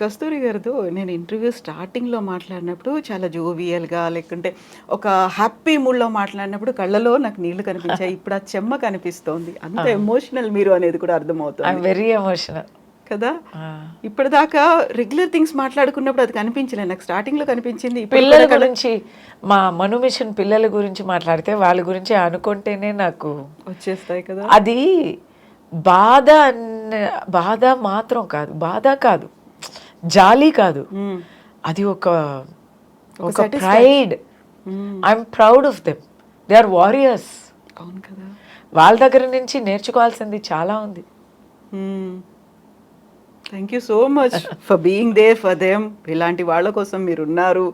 కస్తూరి గారితో నేను ఇంటర్వ్యూ స్టార్టింగ్లో మాట్లాడినప్పుడు చాలా జోవియల్గా, లేకుంటే ఒక హ్యాపీ మూడ్లో మాట్లాడినప్పుడు కళ్ళలో నాకు నీళ్లు కనిపించాయి. ఇప్పుడు ఆ చెమ్మ కనిపిస్తోంది. అంత ఎమోషనల్ మీరు అనేది కూడా అర్థమవుతుంది. వెరీ ఎమోషనల్ కదా. ఇప్పటిదాకా రెగ్యులర్ థింగ్స్ మాట్లాడుకున్నప్పుడు అది కనిపించలేదు, నాకు స్టార్టింగ్ లో కనిపించింది. పిల్లల గురించి, మా మను మిషన్ పిల్లల గురించి మాట్లాడితే వాళ్ళ గురించి అనుకుంటేనే నాకు వచ్చేస్తాయి కదా. అది బాధ మాత్రం కాదు, బాధ కాదు, జాలి కాదు, అది ఒక pride. I'm proud of them. They are warriors. అవును కదా. వాళ్ళ దగ్గర నుంచి నేర్చుకోవాల్సింది చాలా ఉంది. Thank you so much for being there for them. ఇలాంటి వాళ్ళ కోసం మీరు ఉన్నారు.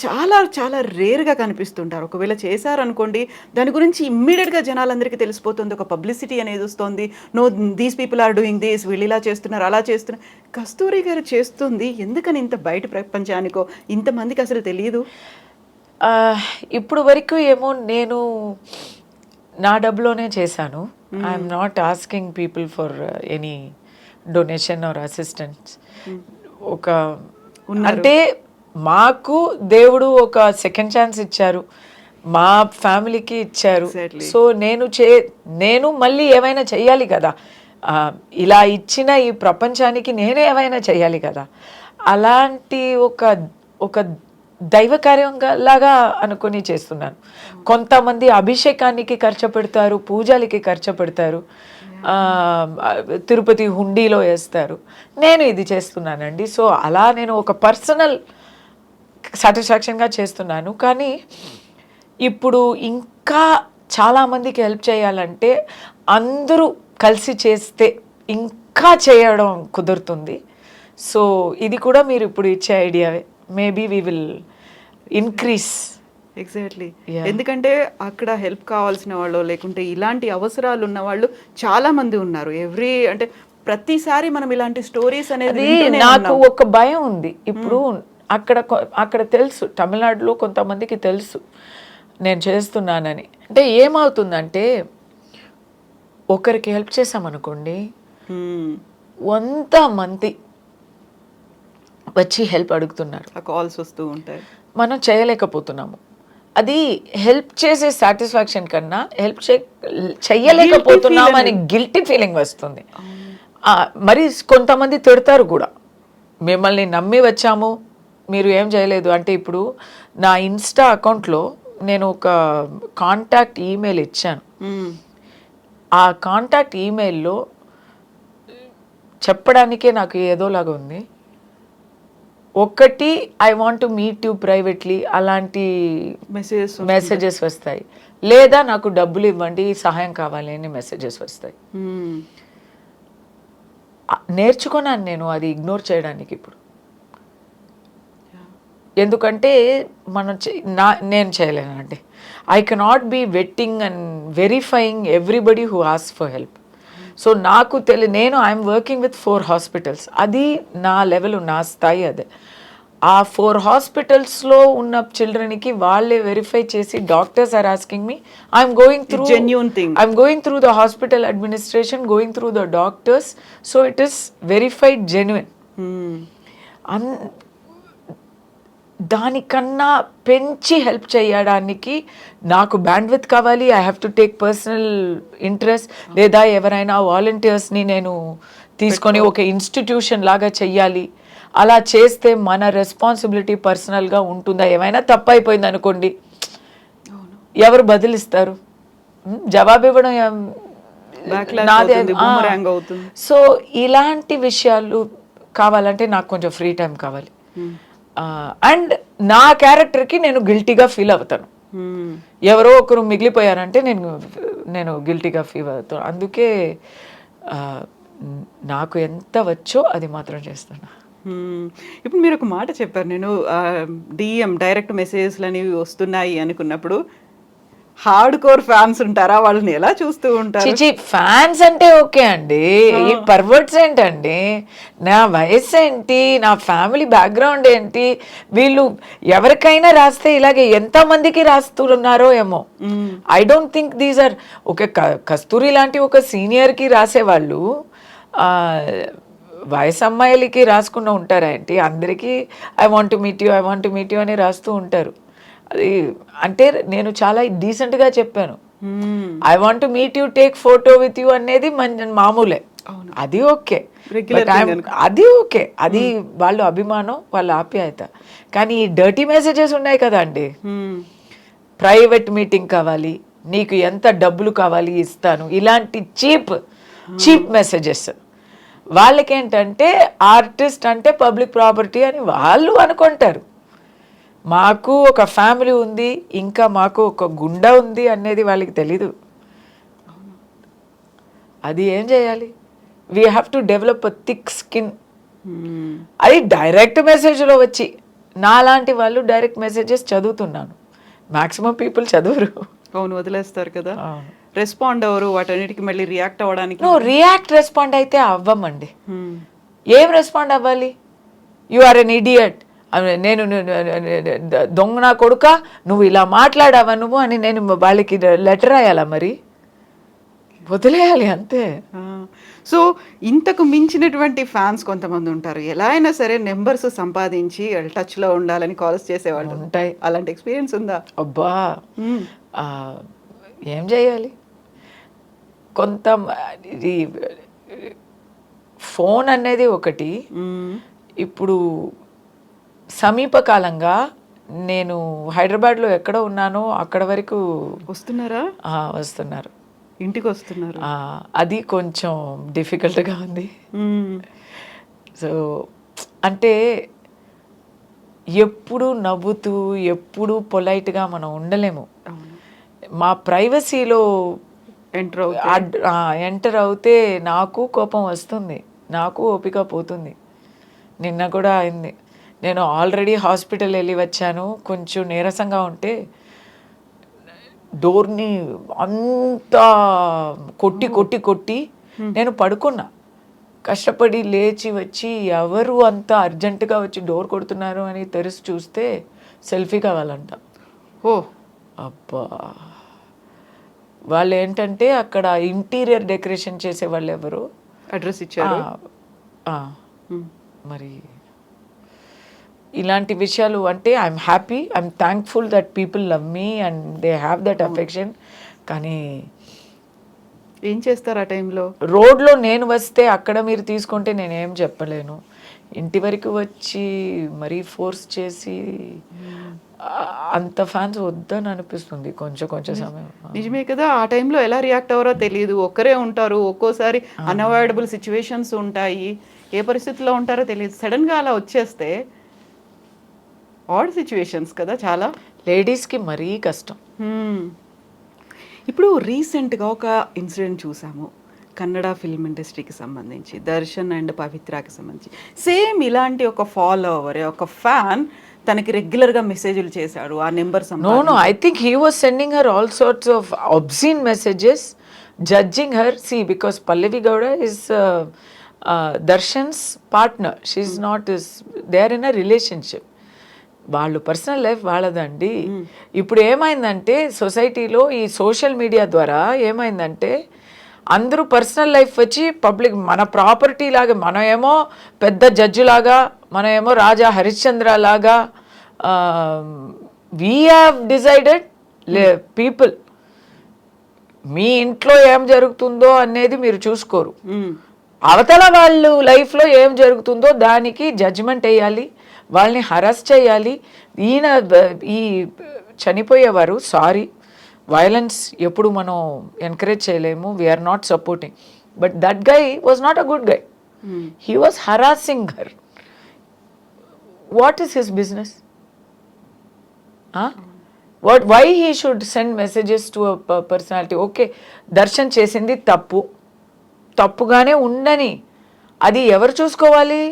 చాలా చాలా రేర్గా కనిపిస్తుంటారు. ఒకవేళ చేశారనుకోండి, దాని గురించి ఇమ్మీడియట్గా జనాలందరికీ తెలిసిపోతుంది, ఒక పబ్లిసిటీ అనేది వస్తుంది. No, these people are doing this, వీళ్ళు ఇలా చేస్తున్నారు, అలా చేస్తున్నారు. కస్తూరి గారు చేస్తుంది ఎందుకని ఇంత బయట ప్రపంచానికో ఇంతమందికి అసలు తెలియదు? ఇప్పుడు వరకు ఏమో నేను నా డబ్బులోనే చేశాను. I'm not asking people for any donation or assistance. అంటే మాకు దేవుడు ఒక సెకండ్ ఛాన్స్ ఇచ్చారు, మా ఫ్యామిలీకి ఇచ్చారు. సో నేను మళ్ళీ ఏమైనా చెయ్యాలి కదా, ఇలా ఇచ్చిన ఈ ప్రపంచానికి నేనే ఏమైనా చెయ్యాలి కదా. అలాంటి ఒక దైవ కార్యంగా లాగా అనుకుని చేస్తున్నాను. కొంతమంది అభిషేకానికి ఖర్చు పెడతారు, పూజలకి ఖర్చు పెడతారు, తిరుపతి హుండీలో వేస్తారు. నేను ఇది చేస్తున్నానండి. సో అలా నేను ఒక పర్సనల్ సాటిస్ఫాక్షన్గా చేస్తున్నాను. కానీ ఇప్పుడు ఇంకా చాలామందికి హెల్ప్ చేయాలంటే అందరూ కలిసి చేస్తే ఇంకా చేయడం కుదురుతుంది. సో ఇది కూడా మీరు ఇప్పుడు ఇచ్చే ఐడియావే. Maybe we will increase. Exactly. ఎందుకంటే అక్కడ హెల్ప్ కావాల్సిన వాళ్ళు, లేకుంటే ఇలాంటి అవసరాలు ఉన్న వాళ్ళు చాలా మంది ఉన్నారు. అంటే ప్రతిసారి మనం ఇలాంటి స్టోరీస్ అనేది నాకు ఒక భయం ఉంది. ఇప్పుడు అక్కడ తెలుసు, తమిళనాడులో కొంతమందికి తెలుసు నేను చేస్తున్నానని. అంటే ఏమవుతుందంటే ఒకరికి హెల్ప్ చేసామనుకోండి, 100 మంది వచ్చి హెల్ప్ అడుగుతున్నారు, కాల్స్ వస్తూ ఉంటాయి, మనం చేయలేకపోతున్నాము. అది హెల్ప్ చేసే సాటిస్ఫాక్షన్ కన్నా హెల్ప్ చెయ్యలేకపోతున్నామని గిల్టీ ఫీలింగ్ వస్తుంది. మరి కొంతమంది తిడతారు కూడా, మిమ్మల్ని నమ్మి వచ్చాము, మీరు ఏం చేయలేదు అంటే, ఇప్పుడు నా ఇన్స్టా అకౌంట్లో నేను ఒక కాంటాక్ట్ ఈమెయిల్ ఇచ్చాను. ఆ కాంటాక్ట్ ఈమెయిల్లో చెప్పడానికే నాకు ఏదోలాగా ఉంది. ఒకటి, I want to meet you privately అలాంటి మెసేజెస్ వస్తాయి, లేదా నాకు డబ్బులు ఇవ్వండి, సహాయం కావాలి అని మెసేజెస్ వస్తాయి. నేర్చుకున్నాను నేను అది ఇగ్నోర్ చేయడానికి ఇప్పుడు. ఎందుకంటే నేను చేయలేను అంటే, I cannot be vetting and verifying everybody who ask for help. So నాకు నేను ఐఎమ్ వర్కింగ్ విత్ 4 హాస్పిటల్స్. అది నా లెవెల్, నా స్థాయి అదే. ఆ 4 హాస్పిటల్స్లో ఉన్న చిల్డ్రన్కి వాళ్ళే వెరిఫై చేసి, doctors are asking me, I'm going through genuine thing, I'm going through the hospital administration, going through the doctors, so it is verified genuine. దానికన్నా పెంచి హెల్ప్ చేయడానికి నాకు బ్యాండ్విత్ కావాలి. I have to take personal interest, లేదా ఎవరైనా వాలంటీర్స్ని నేను తీసుకొని ఒక ఇన్స్టిట్యూషన్ లాగా చెయ్యాలి. అలా చేస్తే మన రెస్పాన్సిబిలిటీ పర్సనల్గా ఉంటుందా? ఏమైనా తప్పు అయిపోయింది అనుకోండి, ఎవరు బదిలిస్తారు? జవాబు ఇవ్వడం నాదే. సో ఇలాంటి విషయాలు కావాలంటే నాకు కొంచెం ఫ్రీ టైం కావాలి. అండ్ నా క్యారెక్టర్కి నేను గిల్టీగా ఫీల్ అవుతాను. ఎవరో ఒకరు మిగిలిపోయారంటే నేను గిల్టీగా ఫీల్ అవుతాను. అందుకే నాకు ఎంత వచ్చో అది మాత్రం చేస్తాను. ఇప్పుడు మీరు ఒక మాట చెప్పారు, నేను డిఎం డైరెక్ట్ మెసేజ్లు అనేవి వస్తున్నాయి అనుకున్నప్పుడు హార్డ్ కోర్ ఫ్యాన్స్ ఉంటారా? వాళ్ళని ఎలా చూస్తూ ఉంటారు? చిచి, ఫ్యాన్స్ అంటే ఓకే అండి, ఈ పర్వర్ట్స్ ఏంటండి? నా వయసు ఏంటి, నా ఫ్యామిలీ బ్యాక్గ్రౌండ్ ఏంటి? వీళ్ళు ఎవరికైనా రాస్తే ఇలాగే ఎంతమందికి రాస్తున్నారో ఏమో. I don't think these are ఒక కస్తూరి లాంటి ఒక సీనియర్కి రాసేవాళ్ళు వయసు అమ్మాయిలకి రాసుకున్న ఉంటారా ఏంటి? అందరికీ I want to meet you అని రాస్తూ ఉంటారు. అది అంటే నేను చాలా డీసెంట్గా చెప్పాను. I want to meet you, take photo with you అనేది మామూలే, అది ఓకే, అది ఓకే, అది వాళ్ళ అభిమానం, వాళ్ళ ఆప్యాయత. కానీ ఈ డర్టీ మెసేజెస్ ఉన్నాయి కదా అండి, ప్రైవేట్ మీటింగ్ కావాలి, నీకు ఎంత డబ్బులు కావాలి ఇస్తాను, ఇలాంటి చీప్ మెసేజెస్. వాళ్ళకేంటంటే ఆర్టిస్ట్ అంటే పబ్లిక్ ప్రాపర్టీ అని వాళ్ళు అనుకుంటారు. మాకు ఒక ఫ్యామిలీ ఉంది, ఇంకా మాకు ఒక గుండె ఉంది అనేది వాళ్ళకి తెలీదు. అది ఏం చేయాలి? We have to develop a thick skin. అది డైరెక్ట్ మెసేజ్లో వచ్చి, నాలాంటి వాళ్ళు డైరెక్ట్ మెసేజెస్ చదువుతున్నాను, మ్యాక్సిమం పీపుల్ చదువురు. అవును, వదిలేస్తారు కదా. రెస్పాండ్ అవ్వరు వాటన్నిటికి, మళ్ళీ రియాక్ట్ అవ్వడానికి. రెస్పాండ్ అయితే అవ్వమండి. ఏం రెస్పాండ్ అవ్వాలి? యు ఆర్ ఎన్ ఇడియట్, నేను దొంగ నా కొడుక, నువ్వు ఇలా మాట్లాడావా నువ్వు అని నేను వాళ్ళకి లెటర్ రాయాలా? మరి వదిలేయాలి అంతే. సో ఇంతకు మించినటువంటి ఫ్యాన్స్ కొంతమంది ఉంటారు, ఎలా అయినా సరే నెంబర్స్ సంపాదించి టచ్లో ఉండాలని కాల్స్ చేసేవాళ్ళు ఉంటాయి. అలాంటి ఎక్స్పీరియన్స్ ఉందా? అబ్బా, ఏం చేయాలి? ఇది ఫోన్ అనేది ఒకటి. ఇప్పుడు సమీపకాలంగా నేను హైదరాబాద్లో ఎక్కడ ఉన్నానో అక్కడ వరకు వస్తున్నారు, ఇంటికి వస్తున్నారు. అది కొంచెం డిఫికల్ట్గా ఉంది. సో అంటే ఎప్పుడు నవ్వుతూ ఎప్పుడు పొలైట్గా మనం ఉండలేము. మా ప్రైవసీలో ఎంటర్ అవుతే నాకు కోపం వస్తుంది, నాకు ఓపిక పోతుంది. నిన్న కూడా అయింది. నేను ఆల్రెడీ హాస్పిటల్ వెళ్ళి వచ్చాను, కొంచెం నీరసంగా ఉంటే డోర్ని అంతా కొట్టి నేను పడుకున్నా. కష్టపడి లేచి వచ్చి ఎవరు అంత అర్జెంటుగా వచ్చి డోర్ కొడుతున్నారు అని తెరిచి చూస్తే సెల్ఫీ కావాలంట. అబ్బా, వాళ్ళు ఏంటంటే అక్కడ ఇంటీరియర్ డెకరేషన్ చేసే వాళ్ళు ఎవరు అడ్రస్ ఇచ్చారు. మరి ఇలాంటి విషయాలు అంటే I'm happy, I'm thankful that people love me and they have that affection. కానీ ఏం చేస్తారు ఆ టైంలో? రోడ్లో నేను వస్తే అక్కడ మీరు తీసుకుంటే నేనేం చెప్పలేను. ఇంటి వరకు వచ్చి మరీ ఫోర్స్ చేసి అంత ఫ్యాన్స్ వద్దని అనిపిస్తుంది కొంచెం సమయం. నిజమే కదా, ఆ టైంలో ఎలా రియాక్ట్ అవ్వరో తెలియదు. ఒక్కరే ఉంటారు, ఒక్కోసారి అన్అవాయిడబుల్ సిచ్యువేషన్స్ ఉంటాయి, ఏ పరిస్థితిలో ఉంటారో తెలియదు. సడన్గా అలా వచ్చేస్తే ఆడ్ సిచ్యువేషన్స్ కదా చాలా. లేడీస్కి మరీ కష్టం. ఇప్పుడు రీసెంట్గా ఒక ఇన్సిడెంట్ చూసాము కన్నడ ఫిల్మ్ ఇండస్ట్రీకి సంబంధించి, దర్శన్ అండ్ పవిత్రకి సంబంధించి. సేమ్ ఇలాంటి ఒక ఫాలోవర్, ఒక ఫ్యాన్ తనకి రెగ్యులర్గా మెసేజ్లు చేశాడు ఆ number. No, I think he was sending her all sorts of obscene messages, judging her. See, because Pallavi Gowda is Darshan's partner. She's not his. They are in a relationship. వాళ్ళు personal life వాళ్ళదండి. ఇప్పుడు ఏమైందంటే సొసైటీలో ఈ social media ద్వారా ఏమైందంటే అందరూ personal life వచ్చి public, మన ప్రాపర్టీ లాగా, మనం ఏమో పెద్ద జడ్జి లాగా, మనం ఏమో రాజా హరిశ్చంద్ర లాగా వీ హ్యావ్ డిసైడెడ్ పీపుల్ మీ ఇంట్లో ఏం జరుగుతుందో అనేది మీరు చూసుకోరు. అవతల వాళ్ళు లైఫ్లో ఏం జరుగుతుందో దానికి జడ్జిమెంట్ వేయాలి, వాళ్ళని హరాస్ చేయాలి. ఈ చనిపోయేవారు, సారీ, వైలెన్స్ ఎప్పుడు మనం ఎంకరేజ్ చేయలేము, we are not supporting, but that guy was not a good guy. He was harassing her. What is his business? Why he should send messages to a personality? Okay, Darshan చేసింది తప్పుగానే ఉండని, అది ఎవరు చూసుకోవాలి?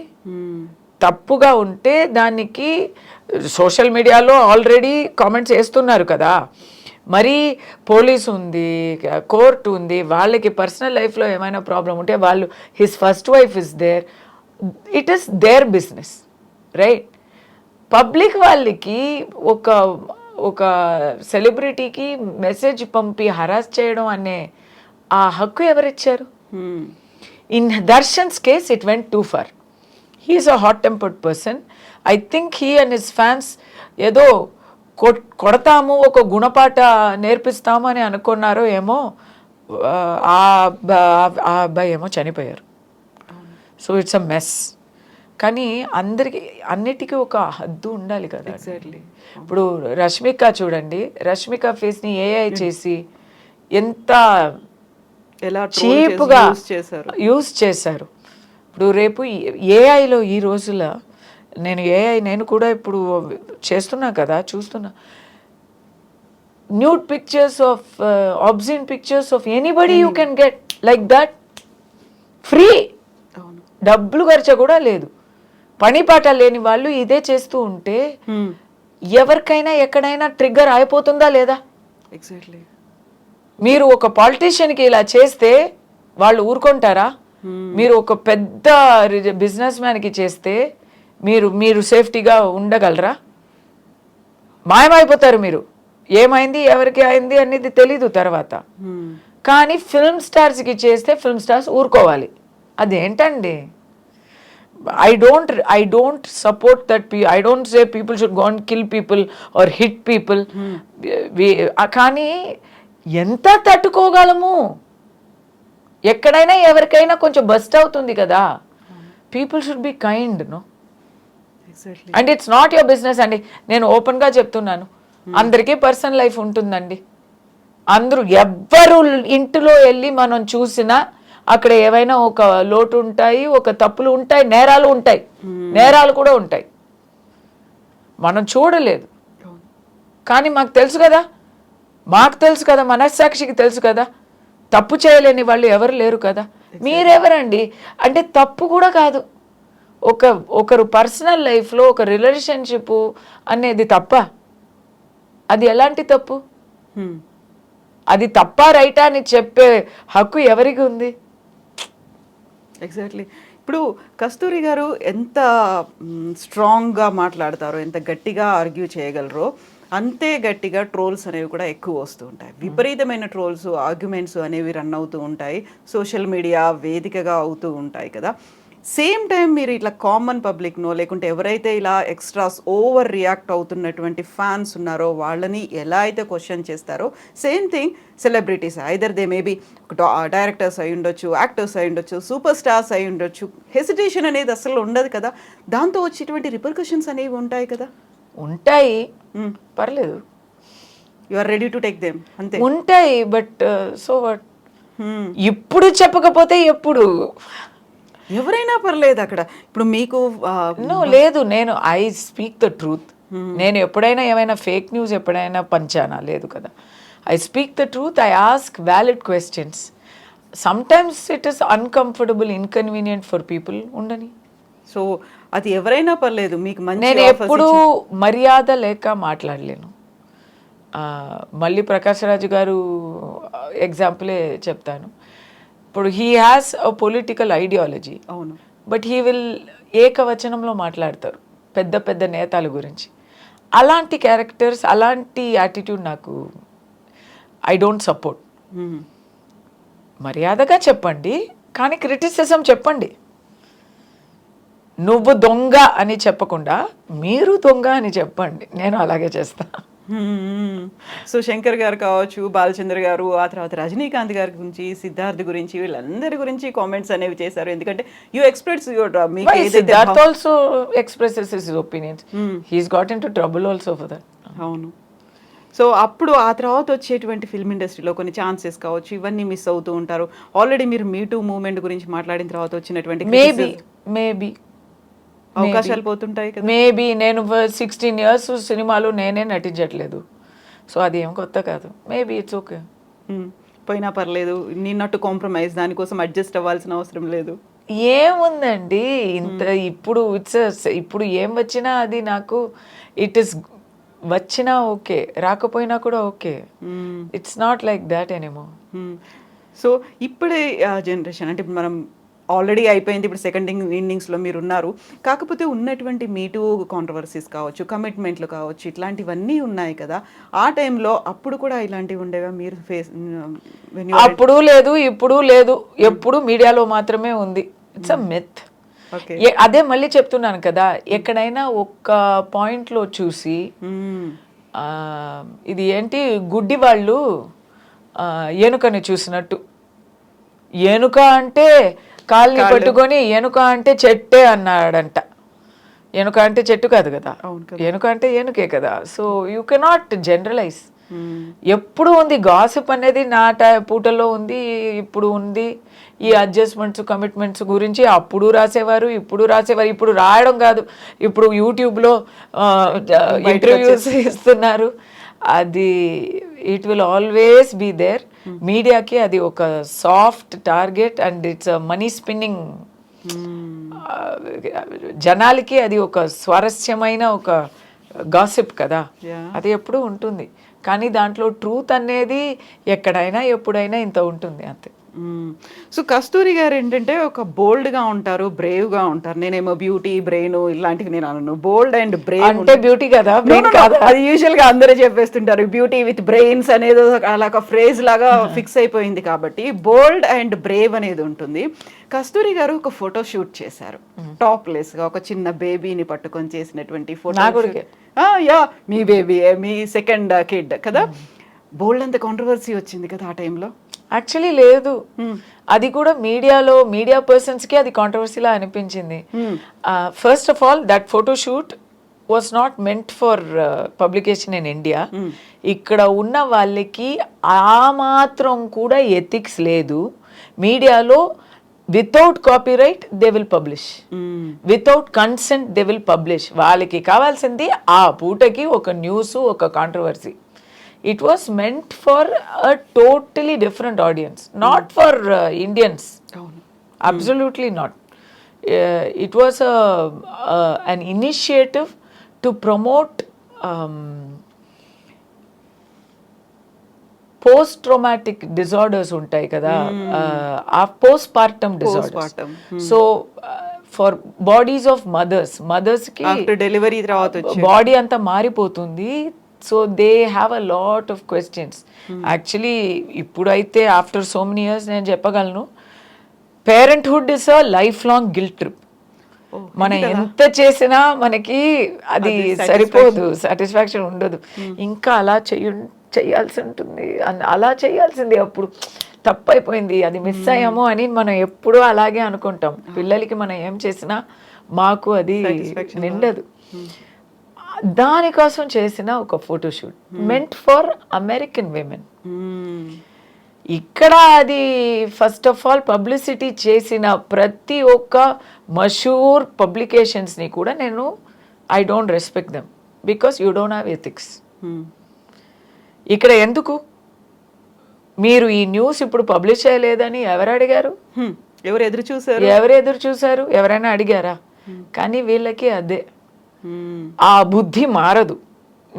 తప్పుగా ఉంటే దానికి సోషల్ మీడియాలో ఆల్రెడీ కామెంట్స్ వేస్తున్నారు కదా, మరి పోలీస్ ఉంది, కోర్టు ఉంది, వాళ్ళకి పర్సనల్ లైఫ్లో ఏమైనా ప్రాబ్లం ఉంటే వాళ్ళు, his first wife is there, it is their business, right? Public వాళ్ళకి ఒక సెలబ్రిటీకి మెసేజ్ పంపి హరాస్ చేయడం అనే ఆ హక్కు ఎవరిచ్చారు? In Darshan's case it went too far. He is a hot tempered person. I think he and his fans ఏదో కొడతాము, ఒక గుణపాఠ నేర్పిస్తాము అని అనుకున్నారో ఏమో. ఆ అబ్బాయి ఏమో చనిపోయారు. So it's a mess. కానీ అన్నిటికీ ఒక హద్దు ఉండాలి కదా. ఎగ్జాక్ట్లీ. ఇప్పుడు రష్మిక చూడండి, రష్మిక ఫేస్ని ఏఐ చేసి ఎంత ఎలా చీప్గా యూస్ చేశారు. ఇప్పుడు రేపు ఏఐలో ఈ రోజుల్లో నేను కూడా ఇప్పుడు చేస్తున్నా కదా, చూస్తున్నా nude pictures of obscene pictures of anybody you can get like that free. డబ్బులు ఖర్చు కూడా లేదు. పని పాట లేని వాళ్ళు ఇదే చేస్తూ ఉంటే ఎవరికైనా ఎక్కడైనా ట్రిగ్గర్ అయిపోతుందా లేదా? ఎగ్జాక్ట్లీ. మీరు ఒక పాలిటీషియన్కి ఇలా చేస్తే వాళ్ళు ఊరుకుంటారా? మీరు ఒక పెద్ద బిజినెస్ మ్యాన్కి చేస్తే మీరు సేఫ్టీగా ఉండగలరా? మాయమైపోతారు మీరు. ఏమైంది, ఎవరికి అయింది అనేది తెలీదు తర్వాత. కానీ ఫిల్మ్ స్టార్స్కి చేస్తే ఫిల్మ్ స్టార్స్ ఊరుకోవాలి. అదేంటండి? I don't support that. I don't say people should go and kill people or hit people. కానీ ఎంత తట్టుకోగలము? ఎక్కడైనా ఎవరికైనా కొంచెం బస్ట్ అవుతుంది కదా. People should be kind, no? And it's not your business అండి. నేను ఓపెన్గా చెప్తున్నాను, అందరికీ పర్సనల్ లైఫ్ ఉంటుందండి. అందరూ ఎవ్వరు ఇంటిలో వెళ్ళి మనం చూసినా అక్కడ ఏవైనా ఒక లోటు ఉంటాయి, ఒక తప్పులు ఉంటాయి, నేరాలు కూడా ఉంటాయి. మనం చూడలేదు, కానీ మాకు తెలుసు కదా, మనస్సాక్షికి తెలుసు కదా, తప్పు చేయలేని వాళ్ళు ఎవరు లేరు కదా. మీరెవరండి అంటే? తప్పు కూడా కాదు. ఒకరు పర్సనల్ లైఫ్లో ఒక రిలేషన్షిప్ అనేది తప్ప? అది ఎలాంటి తప్పు? అది తప్పా రైటా అని చెప్పే హక్కు ఎవరికి ఉంది? ఎగ్జాక్ట్లీ. ఇప్పుడు కస్తూరి గారు ఎంత స్ట్రాంగ్గా మాట్లాడతారో, ఎంత గట్టిగా ఆర్గ్యూ చేయగలరో, అంతే గట్టిగా ట్రోల్స్ అనేవి కూడా ఎక్కువ వస్తూ ఉంటాయి. విపరీతమైన ట్రోల్స్, ఆర్గ్యుమెంట్స్ అనేవి రన్ అవుతూ ఉంటాయి, సోషల్ మీడియా వేదికగా అవుతూ ఉంటాయి కదా. సేమ్ టైం మీరు ఇట్లా కామన్ పబ్లిక్నో లేకుంటే ఎవరైతే ఇలా ఎక్స్ట్రాస్ ఓవర్ రియాక్ట్ అవుతున్నటువంటి ఫ్యాన్స్ ఉన్నారో వాళ్ళని ఎలా అయితే క్వశ్చన్ చేస్తారో same thing celebrities either they maybe directors అయి ఉండొచ్చు, యాక్టర్స్ అయి ఉండొచ్చు, సూపర్ స్టార్స్ అయి ఉండొచ్చు. హెసిటేషన్ అనేది అసలు ఉండదు కదా, దాంతో వచ్చేటువంటి రిపర్కషన్స్ అనేవి ఉంటాయి కదా. ఉంటాయి, పర్లేదు, you are ready to take them అంతే. ఉంటాయి, బట్ సో వాట్, ఇప్పుడు చెప్పకపోతే ఎప్పుడు? ఎవరైనా పర్లేదు అక్కడ. ఇప్పుడు మీకు నో లేదు, నేను ఐ స్పీక్ ద ట్రూత్. నేను ఎప్పుడైనా ఏమైనా ఫేక్ న్యూస్ ఎప్పుడైనా పంచానా? లేదు కదా. I speak the truth, I ask valid questions. Sometimes it is uncomfortable, inconvenient for people, ఉండని. సో అది ఎవరైనా పర్లేదు, మీకు నేను ఎప్పుడు మర్యాద లేక మాట్లాడలేను. మళ్ళీ ప్రకాష్ రాజు గారు ఎగ్జాంపులే చెప్తాను. ఇప్పుడు he has a political ideology, అవును, బట్ హీ విల్ ఏకవచనంలో మాట్లాడతారు పెద్ద పెద్ద నేతల గురించి. అలాంటి క్యారెక్టర్స్, అలాంటి యాటిట్యూడ్ నాకు ఐ డోంట్ సపోర్ట్. మర్యాదగా చెప్పండి, కానీ క్రిటిసిజం చెప్పండి. నువ్వు దొంగ అని చెప్పకుండా మీరు దొంగ అని చెప్పండి, నేను అలాగే చేస్తా. సో శంకర్ గారు కావచ్చు, బాలచంద్ర గారు, ఆ తర్వాత రజనీకాంత్ గారి గురించి, సిద్ధార్థ్ గురించి, వీళ్ళందరి గురించి కామెంట్స్ అనేవి చేశారు. ఎందుకంటే you express your, Siddharth also expresses his opinions. He's got into trouble also for that. అవును. సో అప్పుడు ఆ తర్వాత వచ్చేటువంటి ఫిల్మ్ ఇండస్ట్రీలో కొన్ని ఛాన్సెస్ కావచ్చు, ఇవన్నీ మిస్ అవుతూ ఉంటారు. ఆల్రెడీ మీరు మీ టూ మూవ్మెంట్ గురించి మాట్లాడిన తర్వాత వచ్చినటువంటి మేబీ అవకాశాలు పోతుంటాయి కదా. మేబీ నేను 16 years సినిమాలు నేనే నటించట్లేదు, సో అది ఏం కొత్త కాదు. మేబీ ఇట్స్ ఓకే, పోయినా పర్లేదు, నిన్నట్టు కాంప్రమైజ్, దానికోసం అడ్జస్ట్ అవ్వాల్సిన అవసరం లేదు. ఏముందండి ఇంత. ఇప్పుడు ఏం వచ్చినా అది నాకు ఇట్ ఇస్, వచ్చినా ఓకే, రాకపోయినా కూడా okay. It's not like that anymore. So ఇప్పుడే జనరేషన్ అంటే మనం ఆల్రెడీ అయిపోయింది, ఇప్పుడు సెకండ్ ఇన్నింగ్స్లో మీరు ఉన్నారు. కాకపోతే ఉన్నటువంటి మీటూ కాంట్రవర్సీస్ కావచ్చు, కమిట్మెంట్లు కావచ్చు, ఇట్లాంటివన్నీ ఉన్నాయి కదా. ఆ టైంలో అప్పుడు కూడా ఇలాంటివి ఉండేవా మీరు ఫేస్? అప్పుడు లేదు, ఇప్పుడు లేదు, ఎప్పుడు మీడియాలో మాత్రమే ఉంది. It's a myth. అదే మళ్ళీ చెప్తున్నాను కదా, ఎక్కడైనా ఒక్క పాయింట్లో చూసి ఇది ఏంటి గుడ్డి వాళ్ళు ఏనుకని చూసినట్టు, ఏనుక అంటే కాల్ని పట్టుకొని ఏనుక అంటే చెట్టే అన్నాడంట. ఏనుక అంటే చెట్టు కాదు కదా, ఏనుక అంటే ఏనుకే కదా. So you cannot generalise. ఎప్పుడు ఉంది గాసిప్ అనేది, నా పూటల్లో ఉంది, ఇప్పుడు ఉంది. ఈ అడ్జస్ట్మెంట్స్, కమిట్మెంట్స్ గురించి అప్పుడు రాసేవారు, ఇప్పుడు రాసేవారు. ఇప్పుడు రాయడం కాదు, ఇప్పుడు యూట్యూబ్లో ఇంటర్వ్యూస్ ఇస్తున్నారు. అది it will always be there. మీడియాకి అది ఒక soft target and it's money spinning. జనాలకి అది ఒక స్వారస్యమైన ఒక గాసిప్ కదా, అది ఎప్పుడు ఉంటుంది. కానీ దాంట్లో ట్రూత్ అనేది ఎక్కడైనా ఎప్పుడైనా ఇంత ఉంటుంది అంతే. సో కస్తూరి గారు ఏంటంటే ఒక బోల్డ్గా ఉంటారు, బ్రేవ్గా ఉంటారు. నేనేమో బ్యూటీ, బ్రెయిన్ ఇలాంటివి నేను అనను. బోల్డ్ అండ్ బ్రేవ్ అంటే బ్యూటీ కదా, బ్రెయిన్ కాదు. అది యూజువల్గా అందరూ చెప్పేస్తుంటారు, బ్యూటీ విత్ బ్రెయిన్స్ అనేది అలా ఒక ఫ్రేజ్ లాగా ఫిక్స్ అయిపోయింది. కాబట్టి బోల్డ్ అండ్ బ్రేవ్ అనేది ఉంటుంది. కస్తూరి గారు ఒక ఫోటో షూట్ చేశారు టాప్లెస్ గా, ఒక చిన్న బేబీని పట్టుకొని చేసినటువంటి ఫోటో. యా, మీ బేబీ, మీ సెకండ్ కిడ్ కదా. బోల్డ్ అంత కాంట్రవర్సీ వచ్చింది కదా ఆ టైంలో. యాక్చువల్లీ లేదు, అది కూడా మీడియాలో, మీడియా పర్సన్స్కి అది కాంట్రవర్సీలా అనిపించింది. First of all that photo shoot was not meant for publication in India. ఇక్కడ ఉన్న వాళ్ళకి ఆ మాత్రం కూడా ఎథిక్స్ లేదు. మీడియాలో without copyright they will publish, without consent they will publish. వాళ్ళకి కావాల్సింది ఆ పూటకి ఒక న్యూస్, ఒక controversy. It was meant for a totally different audience, not for Indians. Absolutely not. It was an initiative to promote post-traumatic disorders ఉంటాయి కదా, postpartum disorders. So for bodies of mothers కి after delivery తర్వాత body అంతా మారిపోతుంది. So they have a lot of questions. Actually ఇప్పుడైతే after so many years నేను చెప్పగలను, parenthood is a life long guilt trip. మనం ఎంత చేసినా మనకి అది సరిపోదు, సాటిస్ఫాక్షన్ ఉండదు. ఇంకా అలా చేయాల్సి ఉంటుంది, అలా చేయాల్సింది, అప్పుడు తప్పు అయిపోయింది, అది మిస్ అయ్యాము అని మనం ఎప్పుడూ అలాగే అనుకుంటాం. పిల్లలకి మనం ఏం చేసినా మాకు అది నిండదు. దానికోసం చేసిన ఒక photoshoot meant for American women. ఇక్కడ అది ఫస్ట్ ఆఫ్ ఆల్ పబ్లిసిటీ చేసిన ప్రతి ఒక్క మషూర్ పబ్లికేషన్స్ని కూడా నేను I don't respect them because you don't have ethics. ఇక్కడ ఎందుకు మీరు ఈ న్యూస్ ఇప్పుడు పబ్లిష్ చేయలేదని ఎవరు అడిగారు? ఎవరు ఎదురు చూసారు? ఎవరైనా అడిగారా? కానీ వీళ్ళకి అదే ఆ బుద్ధి మారదు.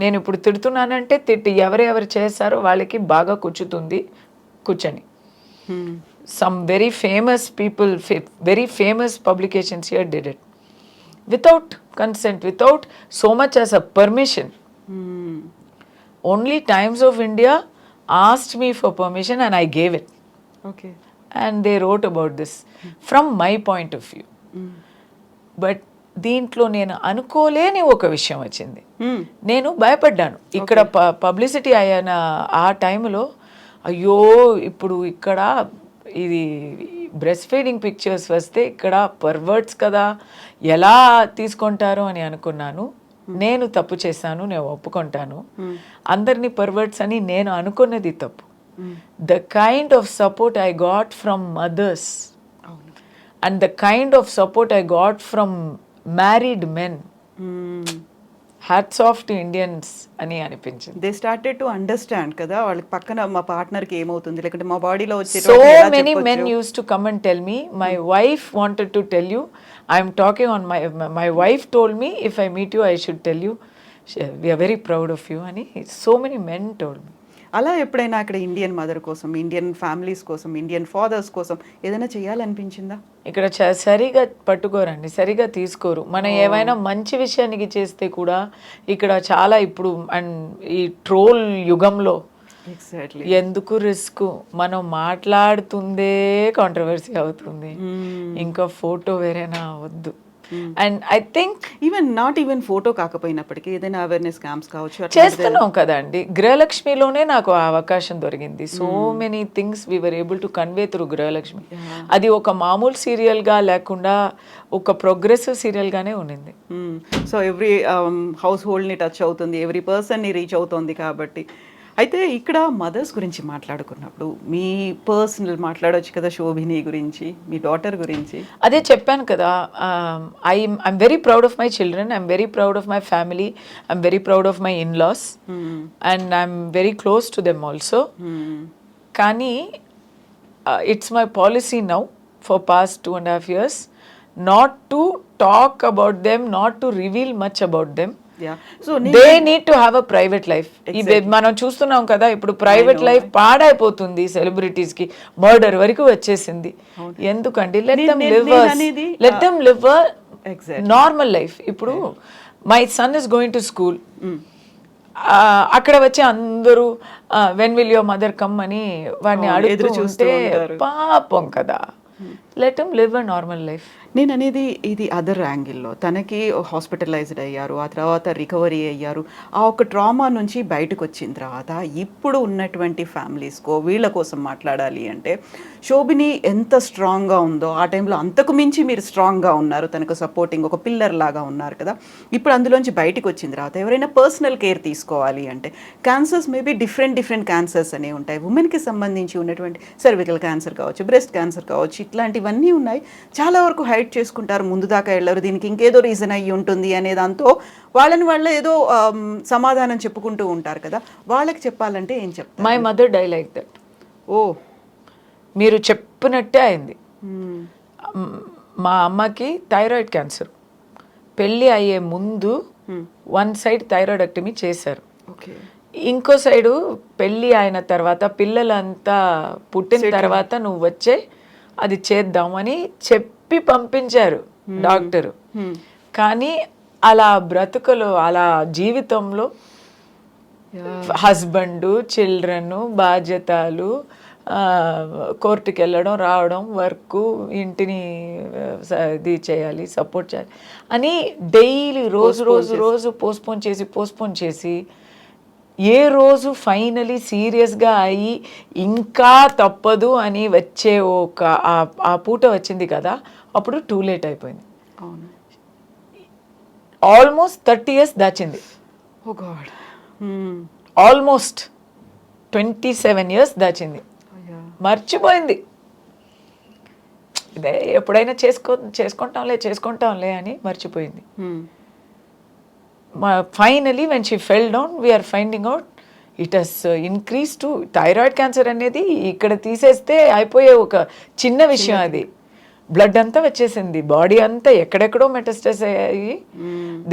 నేను ఇప్పుడు తిడుతున్నానంటే తిట్టి ఎవరెవరు చేశారో వాళ్ళకి బాగా కూర్చుతుంది, కూర్చొని. Some very famous people, very famous publications here did it without consent, without so much as a permission. Only times of India asked me for permission and I gave it. Okay. And they wrote about this from my point of view. But దీంట్లో నేను అనుకోలేని ఒక విషయం వచ్చింది. నేను భయపడ్డాను. ఇక్కడ publicity అయిన ఆ టైంలో అయ్యో ఇప్పుడు ఇక్కడ ఇది బ్రెస్ట్ ఫీడింగ్ పిక్చర్స్ వస్తే ఇక్కడ పర్వర్ట్స్ కదా, ఎలా తీసుకుంటారు అని అనుకున్నాను. నేను తప్పు చేశాను, నేను ఒప్పుకుంటాను. అందరినీ పర్వర్ట్స్ అని నేను అనుకున్నది తప్పు. The kind of support I got from mothers and the kind of support I got from married men, hats off to Indians అని అనిపించింది. దే స్టార్టెడ్ టు అండర్స్టాండ్ కదా, వాళ్ళకి పక్కన మా పార్ట్నర్కి ఏమవుతుంది, లేకుంటే మా బాడీలో వచ్చే so many men use to come and tell me, my wife wanted to tell you, I'm talking on my wife told me if I meet you I should tell you we are very proud of you ani so many men told me. అలా ఎప్పుడైనా అక్కడ Indian mother కోసం, Indian families కోసం, Indian fathers కోసం ఏదైనా చేయాలనిపించిందా? ఇక్కడ సరిగా పట్టుకోరండి, సరిగా తీసుకోరు. మనం ఏమైనా మంచి విషయానికి చేస్తే కూడా ఇక్కడ చాలా ఇప్పుడు అండ్ ఈ ట్రోల్ యుగంలో ఎందుకు రిస్క్, మనం మాట్లాడుతుందే కాంట్రవర్సీ అవుతుంది, ఇంకా ఫోటో వేరేనా వద్దు. And I think not even photo కాకపోయినప్పటికీ ఏదైనా అవేర్నెస్ క్యాంప్స్ కావచ్చు చేస్తున్నాం కదండి. గృహలక్ష్మిలోనే నాకు ఆ అవకాశం దొరికింది. So many things we were able to convey through Gruhalakshmi. అది ఒక మామూలు సీరియల్గా లేకుండా ఒక ప్రోగ్రెసివ్ సీరియల్గానే ఉన్నింది. సో ఎవ్రీ హౌస్ హోల్డ్ని టచ్ అవుతుంది, ఎవ్రీ పర్సన్ని రీచ్ అవుతుంది. కాబట్టి అయితే ఇక్కడ మదర్స్ గురించి మాట్లాడుకున్నప్పుడు మీ పర్సనల్ మాట్లాడవచ్చు కదా, శోభిని గురించి, మీ డాటర్ గురించి. అదే చెప్పాను కదా, I'm very proud of my children, I'm very proud of my family, I'm very proud of my in-laws and I'm very close to them also. కానీ it's my policy now for past 2.5 years not to talk about them, not to reveal much about them. They need to have a private life. మనం చూస్తున్నాం కదా ఇప్పుడు private life పాడైపోతుంది, celebrities కి murder వరకు వచ్చేసింది. ఎందుకండి? Let them live normal life. ఇప్పుడు my son is going to school, అక్కడ వచ్చి అందరూ when will your mother come అని వాడిని అడుగుతుంటే పాపం కదా. Let him live a normal life. నేను అనేది ఇది అదర్ యాంగిల్లో, తనకి హాస్పిటలైజ్డ్ అయ్యారు, ఆ తర్వాత రికవరీ అయ్యారు, ఆ ఒక ట్రామా నుంచి బయటకు వచ్చిన తర్వాత ఇప్పుడు ఉన్నటువంటి ఫ్యామిలీస్కో వీళ్ళ కోసం మాట్లాడాలి అంటే శోభిని ఎంత స్ట్రాంగ్గా ఉందో ఆ టైంలో అంతకు మించి మీరు స్ట్రాంగ్గా ఉన్నారు, తనకు సపోర్టింగ్ ఒక పిల్లర్ లాగా ఉన్నారు కదా. ఇప్పుడు అందులోంచి బయటకు వచ్చిన తర్వాత ఎవరైనా పర్సనల్ కేర్ తీసుకోవాలి అంటే క్యాన్సర్స్ మేబీ డిఫరెంట్ క్యాన్సర్స్ అనేవి ఉంటాయి. ఉమెన్కి సంబంధించి ఉన్నటువంటి సర్వికల్ క్యాన్సర్ కావచ్చు, బ్రెస్ట్ క్యాన్సర్ కావచ్చు, ఇట్లాంటివన్నీ ఉన్నాయి. చాలా వరకు హైడ్ చేసుకుంటారు, ముందు దాకా వెళ్ళరు, దీనికి ఇంకేదో రీజన్ అయ్యి ఉంటుంది అనే దాంతో వాళ్ళ ఏదో సమాధానం చెప్పుకుంటూ ఉంటారు కదా. వాళ్ళకి చెప్పాలంటే ఏం చెప్తారు? My mother die like that. ఓ మీరు చెప్పినట్టే అయింది. మా అమ్మకి థైరాయిడ్ క్యాన్సర్, పెళ్ళి అయ్యే ముందు వన్ సైడ్ థైరాయిడెక్టమీ చేశారు, ఇంకో సైడు పెళ్ళి అయిన తర్వాత పిల్లలంతా పుట్టిన తర్వాత నువ్వు వచ్చే అది చేద్దామని చెప్పి పంపించారు డాక్టరు. కానీ అలా బ్రతుకులు, అలా జీవితంలో హస్బెండ్, చిల్డ్రన్, బాధ్యతలు, కోర్టుకి వెళ్ళడం రావడం వర్క్ ఇంటిని ఇది చేయాలి సపోర్ట్ చేయాలి అని డైలీ రోజు పోస్ట్పోన్ చేసి ఏ రోజు ఫైనలీ సీరియస్గా అయ్యి ఇంకా తప్పదు అని వచ్చే ఒక ఆ పూట వచ్చింది కదా అప్పుడు టూ లేట్ అయిపోయింది. అవును, ఆల్మోస్ట్ 30 years దాచింది. ఓ గాడ్, ఆల్మోస్ట్ 27 years దాచింది. మర్చిపోయింది. ఇదే ఎప్పుడైనా చేసుకుంటాంలే అని మర్చిపోయింది. Finally when she fell down we are finding out it has increase to thyroid cancer అనేది ఇక్కడ తీసేస్తే అయిపోయే ఒక చిన్న విషయం. అది బ్లడ్ అంతా వచ్చేసింది, బాడీ అంతా ఎక్కడెక్కడో మెటస్టైజ్ అయ్యాయి.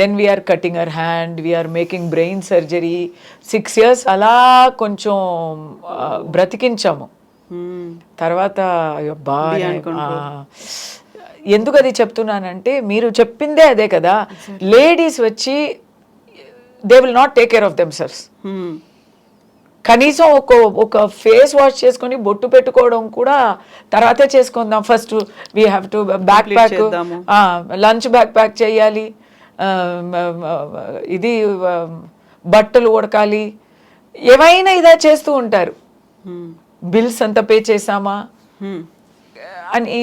Then we are cutting our hand, we are making brain surgery. 6 years అలా కొంచెం బ్రతికించాము. తర్వాత అబ్బా, ఎందుకు అది చెప్తున్నానంటే మీరు చెప్పిందే అదే కదా, లేడీస్ వచ్చి they will not take care of themselves. కనీసం ఒక ఫేస్ వాష్ చేసుకొని బొట్టు పెట్టుకోవడం కూడా తర్వాతే చేసుకుందాం, first we have to back pack, lunch back pack చేయాలి, ఇది బట్టలు ఉడకాలి, ఏమైనా ఇదా చేస్తూ ఉంటారు. బిల్స్ అంతా పే చేసామా అని.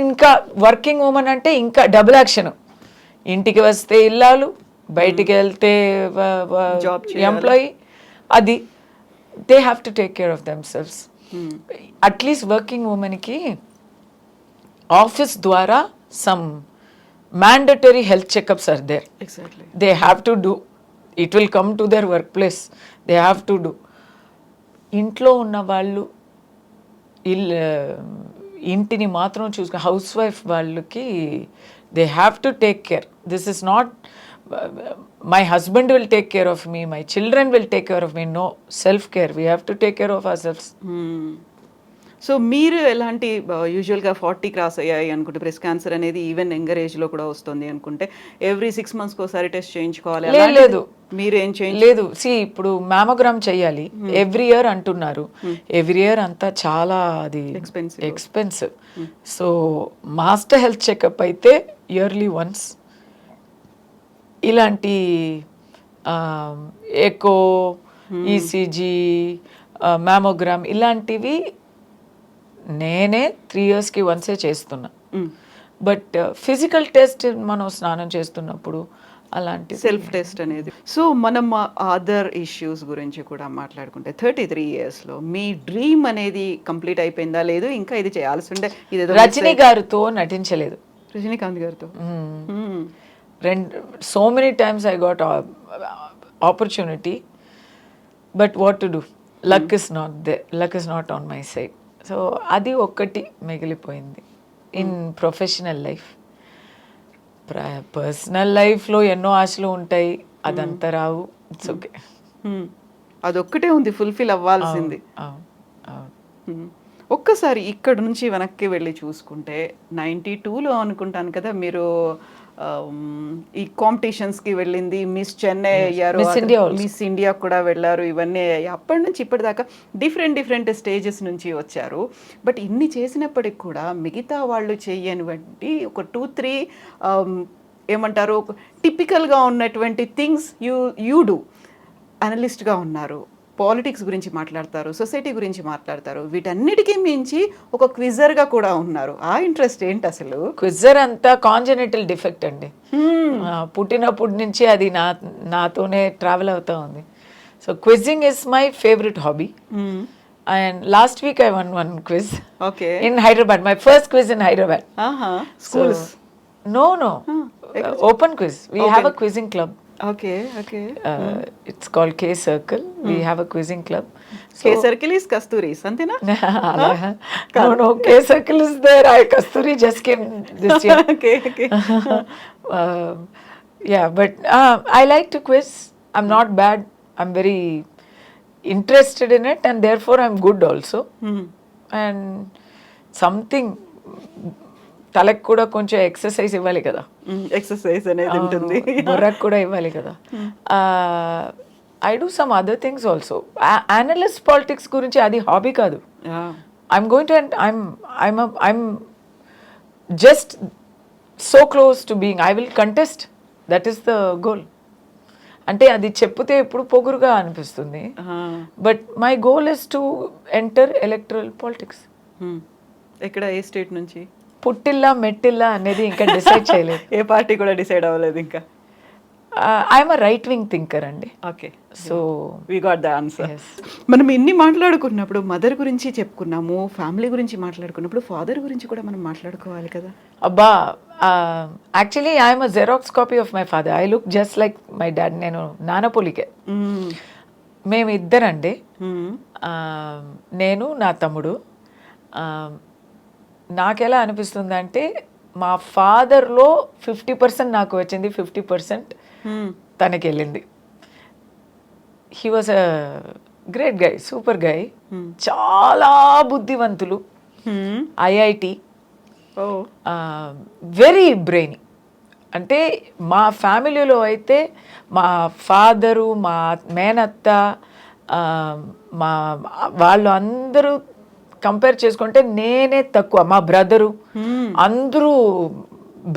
ఇంకా వర్కింగ్ ఉమెన్ అంటే ఇంకా డబుల్ యాక్షన్. ఇంటికి వస్తే ఇల్లాలు, బయటికి వెళ్తే ఎంప్లాయీ. అది they have to take care of themselves. At least working ఉమెన్కి ఆఫీస్ ద్వారా some mandatory health checkups are there. They have to do. It will come to their workplace. They have to do. ఇంట్లో ఉన్న వాళ్ళు ఇంటిని మాత్రం చూసుకుని housewife వాళ్ళకి they have to take care. This is not my husband will take care of me, my children will take care of me. No, self care. We have to take care of ourselves. So మీరు ఎలాంటి యూజువల్గా 40 cross అయ్యాయి అనుకుంటే breast cancer అనేది even younger ఏజ్లో కూడా వస్తుంది అనుకుంటే ఎవ్రీ 6 monthsకి ఒకసారి టెస్ట్ చేయించుకోవాలి? లేదు, మీరు ఏం చేయండి? లేదు. ఇప్పుడు మ్యామోగ్రామ్ చెయ్యాలి ఎవ్రీ ఇయర్ అంటున్నారు. ఎవ్రీ ఇయర్ అంతా చాలా అది expensive. So master health checkup అయితే ఇయర్లీ వన్స్. ఇలాంటి ఎకో, ఈసీజీ, మ్యామోగ్రామ్ ఇలాంటివి నేనే 3 yearsకి వన్సే చేస్తున్నా. బట్ ఫిజికల్ టెస్ట్ మనం స్నానం చేస్తున్నప్పుడు అలాంటి సెల్ఫ్ టెస్ట్ అనేది. సో మనం అదర్ ఇష్యూస్ గురించి కూడా మాట్లాడుకుంటే 33 yearsలో మీ డ్రీమ్ అనేది కంప్లీట్ అయిపోయిందా, లేదు ఇంకా ఇది చేయాల్సి ఉండే? ఇది రజనీ గారితో నటించలేదు. రజనీకాంత్ గారితో so many times I got opportunity, but what to do? Luck is not there. Luck is not on my side. So అది ఒక్కటి మిగిలిపోయింది ఇన్ ప్రొఫెషనల్ లైఫ్. పర్సనల్ లైఫ్లో ఎన్నో ఆశలు ఉంటాయి, అదంతా రావు. It's okay. అదొక్కటే ఉంది ఫుల్ఫిల్ అవ్వాల్సింది. ఒక్కసారి ఇక్కడ నుంచి వెనక్కి వెళ్ళి చూసుకుంటే 92లో అనుకుంటాను కదా మీరు ఈ కాంపిటీషన్స్కి వెళ్ళింది, మిస్ చెన్నై అయ్యారు, మిస్ ఇండియా కూడా వెళ్ళారు, ఇవన్నీ అయ్యాయి. అప్పటి నుంచి ఇప్పటిదాకా డిఫరెంట్ స్టేజెస్ నుంచి వచ్చారు. బట్ ఇన్ని చేసినప్పటికి కూడా మిగతా వాళ్ళు చేయనివంటి ఒక 2-3 ఏమంటారు టిపికల్గా ఉన్నటువంటి థింగ్స్ యూ డూ. అనలిస్ట్గా ఉన్నారు, పాలిటిక్స్ గురించి మాట్లాడతారు, సొసైటీ గురించి మాట్లాడతారు, వీటన్నిటికీ మించి ఒక క్విజర్గా కూడా ఉన్నారు. ఆ ఇంట్రెస్ట్ ఏంటి అసలు? క్విజర్ అంతా కాంజెనిటల్ డిఫెక్ట్ అండి. పుట్టినప్పటి నుంచి అది నాతోనే ట్రావెల్ అవుతా ఉంది. So quizzing is my favourite hobby. And last week I one quiz in Hyderabad, my first quiz in Hyderabad. Schools? No, open quiz. We have a quizzing club. Okay. It's called K Circle. We have a quizzing club. K Circle is Kasturi's, antena? No, K Circle is there. Kasturi just came this year. Okay. Yeah, but I like to quiz. I'm not bad. I'm very interested in it, and therefore I'm good also. And something తలకు కూడా కొంచెం exercise ఇవ్వాలి కదా, exercise అనేది ఉంటుంది, బుర్రకు కూడా ఇవ్వాలి కదా. I do some other things also. Analyst politics గురించి అది హాబీ కాదు. I'm going to, I'm just so close to being, I will contest. That is the goal. అంటే అది చెప్తే ఎప్పుడు పొగురుగా అనిపిస్తుంది. But my goal is to enter electoral politics. ఎక్కడ, ఏ state నుంచి? పుట్టిల్లా మెట్టిల్లా అనేది ఇంకా డిసైడ్ చేయలేదు. ఏ పార్టీ కూడా డిసైడ్ అవ్వలేదు ఇంకా. I'm a right wing thinker అండి. Okay, so we got the answer. మనం ఇన్ని మాట్లాడుకున్నప్పుడు మదర్ గురించి చెప్పుకున్నాము, ఫ్యామిలీ గురించి మాట్లాడుకున్నప్పుడు ఫాదర్ గురించి కూడా మనం మాట్లాడుకోవాలి కదా. అబ్బా, actually I'm a xerox copy of my father. I look just like my dad. నేను నానపోలికే. మేమిద్దరండి, నేను నా తమ్ముడు. నాకెలా అనిపిస్తుంది అంటే మా ఫాదర్లో 50% నాకు వచ్చింది, 50% తనకి వెళ్ళింది. He was a great guy, super guy, చాలా బుద్ధివంతులు, ఐఐటి, వెరీ బ్రెయినీ. అంటే మా ఫ్యామిలీలో అయితే మా ఫాదరు, మా మేనత్త, మా వాళ్ళు అందరూ కంపేర్ చేసుకుంటే నేనే తక్కువ. మా బ్రదరు అందరూ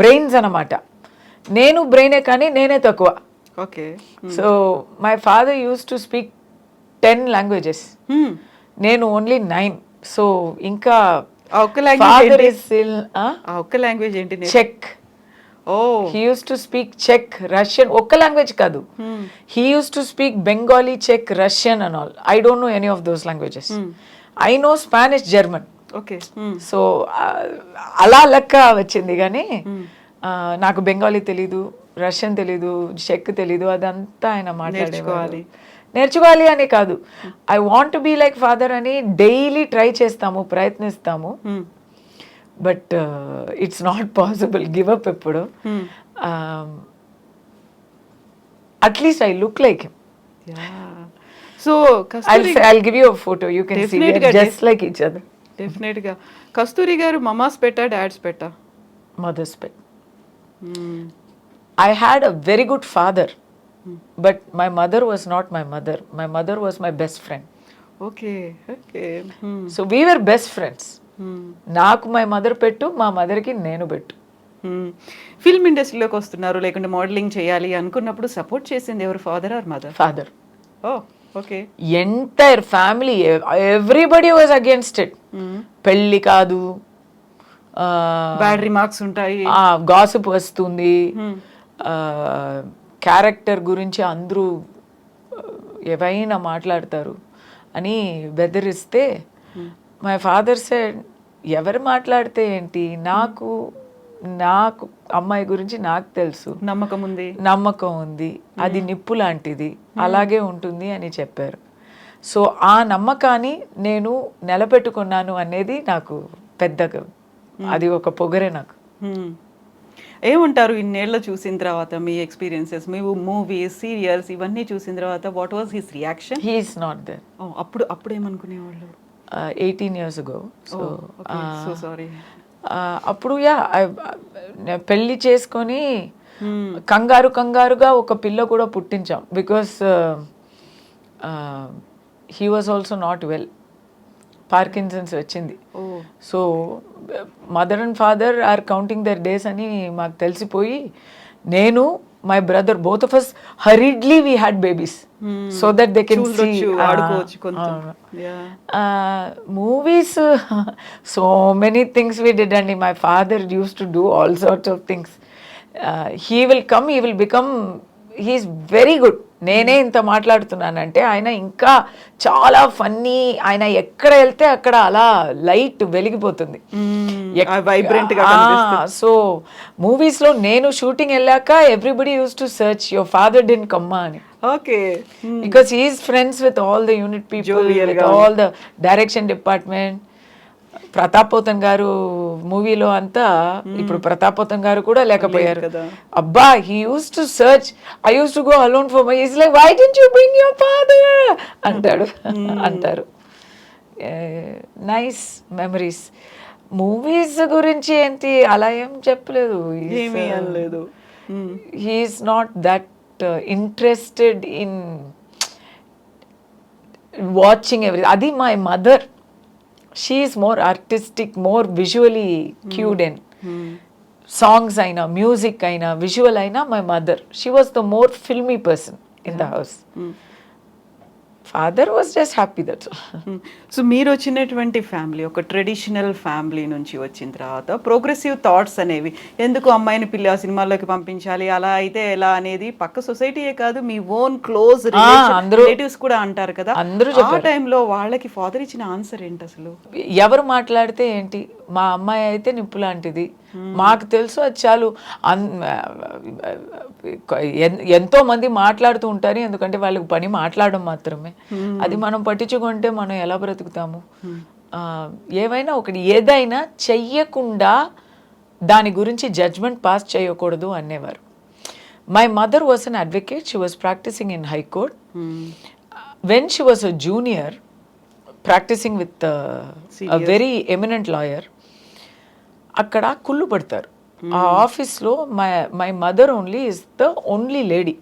బ్రెయిన్స్ అన్నమాట. నేను బ్రెయినే కానీ నేనే తక్కువ. Okay. So my father used to speak 10 languages, నేను ఓన్లీ 9. సో ఇంకా ఫాదర్ ఇస్ ఒక్క లాంగ్వేజ్ ఏంటి? చెక్. He used to speak Czech, Russian. ఒక్క లాంగ్వేజ్ కాదు. He used to speak Bengali, Czech, Russian and all. I don't know any of those languages. I know Spanish, German. Okay. So అలా లెక్క వచ్చింది కానీ నాకు బెంగాలీ తెలీదు, రష్యన్ తెలీదు, చెక్ తెలీదు. అదంతా ఆయన నేర్చుకోవాలి అని కాదు. I want be like father అని డైలీ ట్రై చేస్తాము, ప్రయత్నిస్తాము. But it's not possible. Give up ఎప్పుడు. At least I look like him. So I'll give you a photo. You can see we are just like each other. Definite గా. కస్తూరి గారు Mama's పెట్టా, dad's పెట్టా? Mother's pet. I had a very good father, but my mother was not my mother. My mother was my best friend. Okay, okay. So we were best friends. నాకు my mother pet, మా మదర్కి నేను పెట్టు. Film ఇండస్ట్రీలోకి వస్తున్నారు, లేకుంటే modelling చేయాలి అనుకున్నప్పుడు సపోర్ట్ చేసింది ఎవరు, father or mother? Father. Oh, okay. Entire family, everybody was against it. పెళ్ళి కాదు, బ్యాడ్ రిమార్క్స్ ఉంటాయి, గాసిప్ వస్తుంది, క్యారెక్టర్ గురించి అందరూ ఏవైనా మాట్లాడతారు అని బెదిరిస్తే మై ఫాదర్ సెడ్, ఎవరు మాట్లాడితే ఏంటి, నాకు అమ్మాయి గురించి నాకు తెలుసు, నమ్మకం ఉంది, అది నిప్పు లాంటిది, అలాగే ఉంటుంది అని చెప్పారు. సో ఆ నమ్మకాన్ని నేను నిలబెట్టుకున్నాను అనేది నాకు పెద్దగా, అది ఒక పొగరే నాకు. ఏమంటారు ఇన్నేళ్ళ చూసిన తర్వాత మీ ఎక్స్పీరియన్సెస్, మీ మూవీస్, సీరియల్స్ ఇవన్నీ చూసిన తర్వాత what was his reaction? He is not there. అప్పుడు ఏమనుకునేవాళ్ళు? 18 years ago. So sorry. అప్పుడు పెళ్ళి చేసుకొని కంగారుగా ఒక పిల్ల కూడా పుట్టించాం. Because he was also not well, Parkinson's వచ్చింది. So mother and father are counting their days అని మాకు తెలిసిపోయి, నేను my brother both of us hurriedly we had babies so that they can see movies. So many things we did, and my father used to do all sorts of things. He will come, he will become, he is very good. నేనే ఇంత మాట్లాడుతున్నానంటే ఆయన ఇంకా చాలా funny. ఆయన ఎక్కడ వెళ్తే అక్కడ అలా లైట్ వెలిగిపోతుంది, వైబ్రెంట్ గా. సో మూవీస్ లో నేను షూటింగ్ వెళ్ళాక everybody use to search your father didn't come అని. Okay. Because he is friends with all the unit people, with all the direction department. Pratap Pothen గారు మూవీలో అంతా, ఇప్పుడు ప్రతాప్ పోతన్ గారు కూడా లేకపోయారు. అబ్బా, he use to search. I use to go alone for my, is like, why didn't you bring your father అంటారు. Nice memories. Movies గురించి ఏంటి అలా ఏం చెప్పలేదు, ఏమీ అనలేదు. He is not that interested in watching every. అది my mother. She is more artistic, more visually cued and songs అయినా మ్యూజిక్ అయినా విజువల్ అయినా my mother, she was the more filmy person in the house. Father was just happy, that's. So మీరు వచ్చినటువంటి family ఒక traditional family నుంచి వచ్చిన తర్వాత progressive thoughts అనేవి, ఎందుకు అమ్మాయిని పిల్ల సినిమాల్లోకి పంపించాలి, అలా అయితే ఎలా అనేది పక్క సొసైటీయే కాదు మీ ఓన్ క్లోజ్ రిలేటివ్స్ కూడా అంటారు కదా, ఆ టైంలో వాళ్ళకి ఫాదర్ ఇచ్చిన ఆన్సర్ ఏంటి అసలు? ఎవరు మాట్లాడితే ఏంటి, మా అమ్మాయి అయితే నిప్పు లాంటిది, మాకు తెలుసు అది చాలు. ఎంతో మంది మాట్లాడుతూ ఉంటారు, ఎందుకంటే వాళ్ళకి పని మాట్లాడడం మాత్రమే. అది మనం పట్టించుకుంటే మనం ఎలా బ్రతుకుతాము? ఏవైనా ఒకటి, ఏదైనా చెయ్యకుండా దాని గురించి జడ్జ్మెంట్ పాస్ చేయకూడదు అనేవారు. My mother was an advocate, she was practising in high court. When she was a junior practising with a very eminent lawyer, అక్కడ కుళ్ళు పడతారు. ఆ ఆఫీస్లో my mother only is the only lady.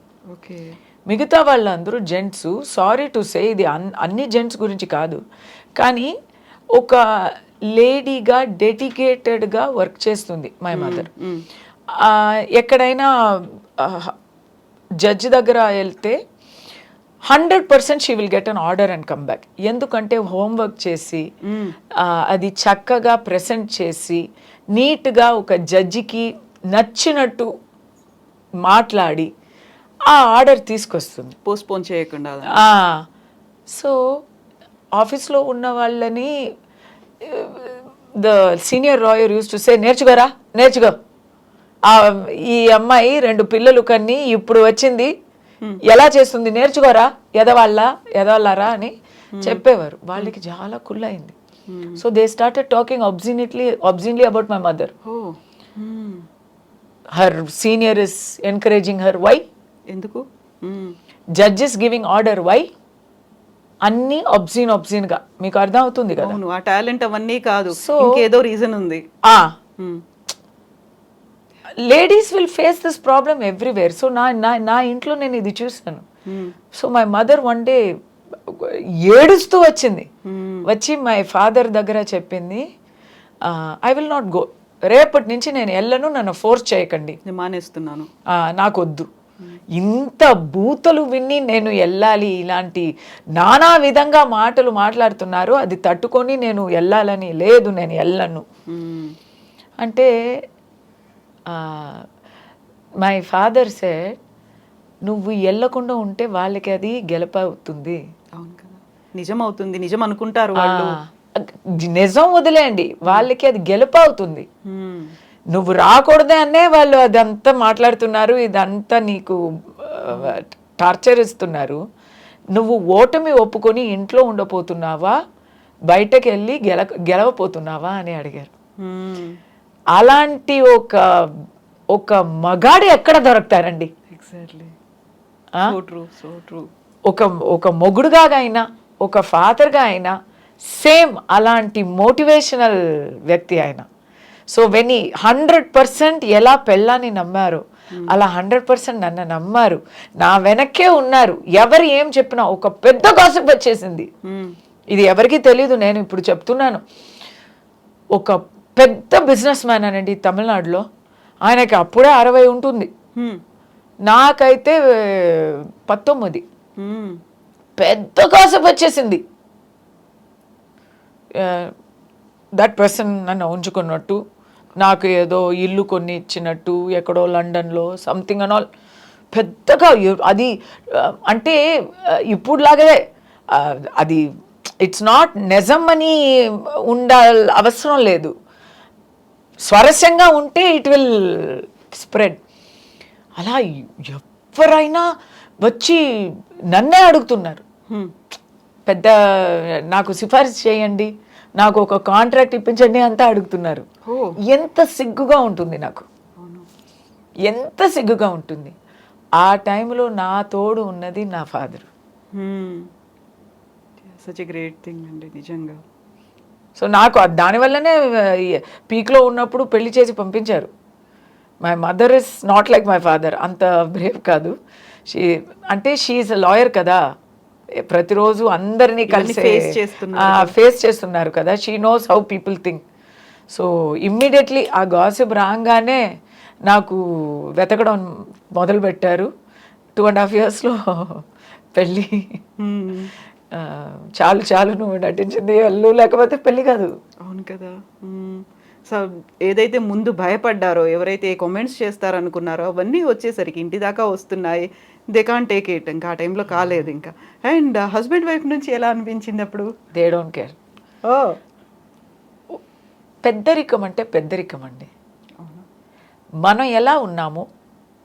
మిగతా వాళ్ళందరూ జెంట్స్. సారీ టు సే, ఇది అన్ని gents గురించి కాదు, కానీ ఒక లేడీగా డెడికేటెడ్గా వర్క్ చేస్తుంది మై మదర్. ఎక్కడైనా జడ్జి దగ్గర వెళ్తే 100% she will get an order and come back. ఎందుకంటే హోంవర్క్ చేసి అది చక్కగా ప్రెజెంట్ చేసి నీట్గా ఒక జడ్జికి నచ్చినట్టు మాట్లాడి ఆ ఆర్డర్ తీసుకొస్తుంది, పోస్ట్పోన్ చేయకుండా. సో ఆఫీస్లో ఉన్న వాళ్ళని the senior lawyer use to say, నేర్చుకోరా నేర్చుకో, ఈ అమ్మాయి 2 పిల్లలు కన్ని ఇప్పుడు వచ్చింది, ఎలా చేస్తుంది నేర్చుకోరా, ఎదవాళ్ళారా అని చెప్పేవారు. వాళ్ళకి చాలా కుళ్ళయింది. So they started talking obscenely about my mother. Her senior is encouraging her. Why? ఎందుకు? Judge is giving order. Why? అన్ని obscene గా. మీకు అర్థం అవుతుంది కదా? అవును, ఆ టాలెంట్ అవన్నీ కాదు, ఇంకేదో రీజన్ ఉంది. Ladies will face this problem everywhere. So నా ఇంట్లో నేను ఇది చూసాను. So my mother one day ఏడుస్తూ వచ్చింది, వచ్చి మై ఫాదర్ దగ్గర చెప్పింది, ఐ విల్ నాట్ గో, రేపటి నుంచి నేను వెళ్ళను, నన్ను ఫోర్స్ చేయకండి, మానేస్తున్నాను, నాకొద్దు. ఇంత బూతలు విని నేను వెళ్ళాలి, ఇలాంటి నానా విధంగా మాటలు మాట్లాడుతున్నారు, అది తట్టుకొని నేను వెళ్ళాలని లేదు, నేను వెళ్ళను అంటే మై ఫాదర్ సెడ్, నువ్వు వెళ్ళకుండా ఉంటే వాళ్ళకి అది గెలుపవుతుంది. అవును కదా, నిజం అవుతుంది, నిజం అనుకుంటారు వాళ్ళు. నిజం వదిలేయండి, వాళ్ళకి అది గెలుపవుతుంది. నువ్వు రాకూడదే అనే వాళ్ళు అదంతా మాట్లాడుతున్నారు, ఇదంతా నీకు టార్చర్ ఇస్తున్నారు. నువ్వు ఓటమి ఒప్పుకొని ఇంట్లో ఉండపోతున్నావా, బయటకు వెళ్ళి గెలవపోతున్నావా అని అడిగారు. అలాంటి ఒక మగాడు ఎక్కడ దొరుకుతారండి? ఎగ్జాక్ట్లీ, ఒక మొగుడుగా అయినా ఒక ఫాదర్గా అయినా సేమ్ అలాంటి మోటివేషనల్ వ్యక్తి ఆయన. సో వెన్ 100% ఎలా పెళ్ళాన్ని నమ్మారు, అలా 100% నన్ను నమ్మారు, నా వెనక్కే ఉన్నారు. ఎవరు ఏం చెప్పినా ఒక పెద్ద గాసిప్ వచ్చేసింది, ఇది ఎవరికీ తెలీదు, నేను ఇప్పుడు చెప్తున్నాను. ఒక పెద్ద బిజినెస్ మ్యాన్ అనండి తమిళనాడులో, ఆయనకి అప్పుడే 60 ఉంటుంది, నాకైతే 19. పెద్ద గాసిప్ వచ్చేసింది. దట్ పర్సన్ నన్ను ఉంచుకున్నట్టు, నాకు ఏదో ఇల్లు కొన్ని ఇచ్చినట్టు, ఎక్కడో లండన్లో సంథింగ్ అండ్ ఆల్. పెద్దగా అది అంటే ఇప్పుడులాగే అది ఇట్స్ నాట్ నిజం అని అవసరం లేదు. స్వరస్యంగా ఉంటే ఇట్ విల్ స్ప్రెడ్. అలా ఎవరైనా వచ్చి నన్నే అడుగుతున్నారు, పెద్ద నాకు సిఫారసు చేయండి, నాకు ఒక కాంట్రాక్ట్ ఇప్పించండి అంతా అడుగుతున్నారు. ఎంత సిగ్గుగా ఉంటుంది నాకు, ఎంత సిగ్గుగా ఉంటుంది. ఆ టైంలో నా తోడు ఉన్నది నా father. Such a great thing అండి నిజంగా. సో నాకు దానివల్లనే పీక్లో ఉన్నప్పుడు పెళ్లి చేసి పంపించారు. My mother is not like my father, అంత బ్రేవ్ కాదు. షీ ఈజ్ అ లాయర్ కదా, ప్రతిరోజు అందరినీ కలిసి ఫేస్ చేస్తున్నారు కదా. She knows how people think. So immediately ఆ గాసిప్ రాగానే నాకు వెతకడం మొదలు పెట్టారు. 2.5 yearsలో పెళ్ళి. చాలు చాలు నువ్వు నటించింది అల్లు, లేకపోతే పెళ్ళి కాదు. అవును కదా. సో ఏదైతే ముందు భయపడ్డారో, ఎవరైతే కామెంట్స్ చేస్తారనుకున్నారో అవన్నీ వచ్చేసరికి ఇంటి దాకా వస్తున్నాయి. They can take it. ఇంకా ఆ టైంలో కాలేదు ఇంకా. అండ్ హస్బెండ్ వైఫ్ నుంచి ఎలా అనిపించింది అప్పుడు? They don't care. ఓ పెద్దరికం అంటే పెద్దరికం అండి. మనం ఎలా ఉన్నామో,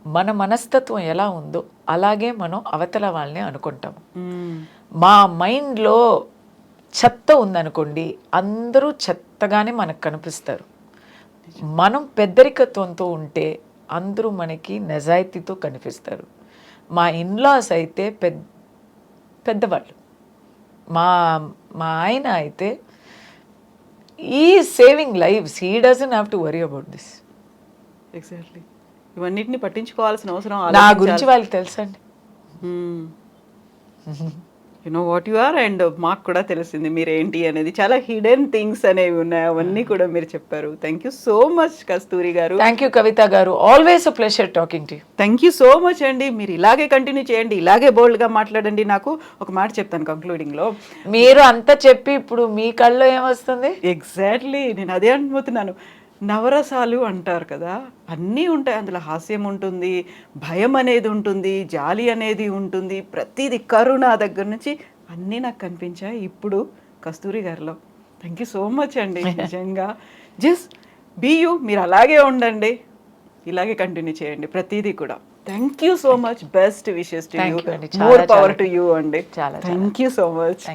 మన మనస్తత్వం ఎలా ఉందో అలాగే మనం అవతల వాళ్ళని అనుకుంటాము. మా మైండ్లో చెత్త ఉందనుకోండి, అందరూ చెత్తగానే మనకు కనిపిస్తారు. మనం పెద్దరికత్వంతో ఉంటే అందరూ మనకి నిజాయితీతో కనిపిస్తారు. మా ఇన్లాస్ అయితే పెద్దవాళ్ళు. మా ఆయన అయితే ఈ saving lives, he doesn't have to worry about this. Exactly. ఇవన్నిటిని పట్టించుకోవాల్సిన అవసరం నా గురించి వాళ్ళకి తెలుసండి. You know what you are. And మాకు కూడా తెలిసింది మీరేంటి అనేది. చాలా హిడెన్ థింగ్స్ అనేవి ఉన్నాయి, అవన్నీ కూడా మీరు చెప్పారు. థ్యాంక్ యూ సో మచ్ కస్తూరి గారు. థ్యాంక్ యూ కవిత గారు. Always a pleasure talking to you. Thank you so much అండి. మీరు ఇలాగే కంటిన్యూ చేయండి, ఇలాగే బోల్డ్గా మాట్లాడండి. నాకు ఒక మాట చెప్తాను కంక్లూడింగ్లో. మీరు అంతా చెప్పి ఇప్పుడు మీ కళ్ళలో ఏమొస్తుంది? ఎగ్జాక్ట్లీ, నేను అదే అనుకుంటున్నాను. నవరసాలు అంటారు కదా, అన్నీ ఉంటాయి అందులో. హాస్యం ఉంటుంది, భయం అనేది ఉంటుంది, జాలి అనేది ఉంటుంది, ప్రతిదీ కరుణ దగ్గర నుంచి అన్నీ నాకు కనిపించాయి ఇప్పుడు కస్తూరి గారిలో. థ్యాంక్ యూ సో మచ్ అండి. నిజంగా జస్ట్ బీ యూ. మీరు అలాగే ఉండండి, ఇలాగే కంటిన్యూ చేయండి ప్రతిదీ కూడా. Thank you so much. Best wishes to you. More power to you అండి. Thank you so much.